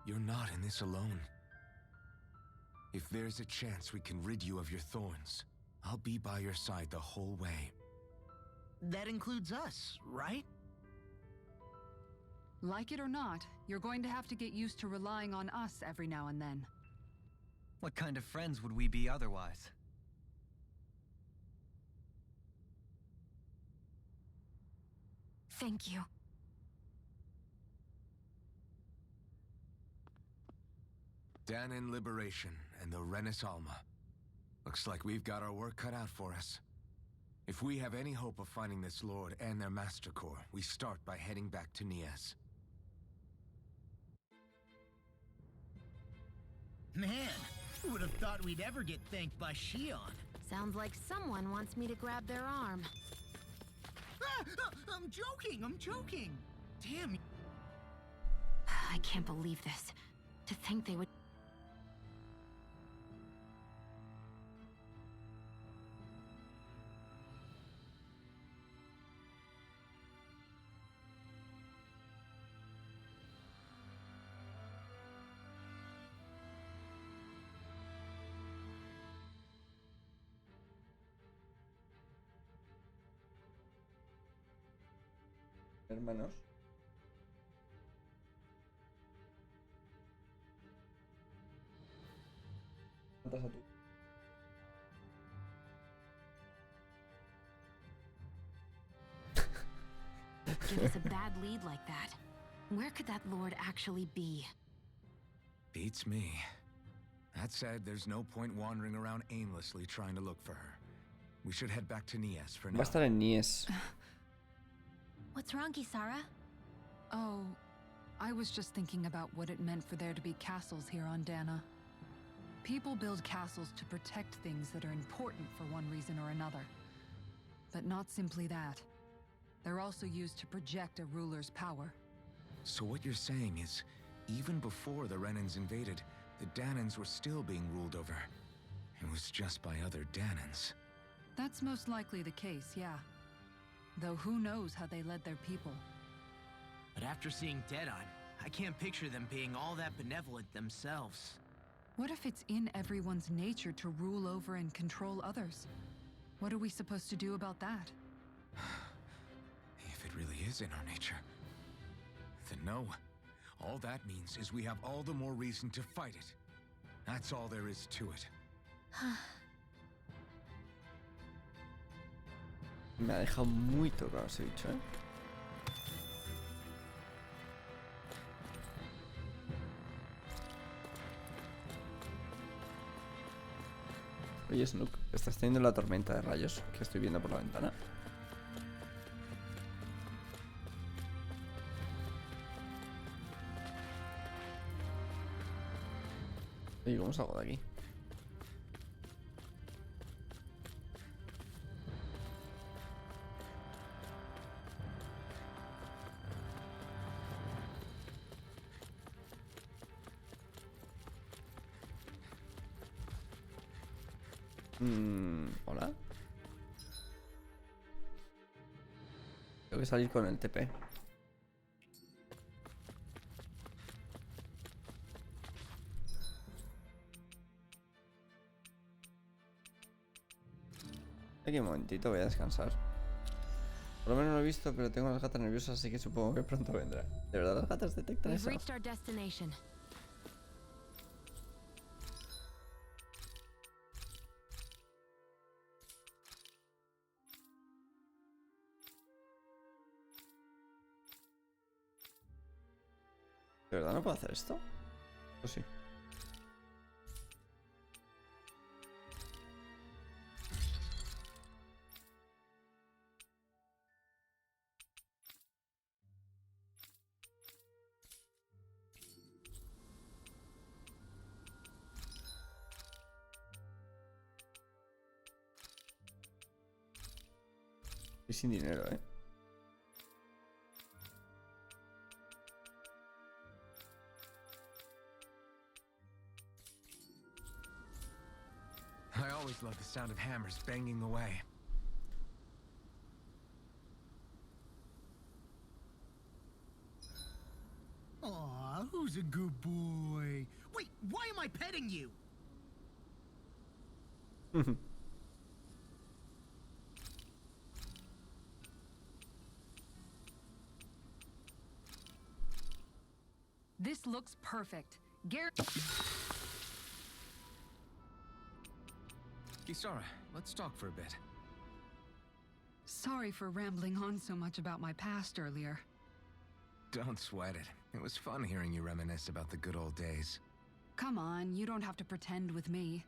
you're not in this alone. If there's a chance we can rid you of your thorns, I'll be by your side the whole way. That includes us, right? Like it or not, you're going to have to get used to relying on us every now and then. What kind of friends would we be otherwise? Thank you. Danon Liberation and the Renis Alma. Looks like we've got our work cut out for us. If we have any hope of finding this Lord and their Master Core, we start by heading back to Niaz. Man, Who would have thought we'd ever get thanked by Shion? Sounds like someone wants me to grab their arm. I'm joking, I'm joking. Damn. I can't believe this. To think they would... Hermanos. ¿Cuántas a tú? Give us a bad lead like that. Where could that lord actually be? Beats me. That said, there's no point wandering around aimlessly trying to look for her. We should head back to Nies for Va a now. estar en Nies. What's wrong, Kisara? Oh, I was just thinking about what it meant for there to be castles here on Dana. People build castles to protect things that are important for one reason or another. But not simply that. They're also used to project a ruler's power. So what you're saying is, even before the Renans invaded, the Danans were still being ruled over. It was just by other Danans. That's most likely the case, yeah. Though who knows how they led their people. But after seeing Deadeye, I can't picture them being all that benevolent themselves. What if it's in everyone's nature to rule over and control others? What are we supposed to do about that? If it really is in our nature, then no. All that means is we have all the more reason to fight it. That's all there is to it. Me ha dejado muy tocado ese bicho, ¿eh? Oye, Snook, ¿estás teniendo la tormenta de rayos que estoy viendo por la ventana? Oye, ¿cómo salgo de aquí? Hola. Tengo que salir con el TP. Aquí un momentito, voy a descansar. Por lo menos no lo he visto, pero tengo las gatas nerviosas, así que supongo que pronto vendrá. ¿De verdad las gatas detectan We've eso? reached our destination. ¿De verdad no puedo hacer esto? ¿O sí? Y sin dinero, ¿eh? I always love the sound of hammers banging away. Aw, who's a good boy? Wait, why am I petting you? This looks perfect. Kisara, let's talk for a bit. Sorry for rambling on so much about my past earlier. Don't sweat it. It was fun hearing you reminisce about the good old days. Come on, you don't have to pretend with me.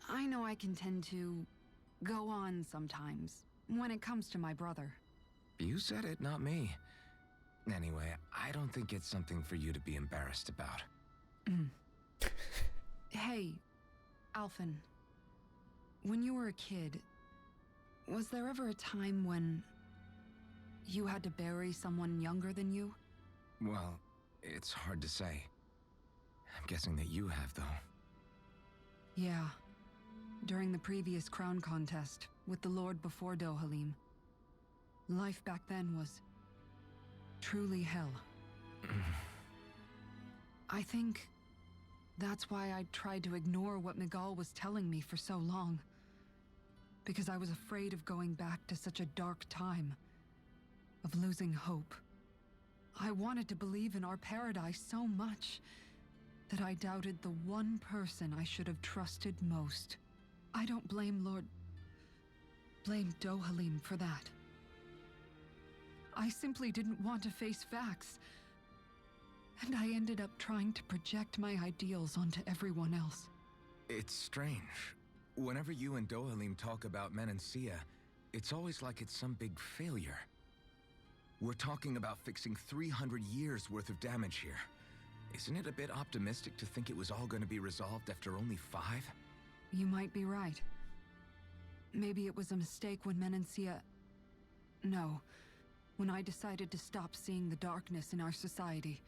I know I can tend to go on sometimes when it comes to my brother. You said it, not me. Anyway, I don't think it's something for you to be embarrassed about. Hey, Alphen, when you were a kid, was there ever a time when you had to bury someone younger than you? Well, it's hard to say. I'm guessing that you have, though. Yeah. During the previous crown contest, with the Lord before Dohalim. Life back then was truly hell. I think that's why I tried to ignore what Miguel was telling me for so long. Because I was afraid of going back to such a dark time. Of losing hope. I wanted to believe in our paradise so much that I doubted the one person I should have trusted most. I don't blame Dohalim for that. I simply didn't want to face facts. And I ended up trying to project my ideals onto everyone else. It's strange. Whenever you and Dohalim talk about Menancia, it's always like it's some big failure. We're talking about fixing 300 years worth of damage here. Isn't it a bit optimistic to think it was all going to be resolved after only 5? You might be right. Maybe it was a mistake when Menancia... No. When I decided to stop seeing the darkness in our society.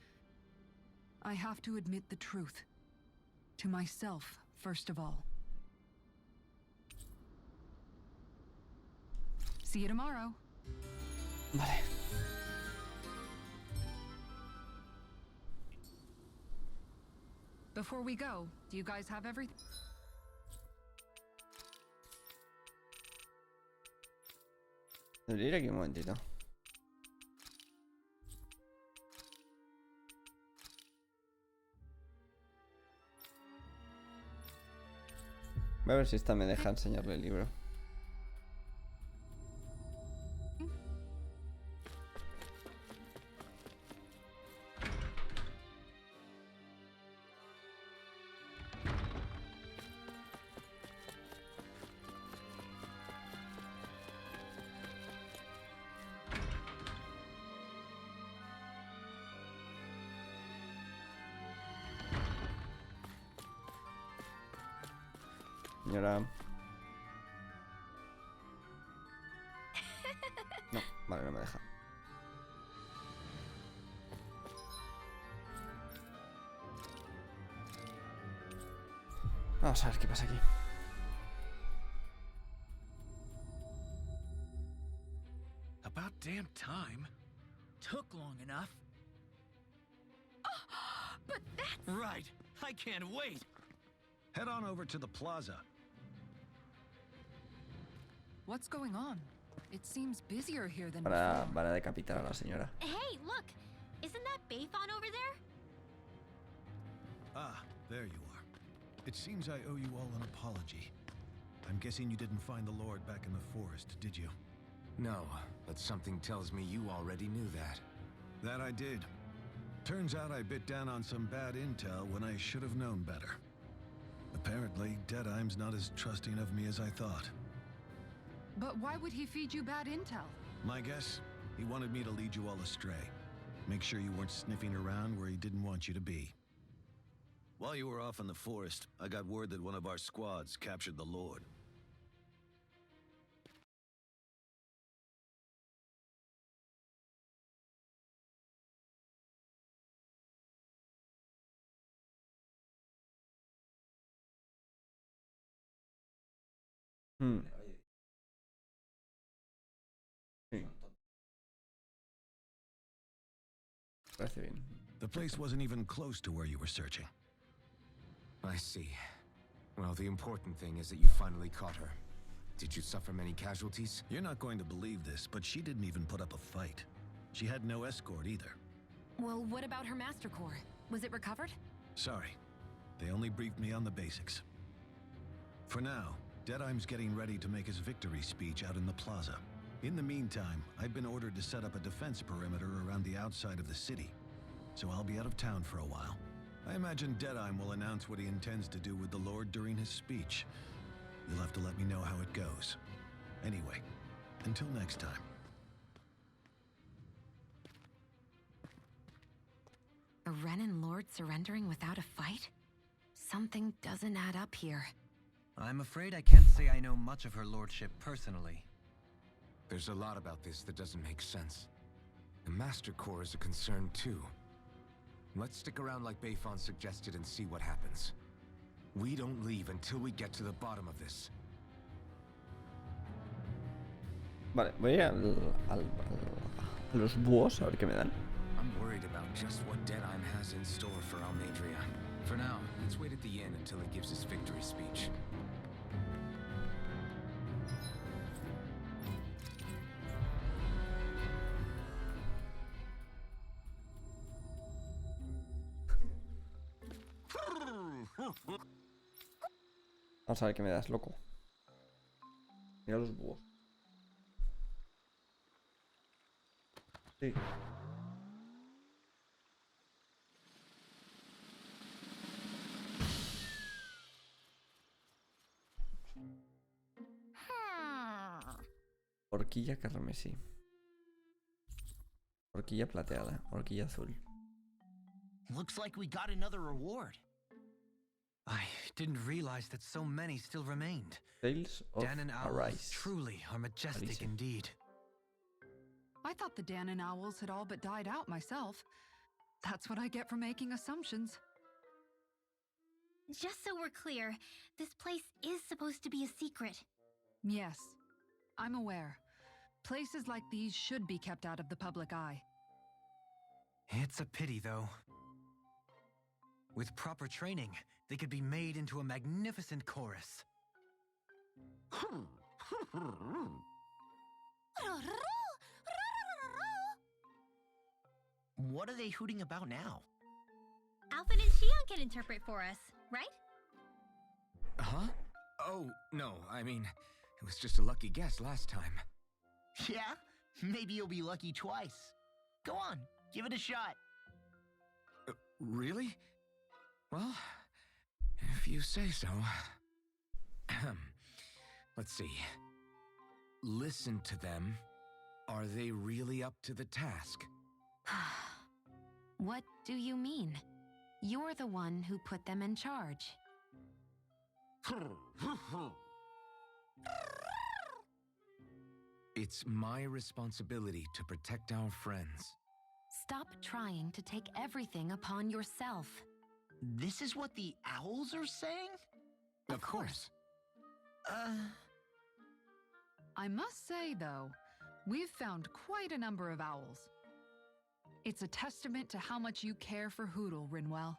I have to admit the truth. To myself, first of all. See you tomorrow. Vale. Before we go, do you guys have everything? Debería ir aquí un momentito. Voy a ver si esta me deja enseñarle el libro. Señora. No, vale, no me deja. Vamos a ver qué pasa aquí. About damn time. Took long enough. But that's... Right. I can't wait. Head on over to the plaza. What's going on? It seems busier here than Van before. a decapitar a la señora. Hey, look! Isn't that Bayfon over there? Ah, there you are. It seems I owe you all an apology. I'm guessing you didn't find the Lord back in the forest, did you? No, but something tells me you already knew that. That I did. Turns out I bit down on some bad intel when I should have known better. Apparently, Deadeye's not as trusting of me as I thought. But why would he feed you bad intel? My guess? He wanted me to lead you all astray. Make sure you weren't sniffing around where he didn't want you to be. While you were off in the forest, I got word that one of our squads captured the Lord. Sí. Parece bien. The place wasn't even close to where you were searching. I see. Well, the important thing is that you finally caught her. Did you suffer many casualties? You're not going to believe this, but she didn't even put up a fight. She had no escort either. Well, what about her master core? Was it recovered? Sorry. They only briefed me on the basics. For now, Deadeye's getting ready to make his victory speech out in the plaza. In the meantime, I've been ordered to set up a defense perimeter around the outside of the city. So I'll be out of town for a while. I imagine Deadeye will announce what he intends to do with the Lord during his speech. You'll have to let me know how it goes. Anyway, until next time. A Renin Lord surrendering without a fight? Something doesn't add up here. I'm afraid I can't say I know much of her lordship personally. There's a lot about this that doesn't make sense. The Master Core is a concern too. Let's stick around like Bayfon suggested and see what happens. We don't leave until we get to the bottom of this. Vale, voy a ir a los búhos a ver qué me dan. I'm worried about just what Deadheim has in store for Almadria. For now, let's wait at the inn until he gives his victory speech. Vamos a ver qué me das, loco. Mira los búhos. Sí. Horquilla carmesí. Horquilla plateada. Horquilla azul. Looks like we got another reward. I didn't realize that so many still remained. Tales of Dan and Owls Arise. truly are majestic Alicia. indeed. I thought the Danon owls had all but died out myself. That's what I get for making assumptions. Just so we're clear, this place is supposed to be a secret. Yes, I'm aware. Places like these should be kept out of the public eye. It's a pity, though. With proper training, they could be made into a magnificent chorus. What are they hooting about now? Alphen and Shion can interpret for us, right? Huh? Oh, no, I mean, it was just a lucky guess last time. Yeah? Maybe you'll be lucky twice. Go on, give it a shot. Really? Well, if you say so. Let's see. Listen to them. Are they really up to the task? What do you mean? You're the one who put them in charge. It's my responsibility to protect our friends. Stop trying to take everything upon yourself. This is what the owls are saying? Of course. I must say, though, we've found quite a number of owls. It's a testament to how much you care for Hootle, Rinwell.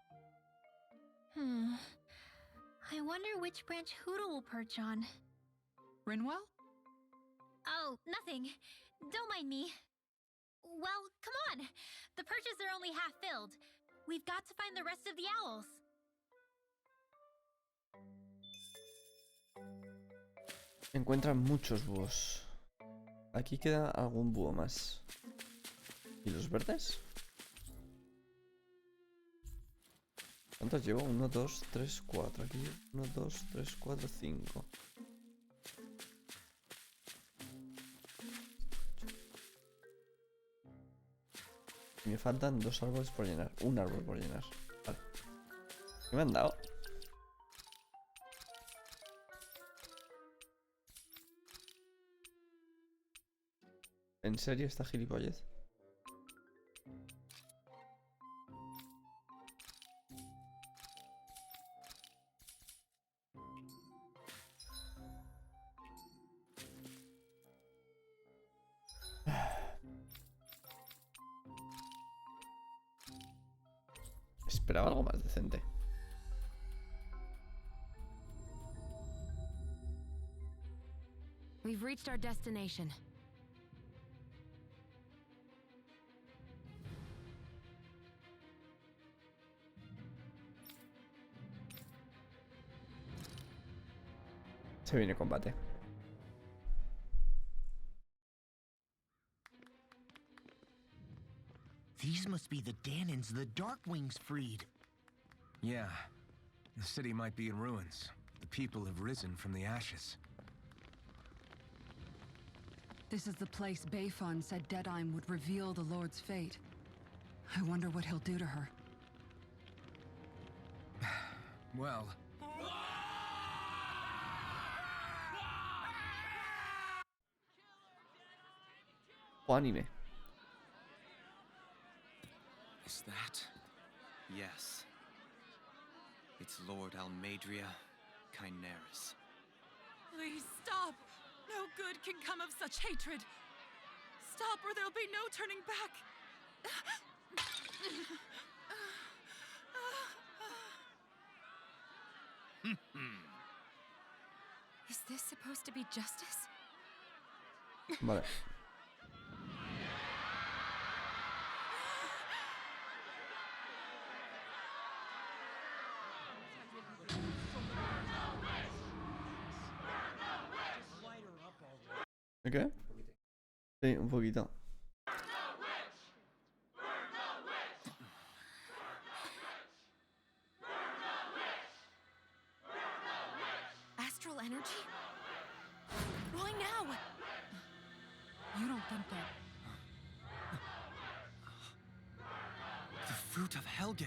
I wonder which branch Hootle will perch on. Rinwell? Oh, nothing. Don't mind me. Well, come on. The perches are only half filled. We've got to find the rest of the owls. Encuentran muchos búhos. Aquí queda algún búho más. ¿Y los verdes? ¿Cuántos llevo? 1, 2, 3, 4. Aquí 1, 2, 3, 4, 5. Y me faltan 2 árboles por llenar. Un árbol por llenar. Vale. ¿Qué me han dado? ¿En serio esta gilipollez? Esperaba algo más decente. We've reached our destination. Se viene combate. These must be the Danons the Darkwings freed. Yeah. The city might be in ruins. The people have risen from the ashes. This is the place Bayfon said Deadheim would reveal the Lord's fate. I wonder what he'll do to her. Well... O anime. Is that? Yes. It's Lord Almadria Chineris. Please stop! No good can come of such hatred. Stop or there'll be no turning back. Is this supposed to be justice? Vale. ¿Qué? Sí, un poquito. Astral energy? Why now? You don't think that... The fruit of Helgen.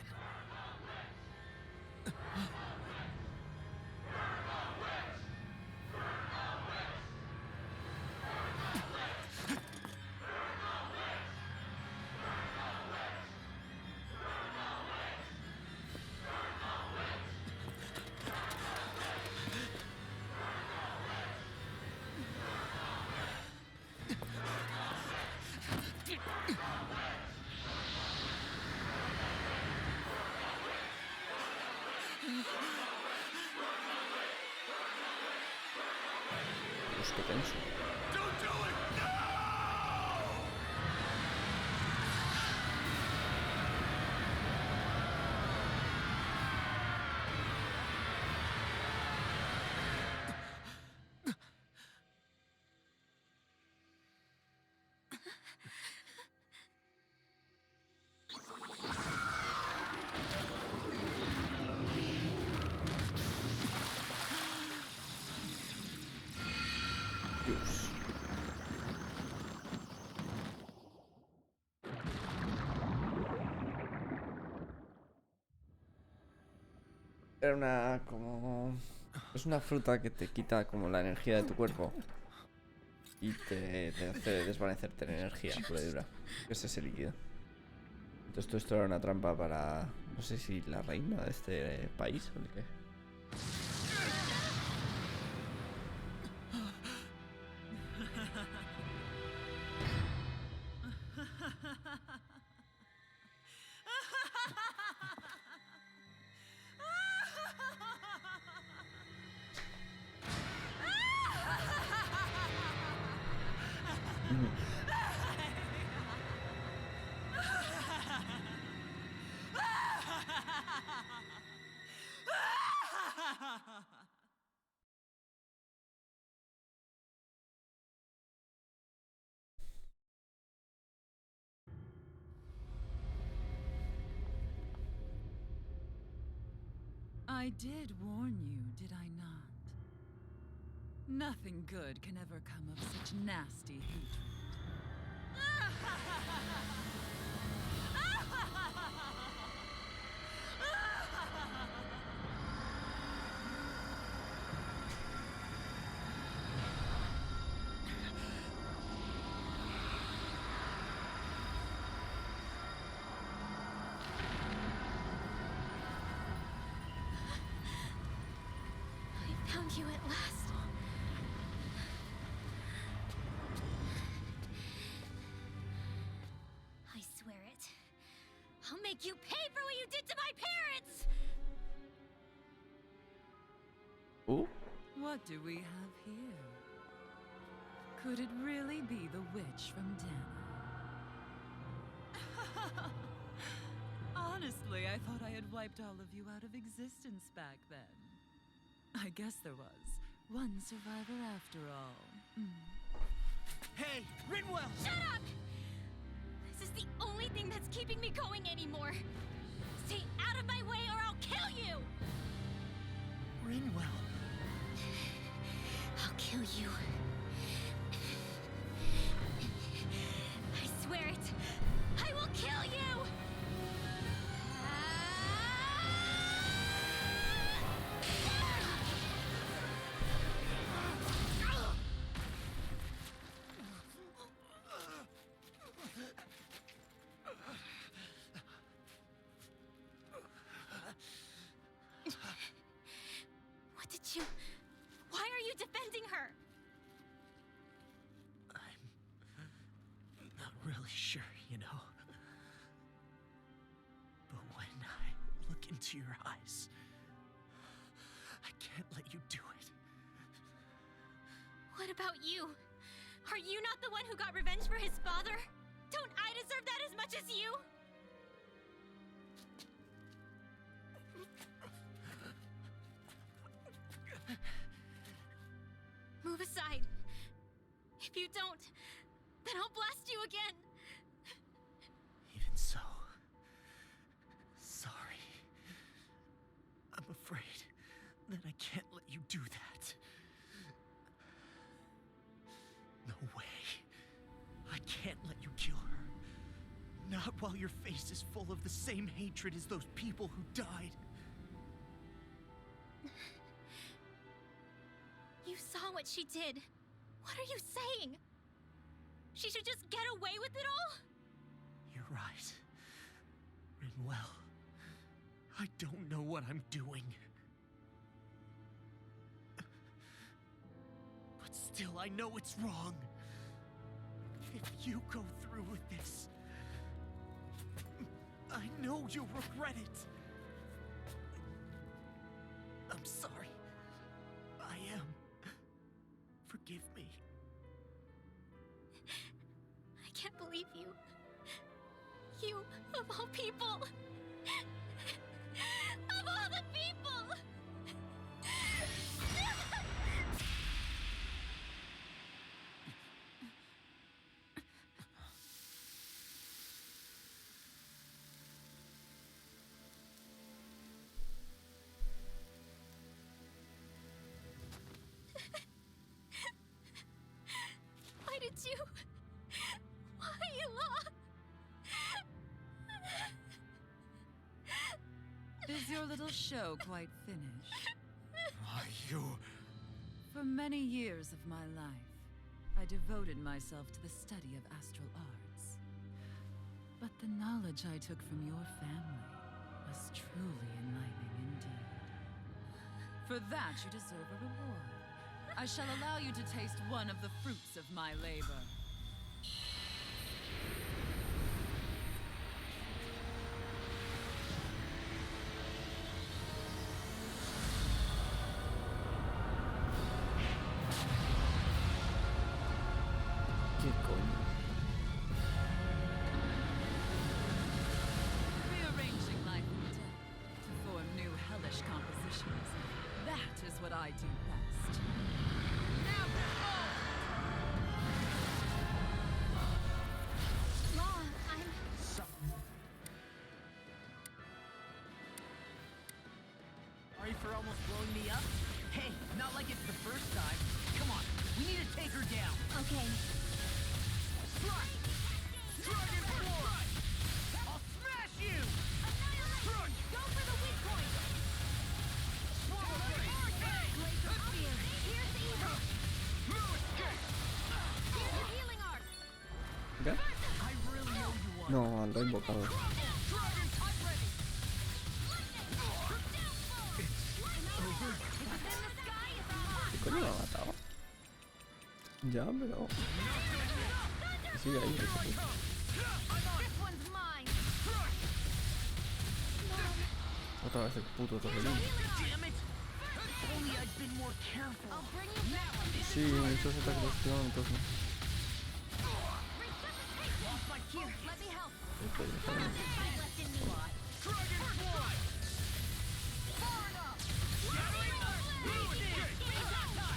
Dios, qué tenso. Don't do it! Dios. Era una como... Es una fruta que te quita como la energía de tu cuerpo. Y te hace desvanecerte en energía pura y dura. Es ese líquido. Entonces todo esto era una trampa para... No sé si la reina de este país o el qué. I did warn you, did I not? Nothing good can ever come of such nasty hatred. I found you at last. I swear it. I'll make you pay for what you did to my parents! What do we have here? Could it really be the witch from Dana? Honestly, I thought I had wiped all of you out of existence back then. I guess there was one survivor after all. Hey, Rinwell! Shut up! This is the only thing that's keeping me going anymore. Stay out of my way or I'll kill you! Rinwell. I'll kill you. I swear it. I will kill you! protecting her. I'm not really sure, you know. But when I look into your eyes, I can't let you do it. What about you? Are you not the one who got revenge for his father? Don't I deserve that as much as you? Move aside. If you don't, then I'll blast you again. Even so, sorry. I'm afraid that I can't let you do that. No way. I can't let you kill her. Not while your face is full of the same hatred as those people who died. You saw what she did. What are you saying? She should just get away with it all? You're right. Rinwell, I don't know what I'm doing. But still, I know it's wrong. If you go through with this, I know you'll regret it. I'm sorry. I am. Forgive me. I can't believe you. You, of all people. Of all the people! Why did you... Why you lost? Is your little show quite finished? You... For many years of my life, I devoted myself to the study of astral arts. But the knowledge I took from your family was truly enlightening indeed. For that, you deserve a reward. I shall allow you to taste one of the fruits of my labor. ¿Qué coño? Rearranging life and death to form new hellish compositions. That is what I do best. Now behold! Law, I'm... Sorry for almost blowing me up. Hey, not like it's the first time. Come on, we need to take her down. Okay. Strike! Dragon form! I'll smash you! Strike! Go for the weak point! Swallow blade! Blaze of fear! Here's the evil! No escape! Here's the healing arc! ¿Qué? I really owe you one. No, ando invocado. Dragon, I'm ready! Over. If it's in the sky, it's on! ¿Qué coño lo ha matado? Ya, pero... Sigue ahí, This one's mine! Otra vez el puto toque. Damn it! If only I'd been more careful. I'll bring you back! Sí, esos ataques los kilómetros, ¿no? Lost my cue! Let me help! Esto ya está. Left in me! Dragon form! Far enough!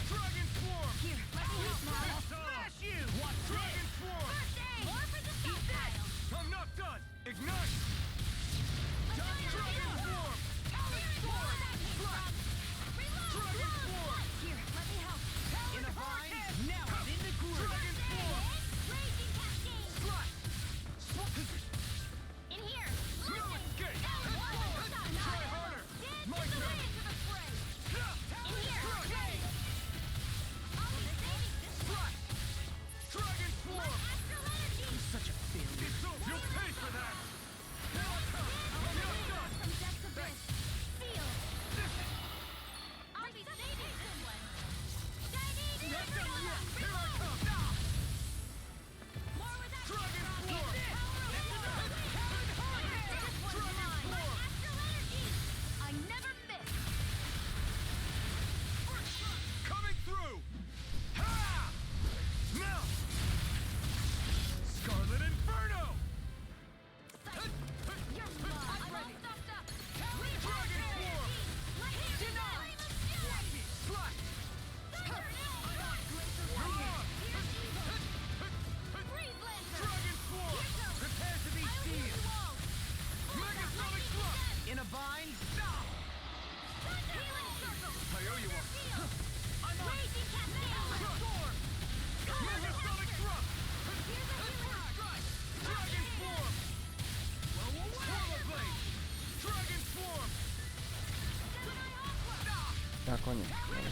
Dragon form! Here, let me help, Mom! I'll smash you! Watch Dragon form! More for the stockpile! I'm not done! Ignite! Dragon form! Dragon form! Here, let me help! In a vine, now I'm in the groove! Dragon form! Raging cascade! Slash! In here! Ah, coño. Vale.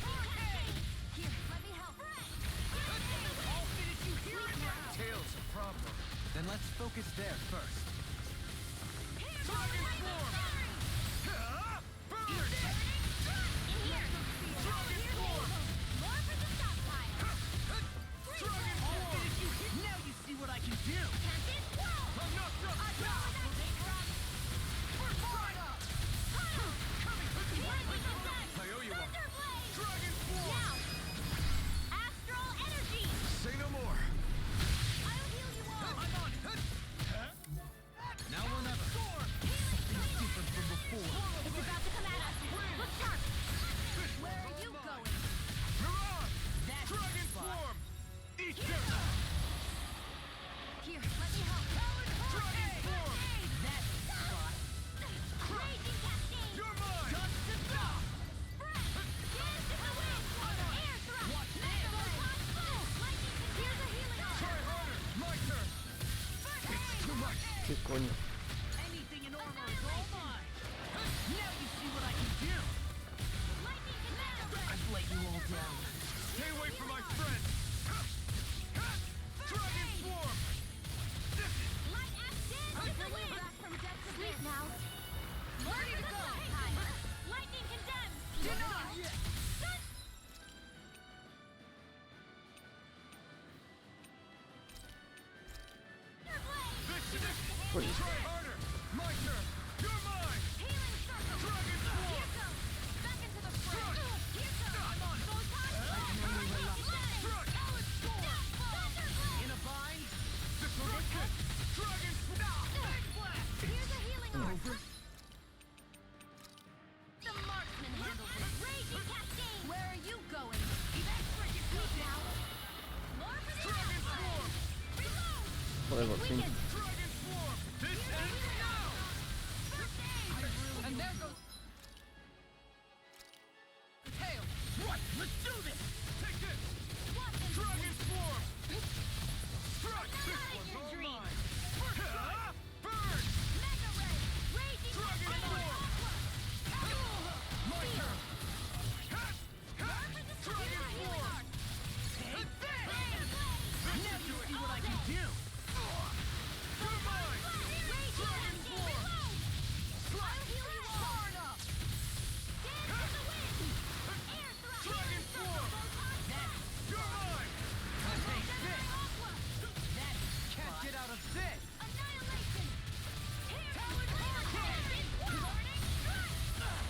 Tails a problem. Then let's focus there first. Now you see what I can do! I owe you one. Now! Astral energy! Say no more. I'll heal you all! I'm on. Now or never. Different from before. It's about to come at us. Look sharp! Where are you going? Mirage! That's Dragon the spot. form! Eat them! Here, let me help. Dragon form! That's the spot. Raging cascade! You're mine! Dust to stop! Dance in the wind! Air thrust! Watch Mega Roton Full! Lightning can here's a healing arm! Try harder! My turn! It's too much! ¿Qué coño? Anything in armor is all mine! Now you see what I can do! Lightning can mega I've let you all down. Stay away from my friend! Dragon form! Light axe dance in the wind! Back from death to sleep now. Ready to go! Lightning condemned! Deny! Thunder blade! Coño. Try harder! My turn! You're mine! Healing circle! Dragon form! Here goes! Back into the fray! Here goes! I'm on. Photon blast! Struck! Thunder blade! In a bind? This will look good! Dragon Third blast! Here's a healing arm! Over. The marksman handles it! Raging cascade! Where are you going? Sleep now! More for the Dragon outside! form! Reload! Joder, por fin. Weakened! Dragon form! This ends now! First aid! And there goes Tails! What? Let's do this! Take this! Watch and Dragon form! Struck! This Annihilate one's your all dream. mine! Ah! Burn! Mega ray! Raging Dragon cascade! form! My turn! Dragon Healing form! arm! Take this! Now you see what I can do! You're mine! Raging Dragon cascade! form! Reload! I'll heal you all! Hard up! Dance in the wind! Air thrust! Dragon form! You're mine! Take this! Aqua! Can't get out of this! Annihilation! Here! Talon Hurricane! Warning! Strike!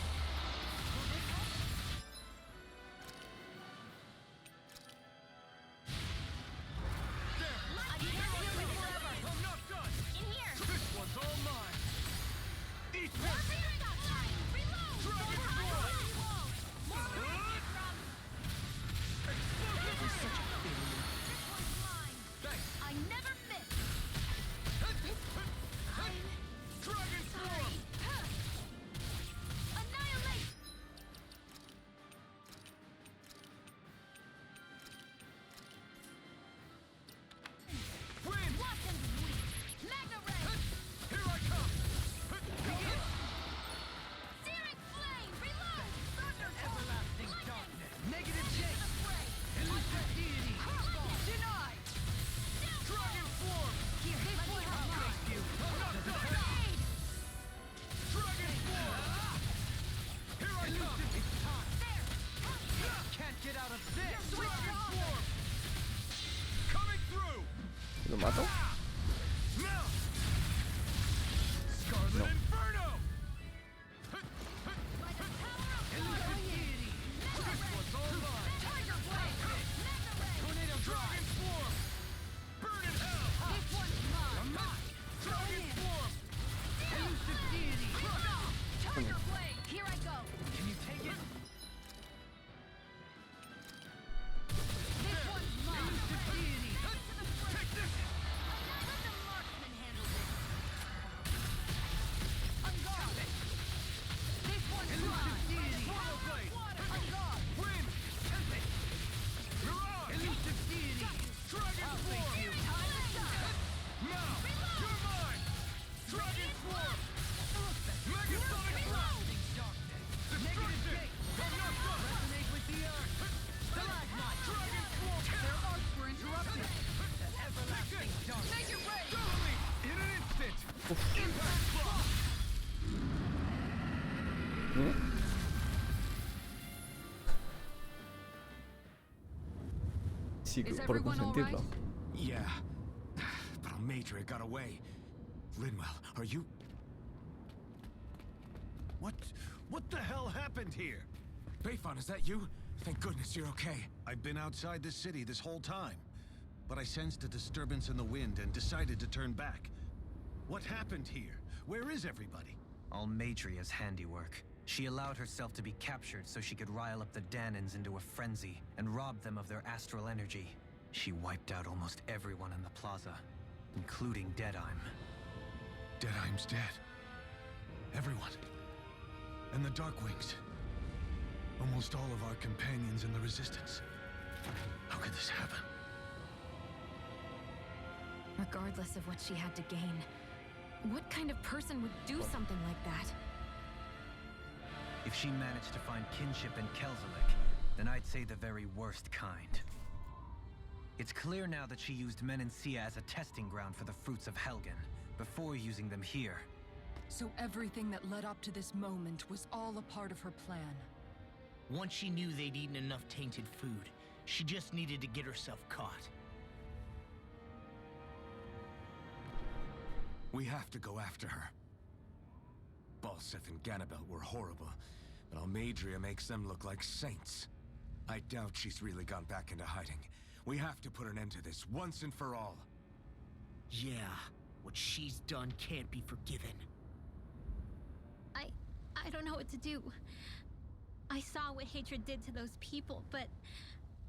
I can't heal you forever! I'm not done! In here! This one's all mine! Eat More this! for your stop sign! Reload! Dragon I'll form! heal you all! More where I came from! Explosive! Such a failure. This one's mine! Thanks! I never miss! Dragon form! Annihilate! Wind! Watch and weep! Magna ray! Here I come! Searing flame! Reload! Thunder Everlasting darkness. Negative shake. the fray! Elusive deity. Denied. Dragon form! Here, let me help you! Thank you. I'm not done! Grenade! Dragon form! Here I come! It's time. There! Can't get out of this. Dragon form! Coming through! ¿Lo mato? Now! Scarlet No. Inferno! By the power of Elusive deity. This one's all mine! Tiger blade! Magna ray! Tornado Dragon drive. form! Burn in hell! This one's mine! Dragon form! Elusive deity. Tiger blade! Here I go! Can you take it? This one's mine! Elusive deity. Take this! ¿Mm? Sí, Is por everyone all consentirlo. right? Yeah. But Almadria got away. Linwell, are you... What the hell happened here? Bayfon, is that you? Thank goodness you're okay. I've been outside the city this whole time, but I sensed a disturbance in the wind and decided to turn back. What happened here? Where is everybody? Almadria's handiwork. She allowed herself to be captured so she could rile up the Danans into a frenzy and rob them of their astral energy. She wiped out almost everyone in the plaza, including Deadheim. Deadheim's dead. Everyone. And the Darkwings. Almost all of our companions in the Resistance. How could this happen? Regardless of what she had to gain, what kind of person would do something like that? If she managed to find kinship in Kelzelik, then I'd say the very worst kind. It's clear now that she used Menancia as a testing ground for the fruits of Helgen, before using them here. So everything that led up to this moment was all a part of her plan. Once she knew they'd eaten enough tainted food, she just needed to get herself caught. We have to go after her. Balseth and Ganabelt were horrible, but Almadria makes them look like saints. I doubt she's really gone back into hiding. We have to put an end to this, once and for all. Yeah, what she's done can't be forgiven. I don't know what to do. I saw what hatred did to those people, but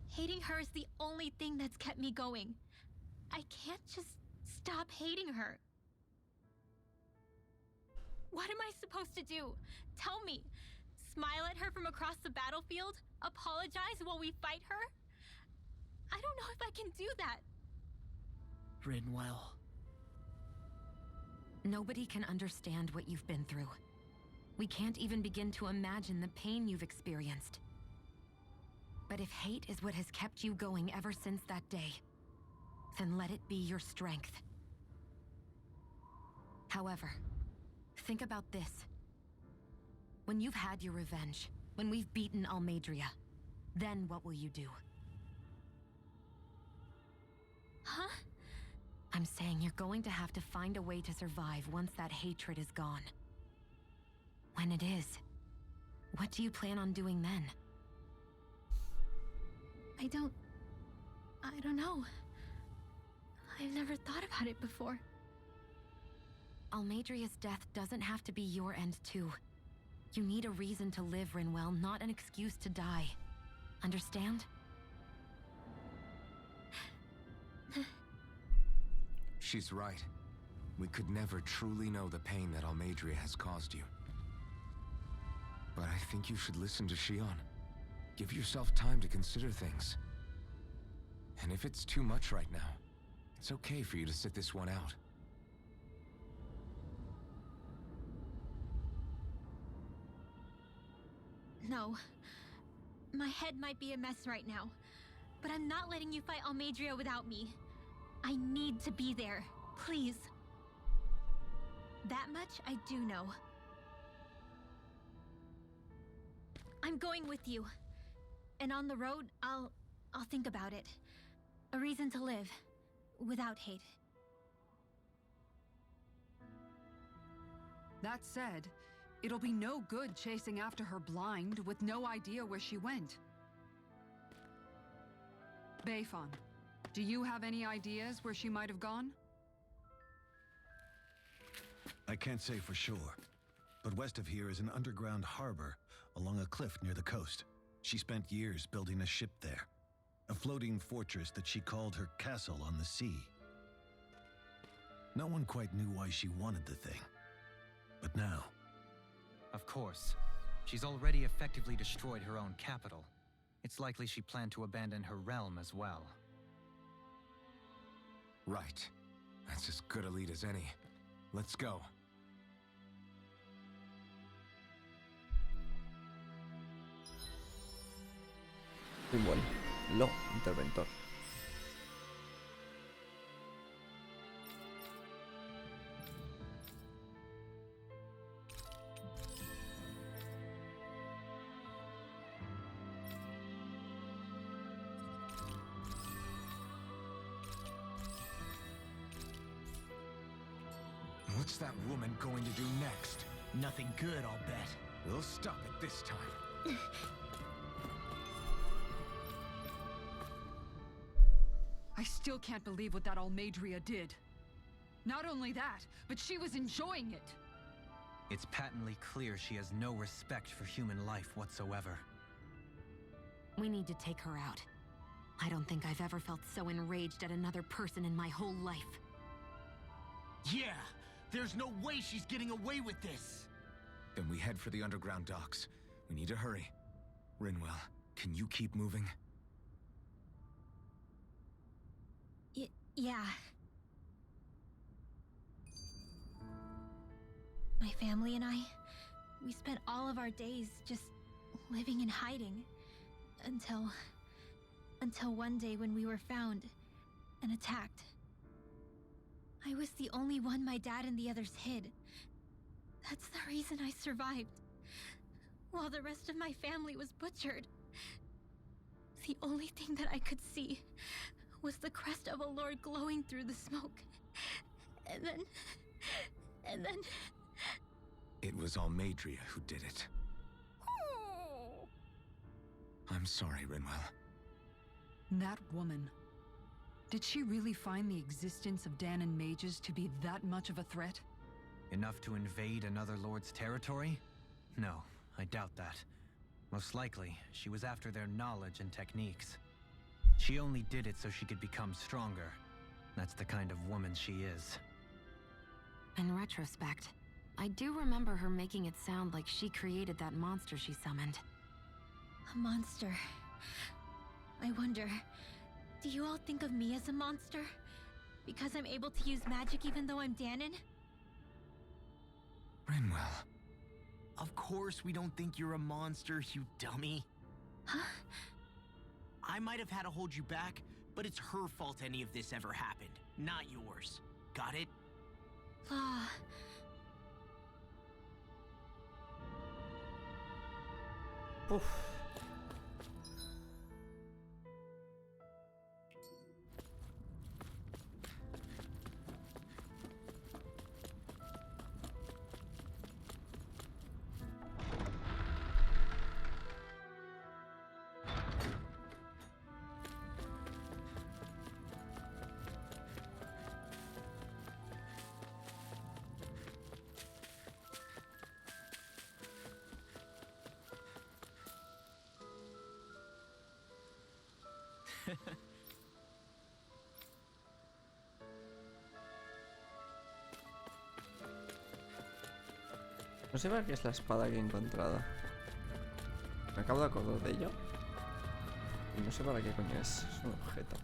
hating her is the only thing that's kept me going. I can't just stop hating her. What am I supposed to do? Tell me. Smile at her from across the battlefield? Apologize while we fight her? I don't know if I can do that. Rinwell. Nobody can understand what you've been through. We can't even begin to imagine the pain you've experienced. But if hate is what has kept you going ever since that day, then let it be your strength. However, think about this. When you've had your revenge, when we've beaten Almadria, then what will you do? Huh? I'm saying you're going to have to find a way to survive once that hatred is gone. When it is, what do you plan on doing then? I don't know. I've never thought about it before. Almadria's death doesn't have to be your end too. You need a reason to live, Rinwell, not an excuse to die. Understand? She's right. We could never truly know the pain that Almadria has caused you. But I think you should listen to Shion. Give yourself time to consider things. And if it's too much right now, it's okay for you to sit this one out. No. My head might be a mess right now, but I'm not letting you fight Almadria without me. I need to be there. Please. That much I do know. I'm going with you. And on the road, I'll think about it. A reason to live. Without hate. That said, it'll be no good chasing after her blind with no idea where she went. Bayfon, do you have any ideas where she might have gone? I can't say for sure, but west of here is an underground harbor along a cliff near the coast. She spent years building a ship there, a floating fortress that she called her castle on the sea. No one quite knew why she wanted the thing, but now... Of course. She's already effectively destroyed her own capital. It's likely she planned to abandon her realm as well. Right. That's as good a lead as any. Let's go. Rinwell, lo interventor. What's that woman going to do next? Nothing good, I'll bet. We'll stop it this time. I still can't believe what that Almadria did. Not only that, but she was enjoying it. It's patently clear she has no respect for human life whatsoever. We need to take her out. I don't think I've ever felt so enraged at another person in my whole life. Yeah, there's no way she's getting away with this. Then we head for the underground docks. We need to hurry. Rinwell, can you keep moving? Yeah. My family and I, we spent all of our days just living in hiding. Until one day when we were found and attacked. I was the only one my dad and the others hid. That's the reason I survived. While the rest of my family was butchered. The only thing that I could see was the crest of a lord glowing through the smoke. And then... It was Almadria who did it. I'm sorry, Rinwell. That woman. Did she really find the existence of Danon mages to be that much of a threat? Enough to invade another lord's territory? No, I doubt that. Most likely, she was after their knowledge and techniques. She only did it so she could become stronger. That's the kind of woman she is. In retrospect, I do remember her making it sound like she created that monster she summoned. A monster. I wonder, do you all think of me as a monster? Because I'm able to use magic even though I'm Danon? Rinwell. Of course we don't think you're a monster, you dummy. Huh? I might have had to hold you back, but it's her fault any of this ever happened, not yours. Got it? Law. Uf. No sé para qué es la espada que he encontrado. Me acabo de acordar de ello. Y no sé para qué coño es. Es un objeto.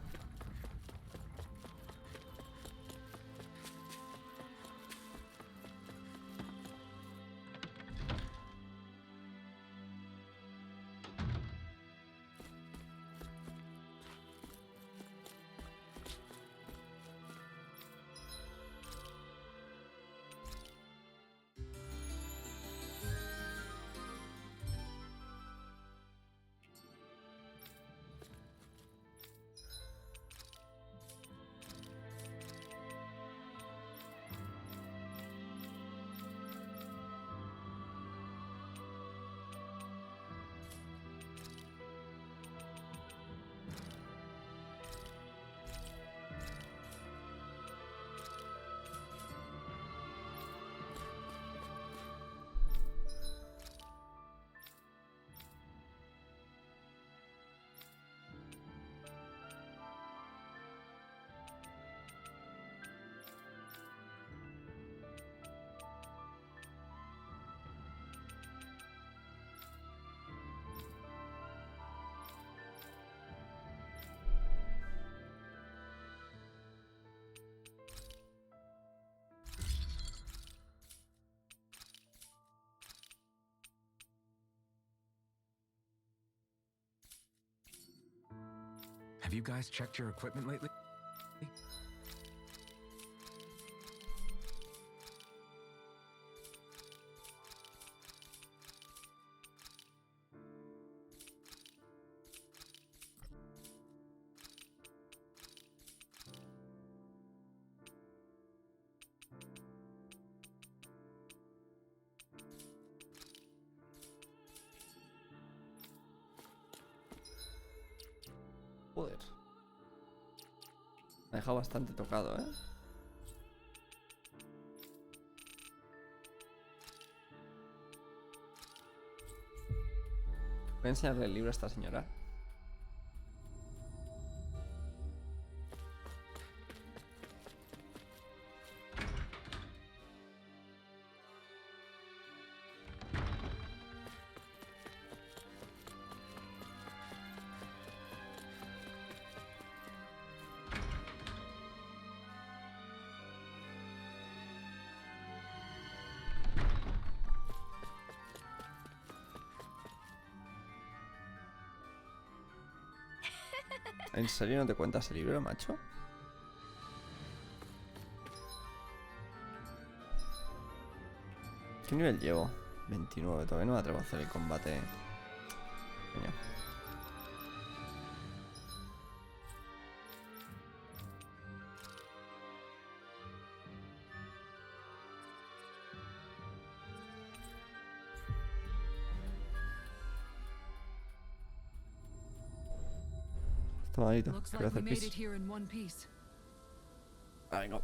Have you guys checked your equipment lately? Joder. Me ha dejado bastante tocado, ¿eh? Voy a enseñarle el libro a esta señora. ¿En serio no te cuentas el libro, macho? ¿Qué nivel llevo? 29, todavía no me atrevo a hacer el combate. Coño. Está malito. Looks Voy a like we hacer made pis. it here in one piece. Ah, venga.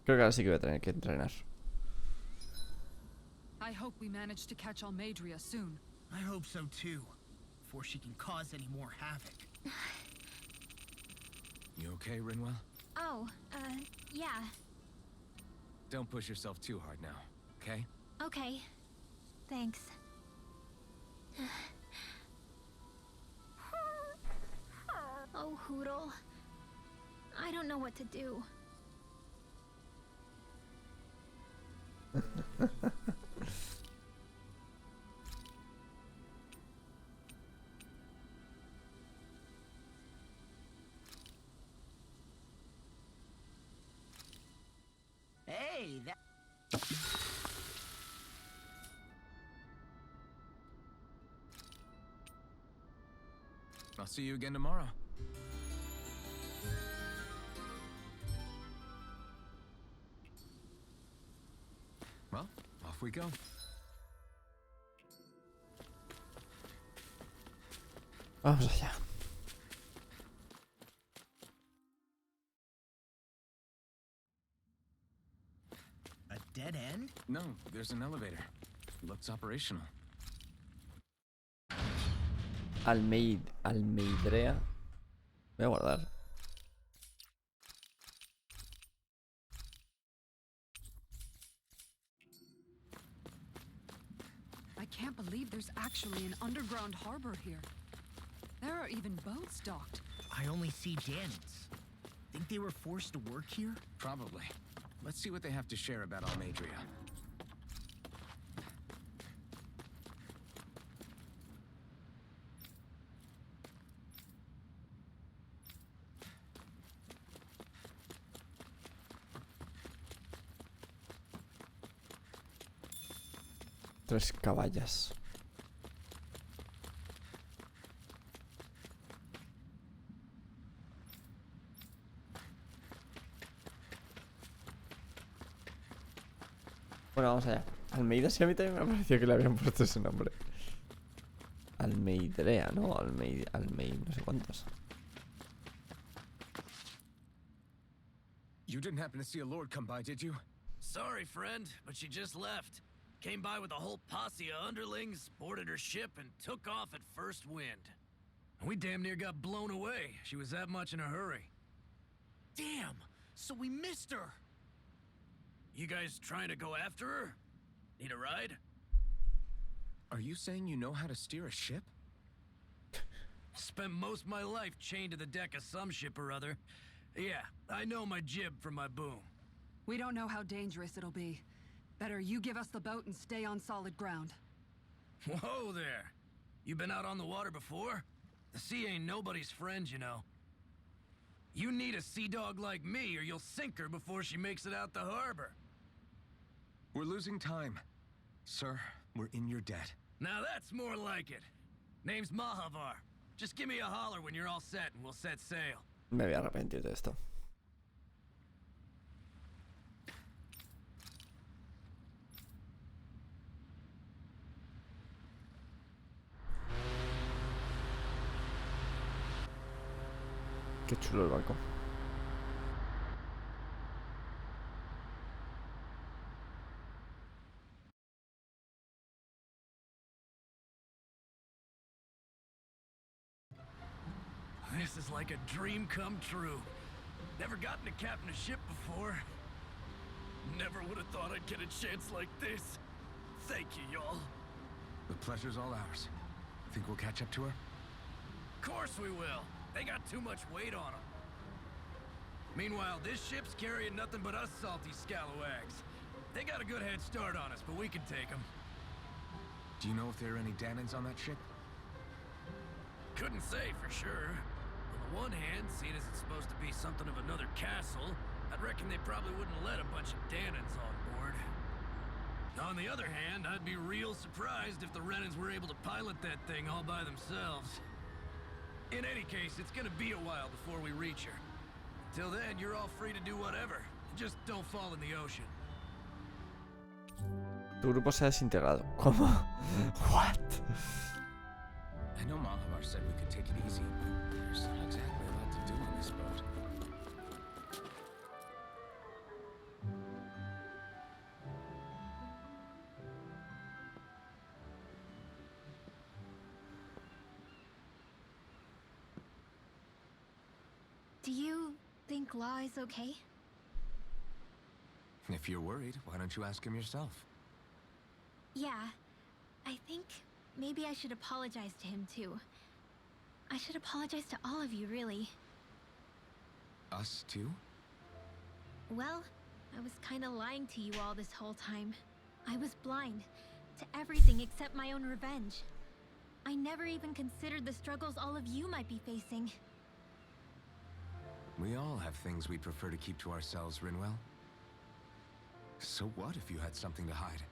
Creo que ahora sí que voy a tener que entrenar. I hope we manage to catch Almadria soon. I hope so too, before she can cause any more havoc. You okay, Rinwell? Oh, yeah. Don't push yourself too hard now, okay? Okay. Thanks. Oh, Hoodle. I don't know what to do. Hey, that... I'll see you again tomorrow. Well, off we go. Vamos allá. A dead end? No, there's an elevator. Looks operational. Almeidrea. Voy a guardar. I can't believe there's actually an underground harbor here. There are even boats docked. I only see Danons. Think they were forced to work here? Probably. Let's see what they have to share about Almadria. 3 caballas. Bueno, vamos allá. Almeida, sí, a mí también me ha parecido que le habían puesto ese nombre. Almeidrea, ¿no? Almeid, no sé cuántos. You didn't happen to see a lord come by, did you? Sorry, friend, but she just left. Came by with a whole posse of underlings, boarded her ship, and took off at first wind. We damn near got blown away. She was that much in a hurry. Damn! So we missed her! You guys trying to go after her? Need a ride? Are you saying you know how to steer a ship? Spent most of my life chained to the deck of some ship or other. Yeah, I know my jib from my boom. We don't know how dangerous it'll be. Better you give us the boat and stay on solid ground. Whoa there! You been out on the water before? The sea ain't nobody's friend, you know. You need a sea dog like me, or you'll sink her before she makes it out the harbor. We're losing time. Sir, we're in your debt. Now that's more like it. Name's Mahavar. Just give me a holler when you're all set and we'll set sail. Me voy a arrepentir de esto. Qué chulo el barco. This is like a dream come true. Never gotten to captain a ship before. Never would have thought I'd get a chance like this. Thank you, y'all. The pleasure's all ours. Think we'll catch up to her? Course we will. They got too much weight on them. Meanwhile, this ship's carrying nothing but us salty scalawags. They got a good head start on us, but we can take them. Do you know if there are any Danans on that ship? Couldn't say for sure. On the one hand, seeing as it's supposed to be something of another castle, I'd reckon they probably wouldn't let a bunch of Danans on board. On the other hand, I'd be real surprised if the Renans were able to pilot that thing all by themselves. In any case, it's gonna be a while before we reach her. Till then, you're all free to do whatever. Just don't fall in the ocean. Tu grupo se ha desintegrado. ¿Cómo? What? I know Mahavar said we could take it easy, but there's not exactly a lot to do on this boat. Do you think Law is okay? If you're worried, why don't you ask him yourself? Yeah, I think maybe I should apologize to him too. I should apologize to all of you, really. Us too? Well, I was kinda lying to you all this whole time. I was blind to everything except my own revenge. I never even considered the struggles all of you might be facing. We all have things we'd prefer to keep to ourselves, Rinwell. So what if you had something to hide?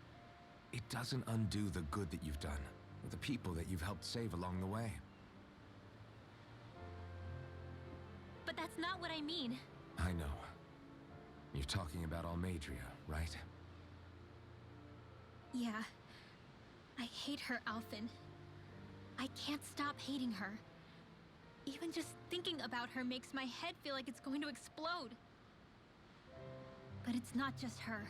It doesn't undo the good that you've done, or the people that you've helped save along the way. But that's not what I mean. I know. You're talking about Almeidrea, right? Yeah. I hate her, Alphen. I can't stop hating her. Even just thinking about her makes my head feel like it's going to explode. But it's not just her.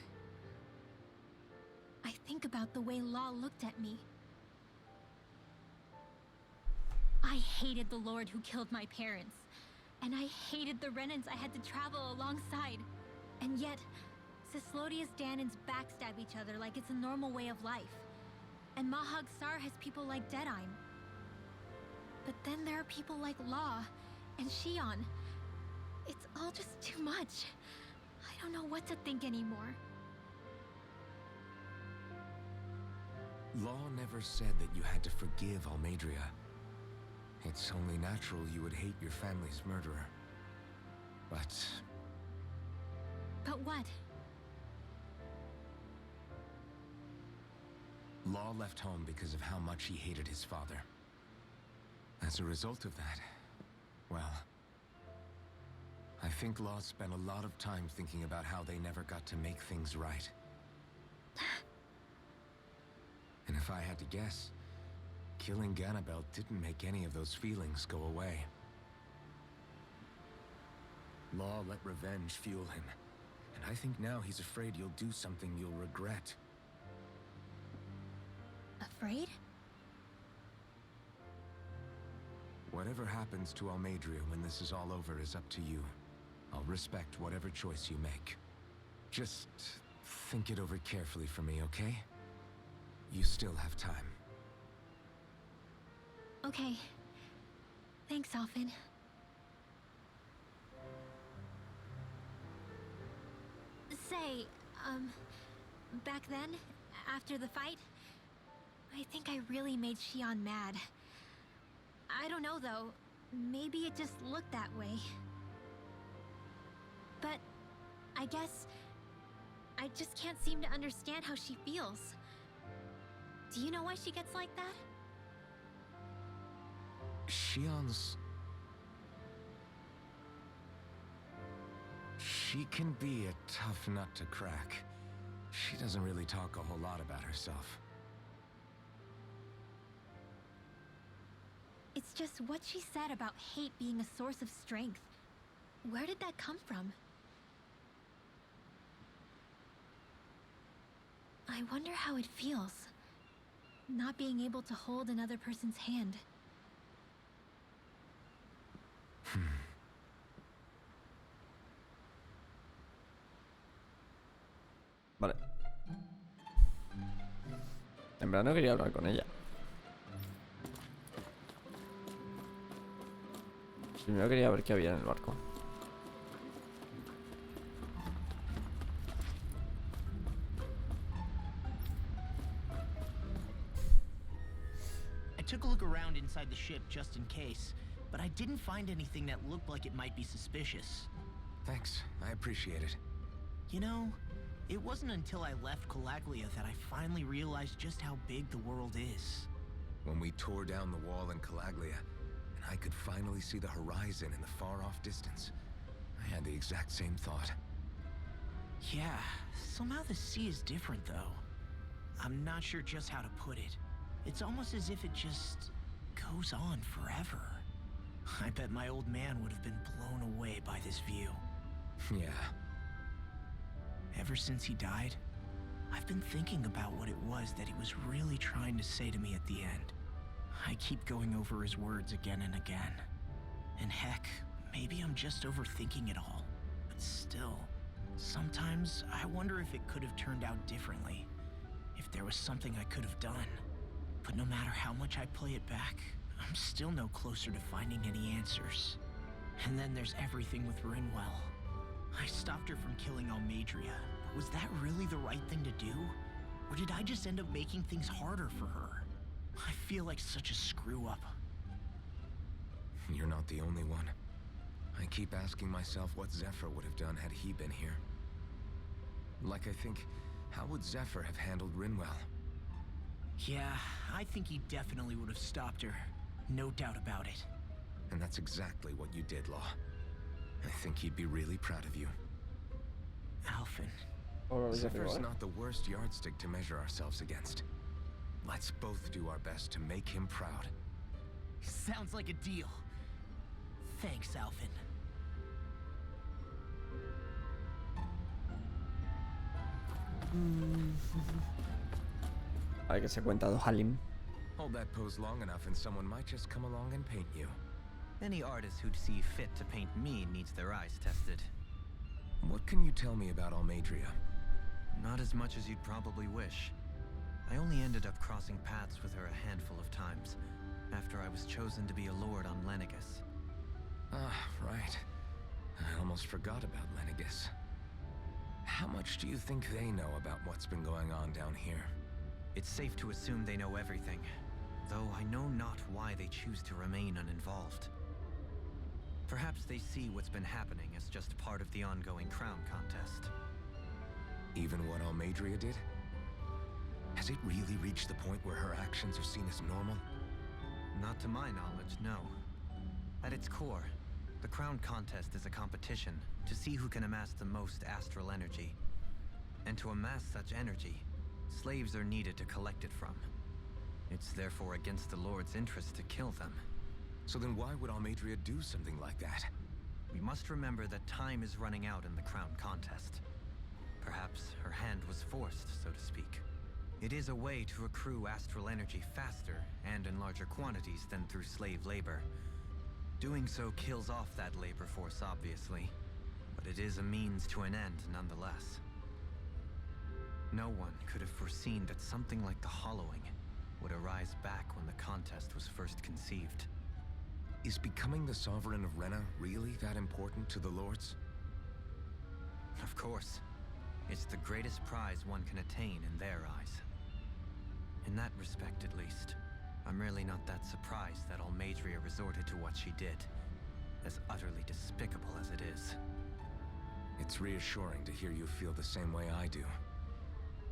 I think about the way Law looked at me. I hated the Lord who killed my parents. And I hated the Renans I had to travel alongside. And yet, Cislodius Danans backstab each other like it's a normal way of life. And Mahag Sar has people like Deadime. But then there are people like Law and Shion. It's all just too much. I don't know what to think anymore. Law never said that you had to forgive Almeidrea. It's only natural you would hate your family's murderer. But But what? Law left home because of how much he hated his father. As a result of that, well, I think Law spent a lot of time thinking about how they never got to make things right. And if I had to guess, killing Ganabel didn't make any of those feelings go away. Law let revenge fuel him, and I think now he's afraid you'll do something you'll regret. Afraid? Whatever happens to Almadria when this is all over is up to you. I'll respect whatever choice you make. Just think it over carefully for me, okay? You still have time. Okay. Thanks, Alphen. Say, back then, after the fight, I think I really made Xion mad. I don't know, though. Maybe it just looked that way. But I guess I just can't seem to understand how she feels. Do you know why she gets like that? Xion's... She can be a tough nut to crack. She doesn't really talk a whole lot about herself. It's just what she said about hate being a source of strength. Where did that come from? I wonder how it feels, not being able to hold another person's hand. Vale. En verdad no quería hablar con ella. Primero quería ver qué había en el barco. I took a look around inside the ship just in case, but I didn't find anything that looked like it might be suspicious. Thanks, I appreciate it. You know, it wasn't until I left Calaglia that I finally realized just how big the world is. When we tore down the wall in Calaglia, and I could finally see the horizon in the far-off distance, I had the exact same thought. Yeah, somehow the sea is different though. I'm not sure just how to put it. It's almost as if it just goes on forever. I bet my old man would have been blown away by this view. Yeah. Ever since he died, I've been thinking about what it was that he was really trying to say to me at the end. I keep going over his words again and again. And heck, maybe I'm just overthinking it all. But still, sometimes I wonder if it could have turned out differently. If there was something I could have done. But no matter how much I play it back, I'm still no closer to finding any answers. And then there's everything with Rinwell. I stopped her from killing Almadria, but was that really the right thing to do? Or did I just end up making things harder for her? I feel like such a screw-up. You're not the only one. I keep asking myself what Zephyr would have done had he been here. Like, I think, how would Zephyr have handled Rinwell? Yeah, I think he definitely would have stopped her. No doubt about it. And that's exactly what you did, Law. I think he'd be really proud of you. Alphen. Zephyr's not the worst yardstick to measure ourselves against. Let's both do our best to make him proud. Sounds like a deal. Thanks, Alphen. A ver qué se cuenta Halim. Hold that pose long enough and someone might just come along and paint you. Any artist who'd see fit to paint me needs their eyes tested. What can you tell me about Almadria? Not as much as you'd probably wish. I only ended up crossing paths with her a handful of times, after I was chosen to be a lord on Lenegus. Ah, right. I almost forgot about Lenegus. How much do you think they know about what's been going on down here? It's safe to assume they know everything, though I know not why they choose to remain uninvolved. Perhaps they see what's been happening as just part of the ongoing crown contest. Even what Almadria did? Has it really reached the point where her actions are seen as normal? Not to my knowledge, no. At its core, the crown contest is a competition to see who can amass the most astral energy. And to amass such energy, slaves are needed to collect it from. It's therefore against the Lord's interest to kill them. So then why would Almadria do something like that? We must remember that time is running out in the crown contest. Perhaps her hand was forced, so to speak. It is a way to accrue astral energy faster and in larger quantities than through slave labor. Doing so kills off that labor force, obviously, but it is a means to an end nonetheless. No one could have foreseen that something like the Hollowing would arise back when the contest was first conceived. Is becoming the Sovereign of Rena really that important to the Lords? Of course. It's the greatest prize one can attain in their eyes. In that respect, at least, I'm really not that surprised that Almadria resorted to what she did, as utterly despicable as it is. It's reassuring to hear you feel the same way I do.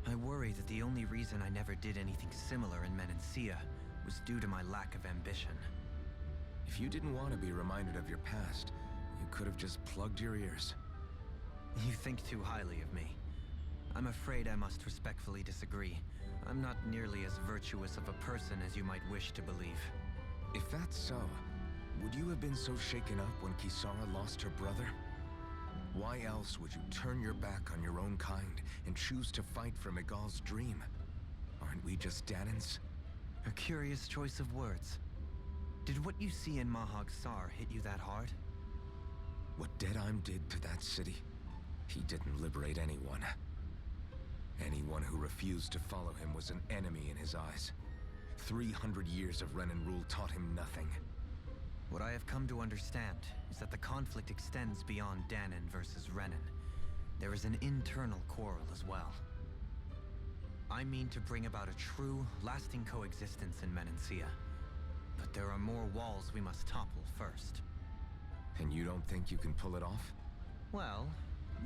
I worry that the only reason I never did anything similar in Menancia was due to my lack of ambition. If you didn't want to be reminded of your past, you could have just plugged your ears. You think too highly of me. I'm afraid I must respectfully disagree. I'm not nearly as virtuous of a person as you might wish to believe. If that's so, would you have been so shaken up when Kisara lost her brother? Why else would you turn your back on your own kind and choose to fight for Miguel's dream? Aren't we just Danans? A curious choice of words. Did what you see in Mahag Sar hit you that hard? What Deadheim did to that city, he didn't liberate anyone. Anyone who refused to follow him was an enemy in his eyes. 300 years of Renan rule taught him nothing. What I have come to understand is that the conflict extends beyond Danan versus Renan. There is an internal quarrel as well. I mean to bring about a true, lasting coexistence in Menancia. But there are more walls we must topple first. And you don't think you can pull it off? Well,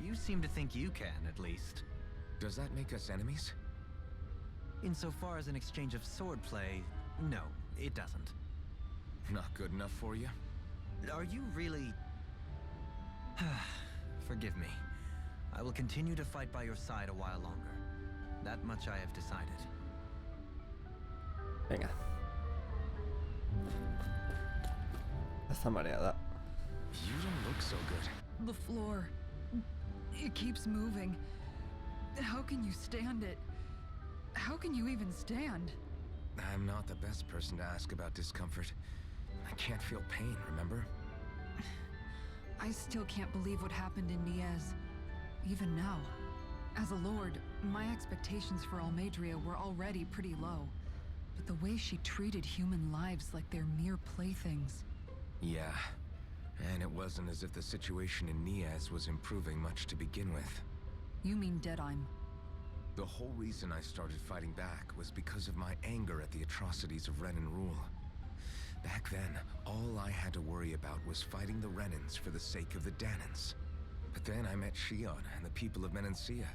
you seem to think you can, at least. Does that make us enemies? Insofar as an exchange of swordplay, no, it doesn't. Not good enough for you? Are you really... Forgive me. I will continue to fight by your side a while longer. That much I have decided. Venga. Está mareada. You don't look so good. The floor. It keeps moving. How can you stand it? How can you even stand? I'm not the best person to ask about discomfort. I can't feel pain, remember? I still can't believe what happened in Niez. Even now. As a lord, my expectations for Almadria were already pretty low. But the way she treated human lives like they're mere playthings. Yeah. And it wasn't as if the situation in Niaz was improving much to begin with. You mean Deadheim? The whole reason I started fighting back was because of my anger at the atrocities of Renan rule. Back then, all I had to worry about was fighting the Renans for the sake of the Danans. But then I met Shion and the people of Menancia,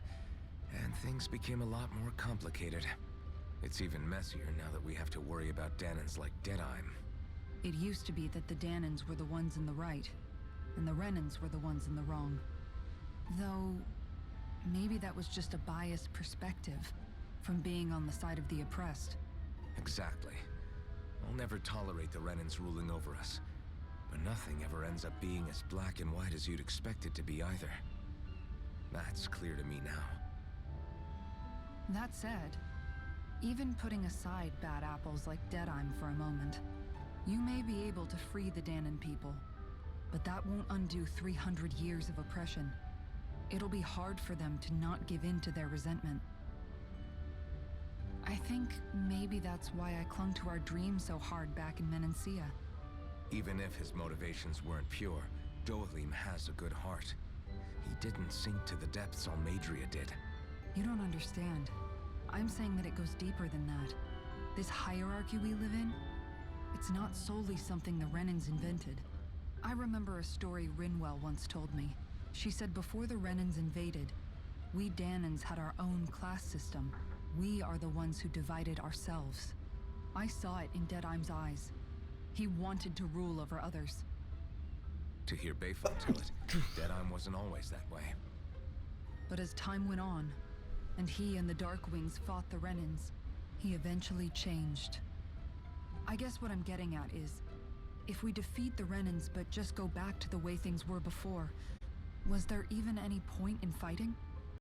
and things became a lot more complicated. It's even messier now that we have to worry about Danans like Deadheim. It used to be that the Danans were the ones in the right, and the Renans were the ones in the wrong. Though, maybe that was just a biased perspective from being on the side of the oppressed. Exactly. I'll never tolerate the Renans ruling over us. But nothing ever ends up being as black and white as you'd expect it to be either. That's clear to me now. That said, even putting aside bad apples like Deadheim for a moment, you may be able to free the Danan people. But that won't undo 300 years of oppression. It'll be hard for them to not give in to their resentment. I think maybe that's why I clung to our dream so hard back in Menancia. Even if his motivations weren't pure, Dohalim has a good heart. He didn't sink to the depths Almadria did. You don't understand. I'm saying that it goes deeper than that. This hierarchy we live in, it's not solely something the Renans invented. I remember a story Rinwell once told me. She said before the Renans invaded, we Danans had our own class system. We are the ones who divided ourselves. I saw it in Deadeye's eyes. He wanted to rule over others. To hear Bayfall tell it, Deadeye wasn't always that way. But as time went on, and he and the Darkwings fought the Renans, he eventually changed. I guess what I'm getting at is, if we defeat the Renans but just go back to the way things were before, was there even any point in fighting?